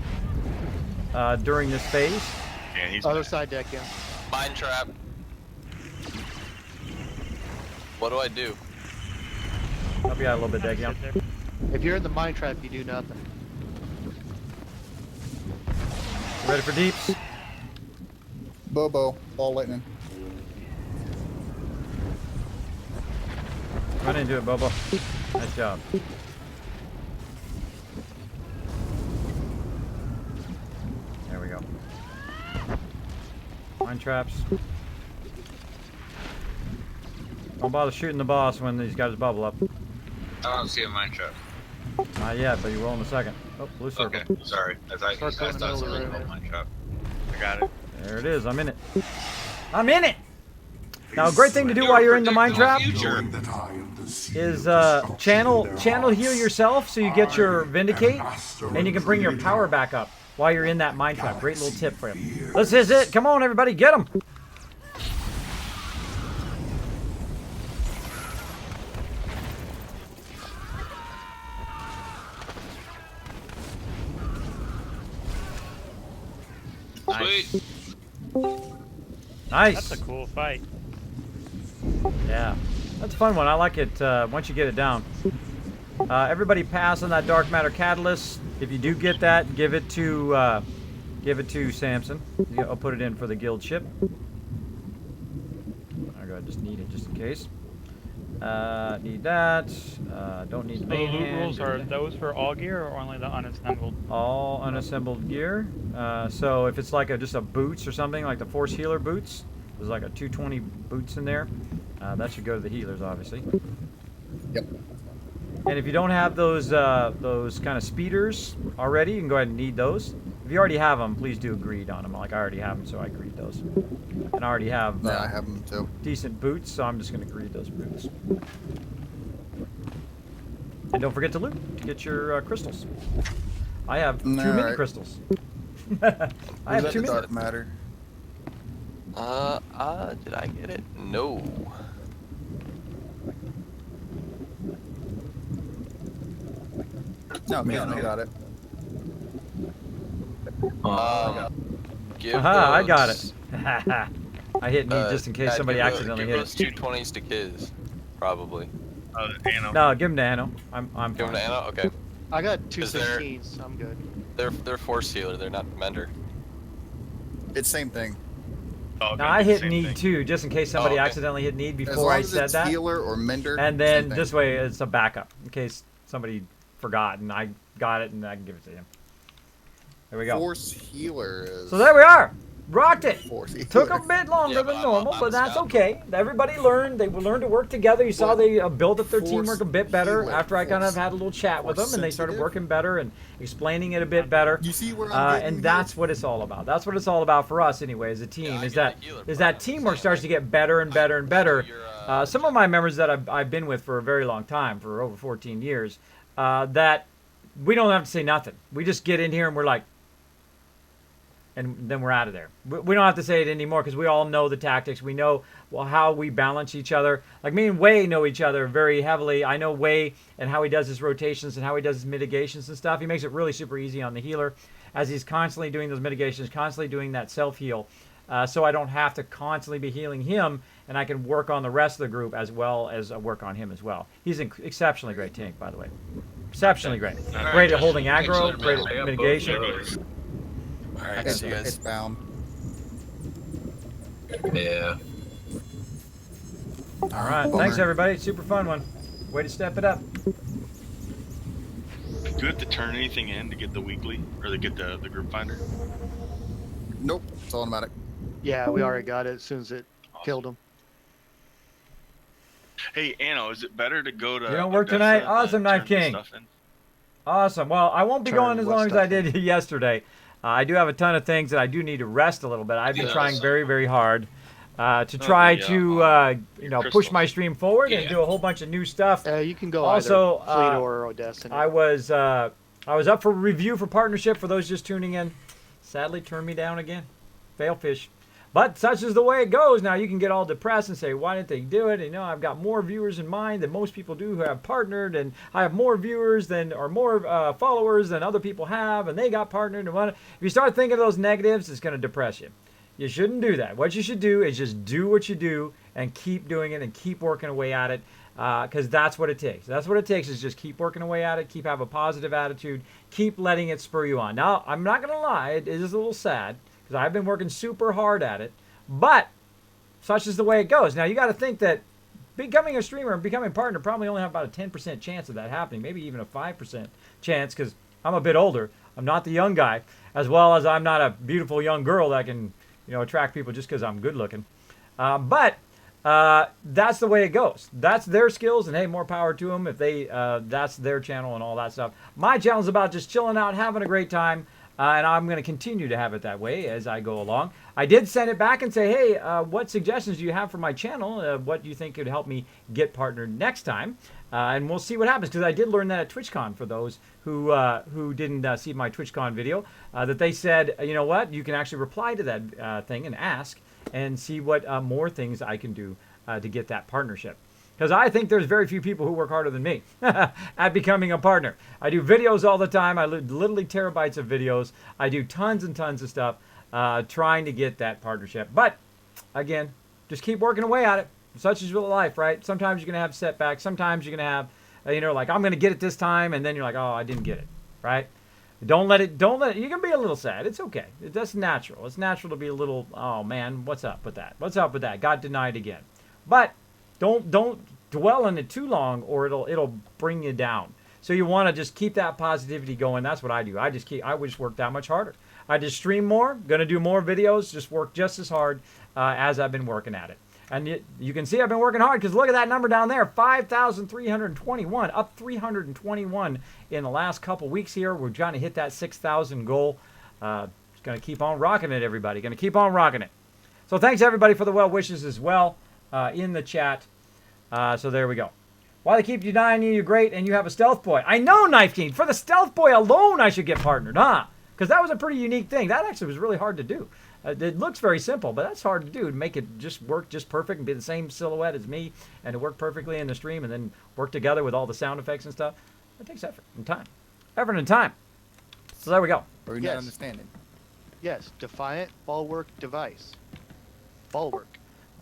Speaker 1: during this phase.
Speaker 3: Yeah, he's
Speaker 4: Other side deck, yeah.
Speaker 7: Mine trap. What do I do?
Speaker 1: Help you out a little bit, Dekion.
Speaker 6: Sit there.
Speaker 4: If you're in the mine trap, you do nothing.
Speaker 1: Ready for deeps?
Speaker 5: Bobo, ball lightning.
Speaker 1: Run into it, Bobo. Nice job. There we go. Mine traps. Don't bother shooting the boss when he's got his bubble up.
Speaker 2: I don't see a mine trap.
Speaker 1: Not yet, but you will in a second. Oh, blue circle.
Speaker 2: Okay, sorry. I thought you
Speaker 4: Circle in
Speaker 2: guys
Speaker 4: the
Speaker 2: thought
Speaker 4: middle of the
Speaker 2: something
Speaker 4: room.
Speaker 2: about mine trap.
Speaker 3: I got it.
Speaker 1: There it is. I'm in it. I'm in it! Now, a great thing to do while you're in the mine trap
Speaker 9: Knowing that I am the seed
Speaker 1: is
Speaker 9: of destruction
Speaker 1: channel
Speaker 9: in their
Speaker 1: heal
Speaker 9: hearts,
Speaker 1: yourself so you get your
Speaker 9: I am
Speaker 1: Vindicate,
Speaker 9: master
Speaker 1: and you can bring your
Speaker 9: of
Speaker 1: power
Speaker 9: creating
Speaker 1: back up while you're in that mine trap. Great little tip for you.
Speaker 9: fears.
Speaker 1: This is it. Come on, everybody. Get them.
Speaker 2: Sweet.
Speaker 1: Nice.
Speaker 6: That's a cool fight.
Speaker 1: Yeah. That's a fun one. I like it once you get it down. Everybody pass on that dark matter catalyst. If you do get that, give it to Samson. I'll put it in for the guild ship. I go just need it just in case. Need that. Don't need
Speaker 6: The
Speaker 1: main
Speaker 6: loot
Speaker 1: hand.
Speaker 6: rules are those for all gear or only the unassembled?
Speaker 1: All unassembled gear. So if it's like just a boots or something, like the Force Healer boots, there's like a 220 boots in there. That should go to the healers, obviously.
Speaker 5: Yep.
Speaker 1: And if you don't have those kind of speeders already, you can go ahead and need those. If you already have them, please do greed on them. Like I already have them, so I greed those. And I already have
Speaker 5: Yeah, I have them too.
Speaker 1: decent boots, so I'm just going to greed those boots. And don't forget to loot to get your crystals. I have too many
Speaker 5: Alright.
Speaker 1: crystals. I have
Speaker 5: Who's
Speaker 1: too
Speaker 5: at
Speaker 1: many.
Speaker 5: dark matter?
Speaker 7: Did I get it? No.
Speaker 5: No, man, I got it.
Speaker 7: Give
Speaker 1: Aha, I got
Speaker 7: those,
Speaker 1: it. I hit need just in case
Speaker 7: yeah,
Speaker 1: somebody
Speaker 7: give
Speaker 1: accidentally hit
Speaker 7: those
Speaker 1: it.
Speaker 7: 220s to Kiz, probably.
Speaker 3: Anno.
Speaker 1: No, give them to Anno. I'm
Speaker 7: Give them
Speaker 1: fine.
Speaker 7: to Anna? Okay.
Speaker 4: I got two
Speaker 7: Is there-
Speaker 4: 16s. I'm good.
Speaker 7: They're force healer, they're not mender.
Speaker 5: It's same thing.
Speaker 3: Oh,
Speaker 1: Now
Speaker 3: okay,
Speaker 1: I hit
Speaker 3: same
Speaker 1: need
Speaker 3: thing.
Speaker 1: too, just in case somebody
Speaker 7: okay.
Speaker 1: accidentally hit need
Speaker 5: As
Speaker 1: before
Speaker 5: long
Speaker 1: I
Speaker 5: as
Speaker 1: said
Speaker 5: it's
Speaker 1: that.
Speaker 5: healer or mender.
Speaker 1: And
Speaker 5: same
Speaker 1: then
Speaker 5: thing.
Speaker 1: this way it's a backup in case somebody forgot and I got it and I can give it to him. There we go.
Speaker 5: Force healer is.
Speaker 1: So there we are. Rocked it.
Speaker 5: Force healer.
Speaker 1: Took a bit longer
Speaker 7: Yeah,
Speaker 1: than
Speaker 7: but
Speaker 1: normal,
Speaker 7: I'm
Speaker 1: but that's
Speaker 7: scout.
Speaker 1: okay. Everybody learned. They learned to work together. You saw
Speaker 5: Well,
Speaker 1: they built up their
Speaker 5: force
Speaker 1: teamwork a bit better
Speaker 5: healer,
Speaker 1: after I kind of
Speaker 5: force-
Speaker 1: had a little chat with them,
Speaker 5: force
Speaker 1: and they started
Speaker 5: sensitive.
Speaker 1: working better and explaining it a bit better.
Speaker 5: You see where I'm getting
Speaker 1: And
Speaker 5: here?
Speaker 1: that's what it's all about. That's what it's all about for us, anyway, as a team.
Speaker 7: I
Speaker 1: is
Speaker 7: get
Speaker 1: that
Speaker 7: the healer
Speaker 1: is
Speaker 7: part,
Speaker 1: that
Speaker 7: I'm
Speaker 1: teamwork
Speaker 7: saying,
Speaker 1: starts to
Speaker 7: like,
Speaker 1: get better and better and better.
Speaker 7: You're,
Speaker 1: Some of my members that I've been with for a very long time, for over 14 years, that we don't have to say nothing. We just get in here and we're like, and then we're out of there. We don't have to say it anymore because we all know the tactics. We know how we balance each other. Like me and Wei know each other very heavily. I know Wei and how he does his rotations and how he does his mitigations and stuff. He makes it really super easy on the healer as he's constantly doing those mitigations, constantly doing that self-heal. So I don't have to constantly be healing him, and I can work on the rest of the group as well as work on him as well. He's an exceptionally great tank, by the way. Exceptionally great.
Speaker 2: Alright,
Speaker 1: Great at holding
Speaker 2: thanks,
Speaker 1: aggro,
Speaker 2: man.
Speaker 1: great
Speaker 2: I got
Speaker 1: at
Speaker 2: both
Speaker 1: mitigation.
Speaker 2: those.
Speaker 7: Alright,
Speaker 5: It's,
Speaker 7: see you
Speaker 5: it's
Speaker 7: guys.
Speaker 5: bound.
Speaker 8: Yeah.
Speaker 1: All right, thanks everybody. Super fun one. Way to step it up.
Speaker 3: Do you have to turn anything in to get the weekly or to get the group finder?
Speaker 5: Nope, it's automatic.
Speaker 4: Yeah, we already got it as soon as it killed him.
Speaker 3: Hey, Anno, is it better to go to?
Speaker 1: You don't work
Speaker 3: Odessa
Speaker 1: tonight?
Speaker 3: than
Speaker 1: Awesome, Knife
Speaker 3: turn the
Speaker 1: King.
Speaker 3: stuff in?
Speaker 1: Awesome. Well, I won't be
Speaker 4: Turn
Speaker 1: going as
Speaker 4: what
Speaker 1: long as I
Speaker 4: stuff
Speaker 1: did yesterday. I do have a ton of things that I do need to rest a little bit. I've been
Speaker 2: Yeah.
Speaker 1: trying very, very hard to try
Speaker 3: the,
Speaker 1: to push
Speaker 3: crystals.
Speaker 1: my stream forward and
Speaker 2: Yeah.
Speaker 1: do a whole bunch of new stuff.
Speaker 4: You can go
Speaker 1: Also,
Speaker 4: either Fleet or Odessa.
Speaker 1: I was up for review for partnership for those just tuning in. Sadly, turned me down again. Fail fish. But such is the way it goes. Now you can get all depressed and say, why didn't they do it? And, I've got more viewers in mind than most people do who have partnered, and I have more viewers than or more followers than other people have, and they got partnered. And if you start thinking of those negatives, it's going to depress you. You shouldn't do that. What you should do is just do what you do and keep doing it and keep working away at it, because that's what it takes. That's what it takes, is just keep working away at it, keep have a positive attitude, keep letting it spur you on. Now, I'm not going to lie, it is a little sad, because I've been working super hard at it, but such is the way it goes. Now, you got to think that becoming a streamer and becoming a partner probably only have about a 10% chance of that happening, maybe even a 5% chance, because I'm a bit older. I'm not the young guy, as well as I'm not a beautiful young girl that can, attract people just because I'm good looking. But that's the way it goes. That's their skills, and hey, more power to them if they that's their channel and all that stuff. My channel is about just chilling out, having a great time, and I'm going to continue to have it that way as I go along. I did send it back and say, hey, what suggestions do you have for my channel? What do you think could help me get partnered next time? And we'll see what happens, because I did learn that at TwitchCon, for those who didn't see my TwitchCon video, that they said, you know what, you can actually reply to that thing and ask and see what more things I can do to get that partnership. Because I think there's very few people who work harder than me at becoming a partner. I do videos all the time. I literally terabytes of videos. I do tons and tons of stuff trying to get that partnership. But again, just keep working away at it. Such is real life, right? Sometimes you're going to have setbacks. Sometimes you're going to have, like, I'm going to get it this time, and then you're like, oh, I didn't get it, right? Don't let it, you can be a little sad. It's okay. That's natural. It's natural to be a little, oh man, what's up with that? What's up with that? Got denied again. But don't dwell on it too long, or it'll bring you down. So you want to just keep that positivity going. That's what I do. I just work that much harder. I just stream more, going to do more videos, just work just as hard as I've been working at it. And you can see I've been working hard, because look at that number down there, 5,321, up 321 in the last couple weeks here. We're trying to hit that 6,000 goal. Going to keep on rocking it, everybody. Going to keep on rocking it. So thanks, everybody, for the well wishes as well in the chat. So there we go. Why they keep denying you, you're great, and you have a stealth boy. I know, Knife King. For the stealth boy alone, I should get partnered, huh? Because that was a pretty unique thing. That actually was really hard to do. It looks very simple, but that's hard to do, to make it just work just perfect and be the same silhouette as me, and to work perfectly in the stream, and then work together with all the sound effects and stuff. It takes effort and time. Effort and time. So there we go.
Speaker 5: Are we not understanding?
Speaker 4: Yes, Defiant Bulwark Device. Bulwark.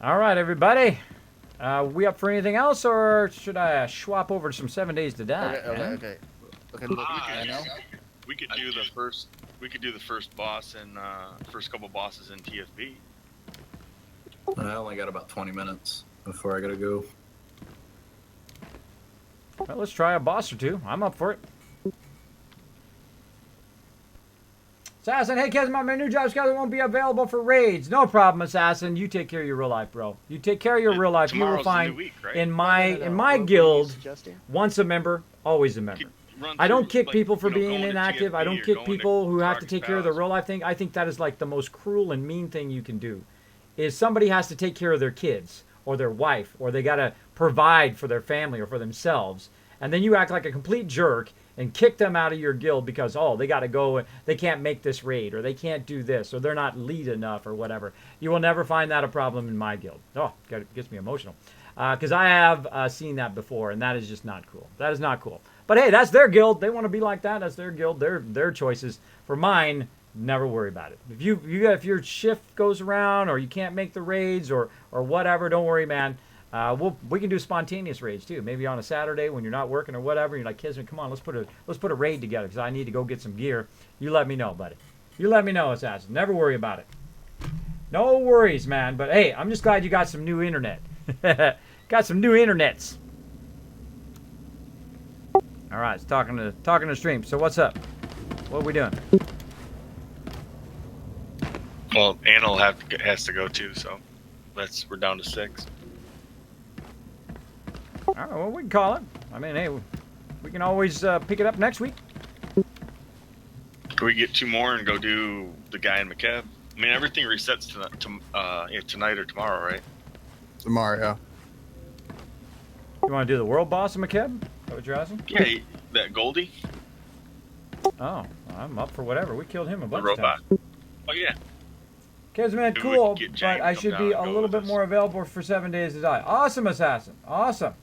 Speaker 1: All right, everybody. We up for anything else, or should I swap over to some 7 Days to Die?
Speaker 5: Okay. Look, I know.
Speaker 3: We could do the first. We could do the first boss and first couple bosses in TFB.
Speaker 8: I only got about 20 minutes before I gotta go.
Speaker 1: Well, let's try a boss or two. I'm up for it. Assassin, hey, Kismet, my new job schedule won't be available for raids. No problem, Assassin. You take care of your real life, bro. You take care of your real life. You will find
Speaker 3: week, right?
Speaker 1: in my guild, once a member, always a member. I don't kick people for being inactive. I don't kick people who have to take care of their real life thing. I think that is like the most cruel and mean thing you can do. Is somebody has to take care of their kids or their wife, or they got to provide for their family or for themselves, and then you act like a complete jerk and kick them out of your guild because, oh, they got to go, they can't make this raid, or they can't do this, or they're not lead enough, or whatever. You will never find that a problem in my guild. Oh, it gets me emotional. Because I have seen that before, and that is just not cool. That is not cool. But hey, that's their guild. They want to be like that. That's their guild. Their choices. For mine, never worry about it. If your shift goes around, or you can't make the raids, or whatever, don't worry, man. We can do spontaneous raids too. Maybe on a Saturday when you're not working or whatever. You're like, Kismet, come on, let's put a raid together because I need to go get some gear. You let me know, buddy. You let me know, Assassin. Never worry about it. No worries, man. But hey, I'm just glad you got some new internet. Got some new internets. All right, it's talking to stream. So what's up? What are we doing?
Speaker 3: Well, Anil has to go too, so we're down to 6.
Speaker 1: All right, well, we can call it. I mean, hey, we can always pick it up next week.
Speaker 3: Can we get 2 more and go do the guy in McCab? I mean, everything resets tonight or tomorrow, right?
Speaker 5: Tomorrow, yeah.
Speaker 1: You want to do the world boss of McKeb? Is that what you're asking?
Speaker 3: Yeah, that Goldie.
Speaker 1: Oh, I'm up for whatever. We killed him a bunch
Speaker 3: The
Speaker 1: of
Speaker 3: robot.
Speaker 1: times.
Speaker 3: Oh, yeah.
Speaker 1: Kismet,
Speaker 3: It would
Speaker 1: cool,
Speaker 3: get
Speaker 1: but
Speaker 3: Jang to
Speaker 1: I
Speaker 3: come
Speaker 1: should
Speaker 3: down
Speaker 1: be
Speaker 3: and
Speaker 1: a
Speaker 3: go
Speaker 1: little
Speaker 3: with
Speaker 1: bit
Speaker 3: us.
Speaker 1: more available for 7 days to die. Awesome, Assassin. Awesome.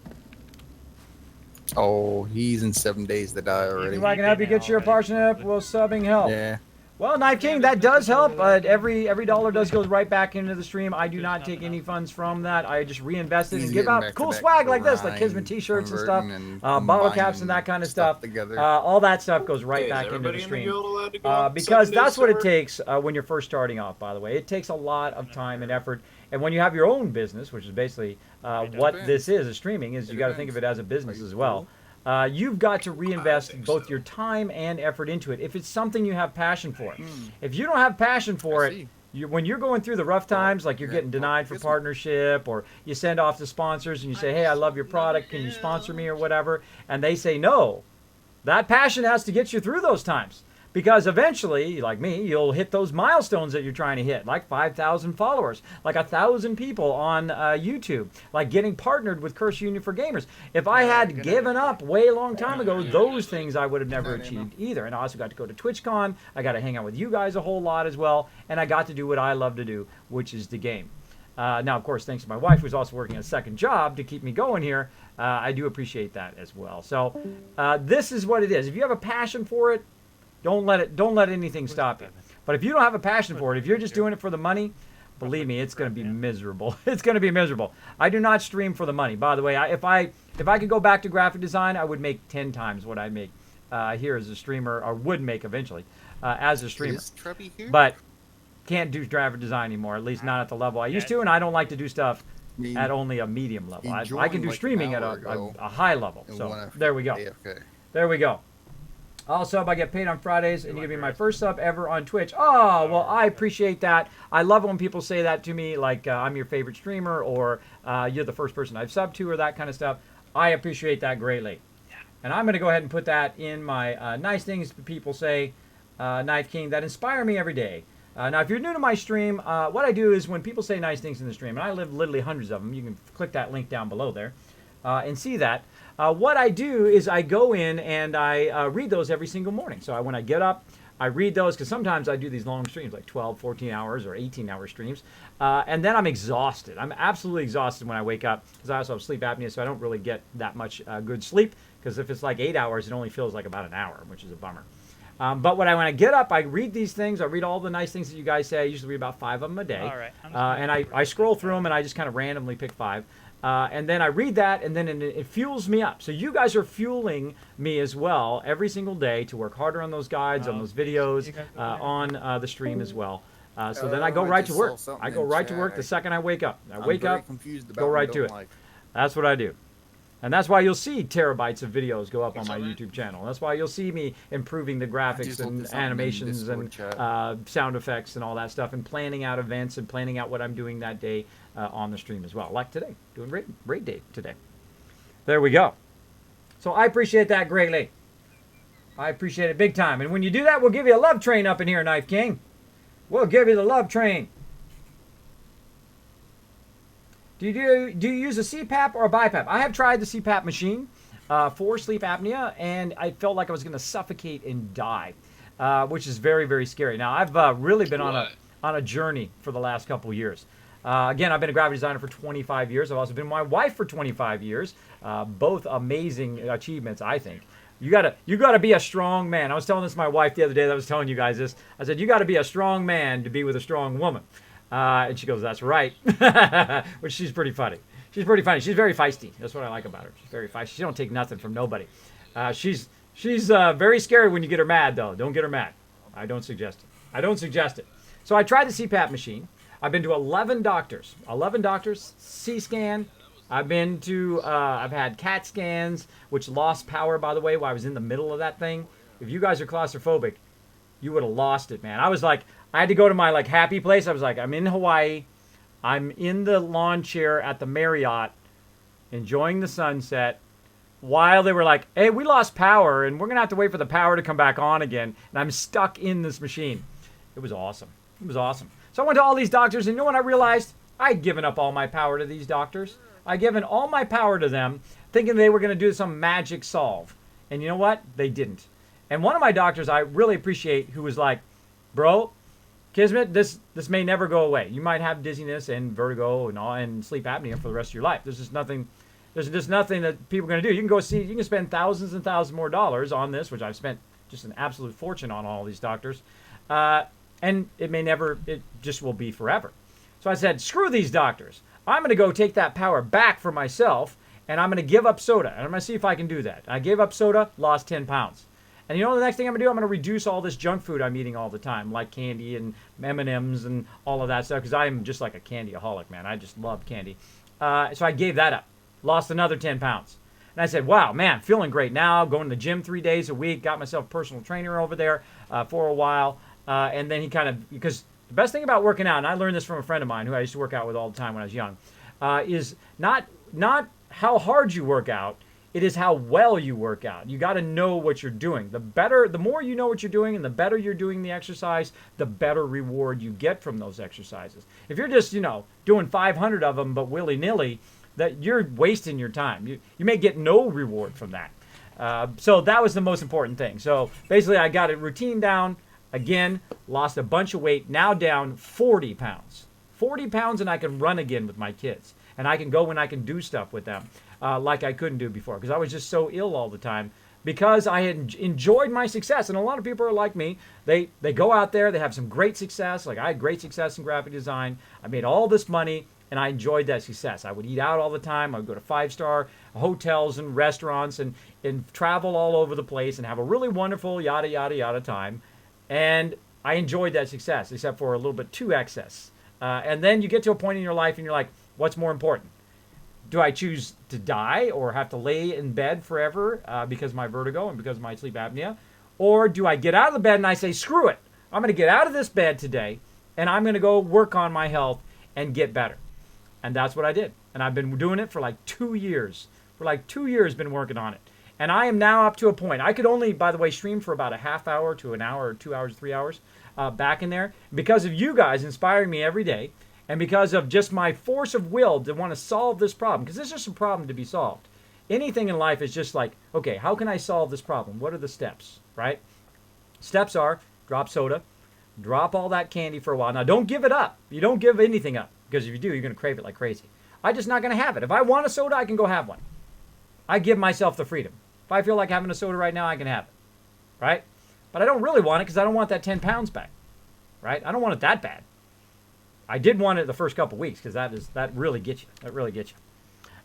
Speaker 5: Oh, he's in 7 days to die already.
Speaker 1: If I can help you get your parsnip, will subbing help?
Speaker 5: Yeah.
Speaker 1: Well, Knife King, that does help. Every dollar does go right back into the stream. I do not take any funds from that. I just reinvest it
Speaker 5: He's
Speaker 1: and give
Speaker 5: getting
Speaker 1: out
Speaker 5: back to
Speaker 1: cool
Speaker 5: that
Speaker 1: swag like this, like
Speaker 5: grind,
Speaker 1: Kismet t-shirts and stuff,
Speaker 5: converting and
Speaker 1: bottle caps and
Speaker 5: combining
Speaker 1: that kind of stuff.
Speaker 5: together.
Speaker 1: All that stuff goes right
Speaker 8: Hey, is
Speaker 1: back into the
Speaker 8: everybody in the
Speaker 1: stream.
Speaker 8: guild allowed to go on
Speaker 1: Because
Speaker 8: 7 days
Speaker 1: that's what it
Speaker 8: sober?
Speaker 1: takes when you're first starting off, by the way. It takes a lot of time and effort. And when you have your own business, which is basically what this is streaming, is you got to think of it as a business as well. You've got to reinvest both your time and effort into it if it's something you have passion for. If you don't have passion for it, when you're going through the rough times, like you're getting denied for partnership, or you send off to sponsors and you say, hey, I love your product, can you sponsor me or whatever, and they say no, that passion has to get you through those times. Because eventually, like me, you'll hit those milestones that you're trying to hit, like 5,000 followers, like 1,000 people on YouTube, like getting partnered with Curse Union for Gamers. If I had given up way long time ago, those things I would have never achieved either. And I also got to go to TwitchCon. I got to hang out with you guys a whole lot as well. And I got to do what I love to do, which is the game. Now, of course, thanks to my wife, who's also working a second job to keep me going here, I do appreciate that as well. So this is what it is. If you have a passion for it, don't let anything stop you. But if you don't have a passion for it, if you're just doing it for the money, believe me, it's going to be miserable. It's going to be miserable. I do not stream for the money. By the way, if I could go back to graphic design, I would make 10 times what I make here as a streamer, or would make eventually as a streamer.
Speaker 5: Is Trubby here?
Speaker 1: But can't do graphic design anymore, at least not at the level I used to, and I don't like to do stuff at only a medium level. I can do streaming at a high level. So there we go. There we go. I'll sub. I get paid on Fridays, and you give me my first sub ever on Twitch. Oh, well, I appreciate that. I love when people say that to me, like I'm your favorite streamer, or you're the first person I've subbed to, or that kind of stuff. I appreciate that greatly. And I'm going to go ahead and put that in my nice things people say, Knife King, that inspire me every day. Now, if you're new to my stream, what I do is when people say nice things in the stream, and I live literally hundreds of them, you can click that link down below there and see that. What I do is I go in and I read those every single morning. So when I get up, I read those, because sometimes I do these long streams, like 12, 14 hours or 18-hour streams. And then I'm exhausted. I'm absolutely exhausted when I wake up, because I also have sleep apnea, so I don't really get that much good sleep, because if it's like 8 hours, it only feels like about an hour, which is a bummer. But when I get up, I read these things. I read all the nice things that you guys say. I usually read about 5 of them a day.
Speaker 6: All right.
Speaker 1: And I scroll through them, and I just kind of randomly pick 5. And then I read that, and then it fuels me up. So you guys are fueling me as well every single day to work harder on those guides, on those videos, on the stream as well. So then I go right to work. I go right to work the second I wake up. I wake up, go right to it. That's what I do. And that's why you'll see terabytes of videos go up on my YouTube channel. That's why you'll see me improving the graphics and animations and sound effects and all that stuff, and planning out events and planning out what I'm doing that day on the stream as well. Like today, doing raid day today. There we go. So I appreciate that greatly. I appreciate it big time. And when you do that, we'll give you a love train up in here, Knife King. We'll give you the love train. Do you use a CPAP or a BiPAP? I have tried the CPAP machine for sleep apnea, and I felt like I was going to suffocate and die, which is very, very scary. Now, I've really been on a journey for the last couple of years. Again, I've been a graphic designer for 25 years. I've also been my wife for 25 years. Both amazing achievements, I think. You gotta be a strong man. I was telling this to my wife the other day that I was telling you guys this. I said, you got to be a strong man to be with a strong woman. And she goes, that's right. Which she's pretty funny. She's pretty funny. She's very feisty. That's what I like about her. She's very feisty. She don't take nothing from nobody. She's very scary when you get her mad, though. Don't get her mad. I don't suggest it. I don't suggest it. So I tried the CPAP machine. I've been to 11 doctors. 11 doctors. C-scan. I've been to, I've had CAT scans, which lost power, by the way, while I was in the middle of that thing. If you guys are claustrophobic, you would have lost it, man. I was like, I had to go to my happy place. I was like, I'm in Hawaii. I'm in the lawn chair at the Marriott, enjoying the sunset, while they were like, hey, we lost power, and we're going to have to wait for the power to come back on again. And I'm stuck in this machine. It was awesome. It was awesome. So I went to all these doctors, and you know what I realized? I'd given up all my power to these doctors. I'd given all my power to them, thinking they were going to do some magic solve. And you know what? They didn't. And one of my doctors I really appreciate, who was like, bro, Kismet, this may never go away. You might have dizziness and vertigo and all and sleep apnea for the rest of your life. There's just nothing. There's just nothing that people are going to do. You can go see. You can spend thousands and thousands more dollars on this, which I've spent just an absolute fortune on all these doctors, and it may never. It just will be forever. So I said, screw these doctors. I'm going to go take that power back for myself, and I'm going to give up soda. And I'm going to see if I can do that. I gave up soda, lost 10 pounds. And you know the next thing I'm going to do? I'm going to reduce all this junk food I'm eating all the time, like candy and M&Ms and all of that stuff, because I am just like a candyaholic, man. I just love candy. So I gave that up. Lost another 10 pounds. And I said, wow, man, feeling great now. Going to the gym 3 days a week. Got myself a personal trainer over there for a while. And then he kind of, because the best thing about working out, and I learned this from a friend of mine who I used to work out with all the time when I was young, is not how hard you work out. It is how well you work out. You got to know what you're doing. The more you know what you're doing and the better you're doing the exercise, the better reward you get from those exercises. If you're just, doing 500 of them but willy-nilly, that you're wasting your time. You may get no reward from that. So that was the most important thing. So basically I got a routine down. Again, lost a bunch of weight. Now down 40 pounds. 40 pounds and I can run again with my kids. And I can go and I can do stuff with them. Like I couldn't do before because I was just so ill all the time because I had enjoyed my success. And a lot of people are like me. They go out there, they have some great success. Like I had great success in graphic design. I made all this money and I enjoyed that success. I would eat out all the time. I would go to 5-star hotels and restaurants and travel all over the place and have a really wonderful yada, yada, yada time. And I enjoyed that success except for a little bit too excess. And then you get to a point in your life and you're like, what's more important? Do I choose to die or have to lay in bed forever because of my vertigo and because of my sleep apnea? Or do I get out of the bed and I say, screw it. I'm going to get out of this bed today and I'm going to go work on my health and get better. And that's what I did. And I've been doing it for like 2 years. For like 2 years, been working on it. And I am now up to a point. I could only, by the way, stream for about a half hour to an hour or 2 hours, 3 hours back in there. Because of you guys inspiring me every day. And because of just my force of will to want to solve this problem, because it's just a problem to be solved. Anything in life is just like, okay, how can I solve this problem? What are the steps, right? Steps are drop soda, drop all that candy for a while. Now, don't give it up. You don't give anything up, because if you do, you're going to crave it like crazy. I'm just not going to have it. If I want a soda, I can go have one. I give myself the freedom. If I feel like having a soda right now, I can have it, right? But I don't really want it because I don't want that 10 pounds back, right? I don't want it that bad. I did want it the first couple weeks because that really gets you. That really gets you.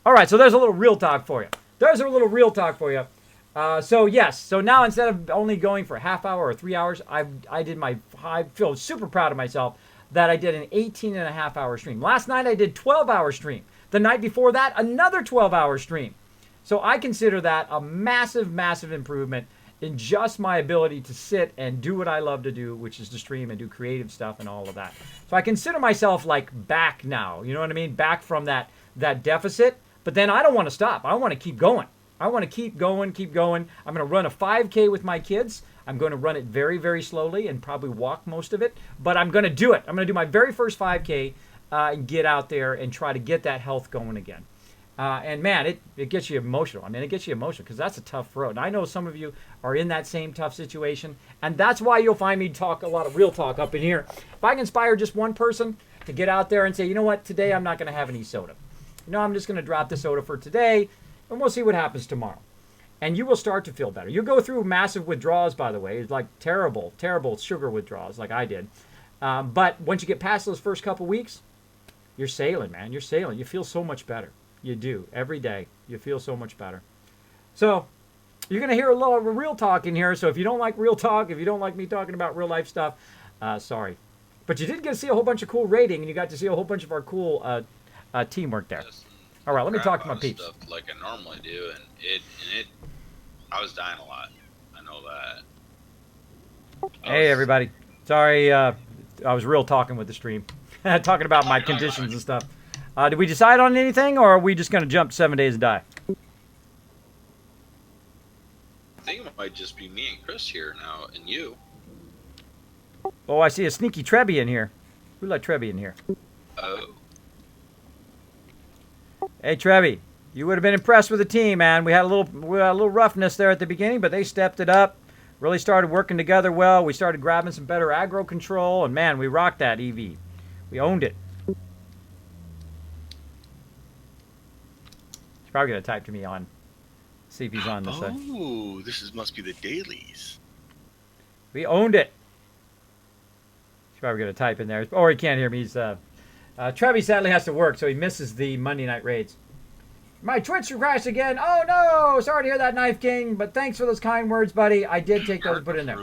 Speaker 1: All right, so there's a little real talk for you. So yes, so now instead of only going for a half hour or 3 hours, I feel super proud of myself that I did an 18.5-hour stream. Last night I did 12-hour stream. The night before that, another 12-hour stream. So I consider that a massive, massive improvement in just my ability to sit and do what I love to do, which is to stream and do creative stuff and all of that. So I consider myself like back now, you know what I mean? Back from that deficit, but then I don't want to stop. I want to keep going. I want to keep going. I'm going to run a 5K with my kids. I'm going to run it very, very slowly and probably walk most of it, but I'm going to do it. I'm going to do my very first 5K and get out there and try to get that health going again. And man, it gets you emotional. I mean, it gets you emotional because that's a tough road. And I know some of you are in that same tough situation. And that's why you'll find me talk a lot of real talk up in here. If I can inspire just one person to get out there and say, you know what, today I'm not going to have any soda. I'm just going to drop the soda for today and we'll see what happens tomorrow. And you will start to feel better. You'll go through massive withdrawals, by the way. It's like terrible, terrible sugar withdrawals like I did. But once you get past those first couple weeks, you're sailing, man. You're sailing. You feel so much better. You do. Every day. You feel so much better. So, you're going to hear a lot of real talk in here. So, if you don't like real talk, if you don't like me talking about real life stuff, sorry. But you did get to see a whole bunch of cool rating, and you got to see a whole bunch of our cool teamwork there. All right, let me talk to my peeps.
Speaker 2: Stuff like I normally do, and I was dying a lot. I know that.
Speaker 1: Hey, everybody. Sorry, I was real talking with the stream. Talking about my conditions and stuff. Did we decide on anything, or are we just going to jump 7 days and die?
Speaker 2: I think it might just be me and Chris here now, and you.
Speaker 1: Oh, I see a sneaky Trebby in here. Who let Trebby in here?
Speaker 2: Oh.
Speaker 1: Hey, Trebby, you would have been impressed with the team, man. We had a little roughness there at the beginning, but they stepped it up. Really started working together well. We started grabbing some better aggro control, and man, we rocked that EV. We owned it. He's probably gonna type to me on. See if he's on this side.
Speaker 3: Oh, must be the dailies.
Speaker 1: We owned it. He's probably gonna type in there, or he can't hear me. He's Trevi sadly has to work, so he misses the Monday night raids. My Twitch crashed again. Oh no! Sorry to hear that, Knife King. But thanks for those kind words, buddy. I did take those and put in there.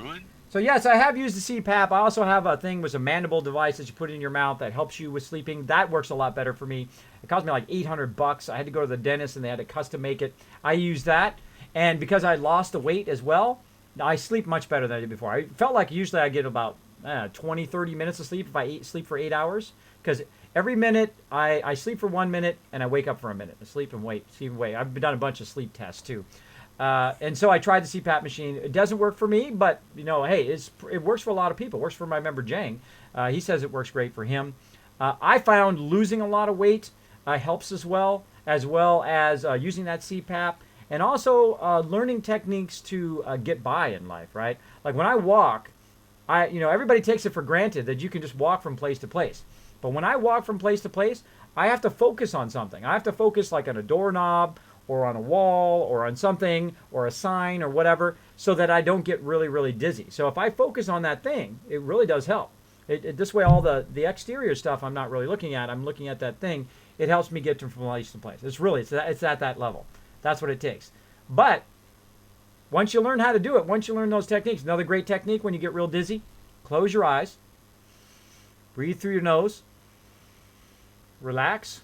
Speaker 1: So yes, I have used the CPAP. I also have a thing with a mandible device that you put in your mouth that helps you with sleeping. That works a lot better for me. It cost me like $800. I had to go to the dentist and they had to custom make it. I use that, and because I lost the weight as well, I sleep much better than I did before. I felt like usually I get about 20, 30 minutes of sleep if I sleep for 8 hours, because every minute I sleep for 1 minute and I wake up for a minute. I sleep and wait, sleep and wait. I've done a bunch of sleep tests too. And so I tried the CPAP machine. It doesn't work for me, but you know, hey, it works for a lot of people. It works for my member Jang. He says it works great for him. I found losing a lot of weight helps as well as using that CPAP, and also learning techniques to get by in life. Right, like when I walk, everybody takes it for granted that you can just walk from place to place. But when I walk from place to place, I have to focus on something. I have to focus like on a doorknob, or on a wall, or on something, or a sign, or whatever, so that I don't get really, really dizzy. So if I focus on that thing, it really does help. This way, all the exterior stuff I'm not really looking at. I'm looking at that thing. It helps me get from place to place. It's at that level. That's what it takes. But once you learn how to do it, once you learn those techniques, another great technique when you get real dizzy, close your eyes, breathe through your nose, relax.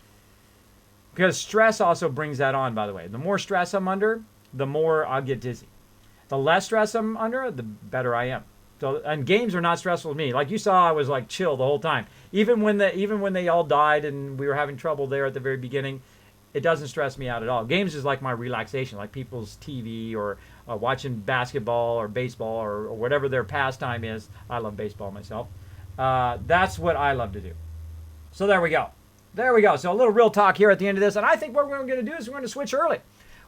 Speaker 1: Because stress also brings that on, by the way. The more stress I'm under, the more I'll get dizzy. The less stress I'm under, the better I am. So, and games are not stressful to me. Like you saw, I was like chill the whole time. Even when they all died and we were having trouble there at the very beginning, it doesn't stress me out at all. Games is like my relaxation, like people's TV or watching basketball or baseball or whatever their pastime is. I love baseball myself. That's what I love to do. So there we go. There we go. So a little real talk here at the end of this. And I think what we're going to do is we're going to switch early.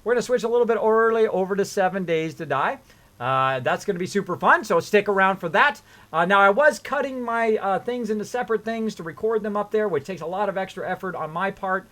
Speaker 1: We're going to switch a little bit early over to 7 Days to Die. That's going to be super fun, so stick around for that. Now, I was cutting my things into separate things to record them up there, which takes a lot of extra effort on my part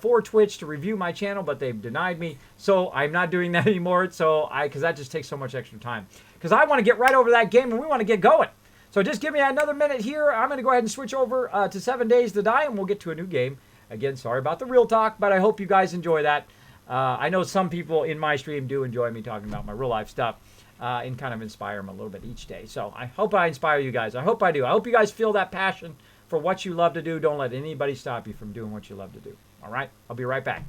Speaker 1: for Twitch to review my channel, but they've denied me. So I'm not doing that anymore, because that just takes so much extra time. Because I want to get right over that game, and we want to get going. So just give me another minute here. I'm going to go ahead and switch over to 7 Days to Die, and we'll get to a new game. Again, sorry about the real talk, but I hope you guys enjoy that. I know some people in my stream do enjoy me talking about my real life stuff and kind of inspire them a little bit each day. So I hope I inspire you guys. I hope I do. I hope you guys feel that passion for what you love to do. Don't let anybody stop you from doing what you love to do. All right? I'll be right back.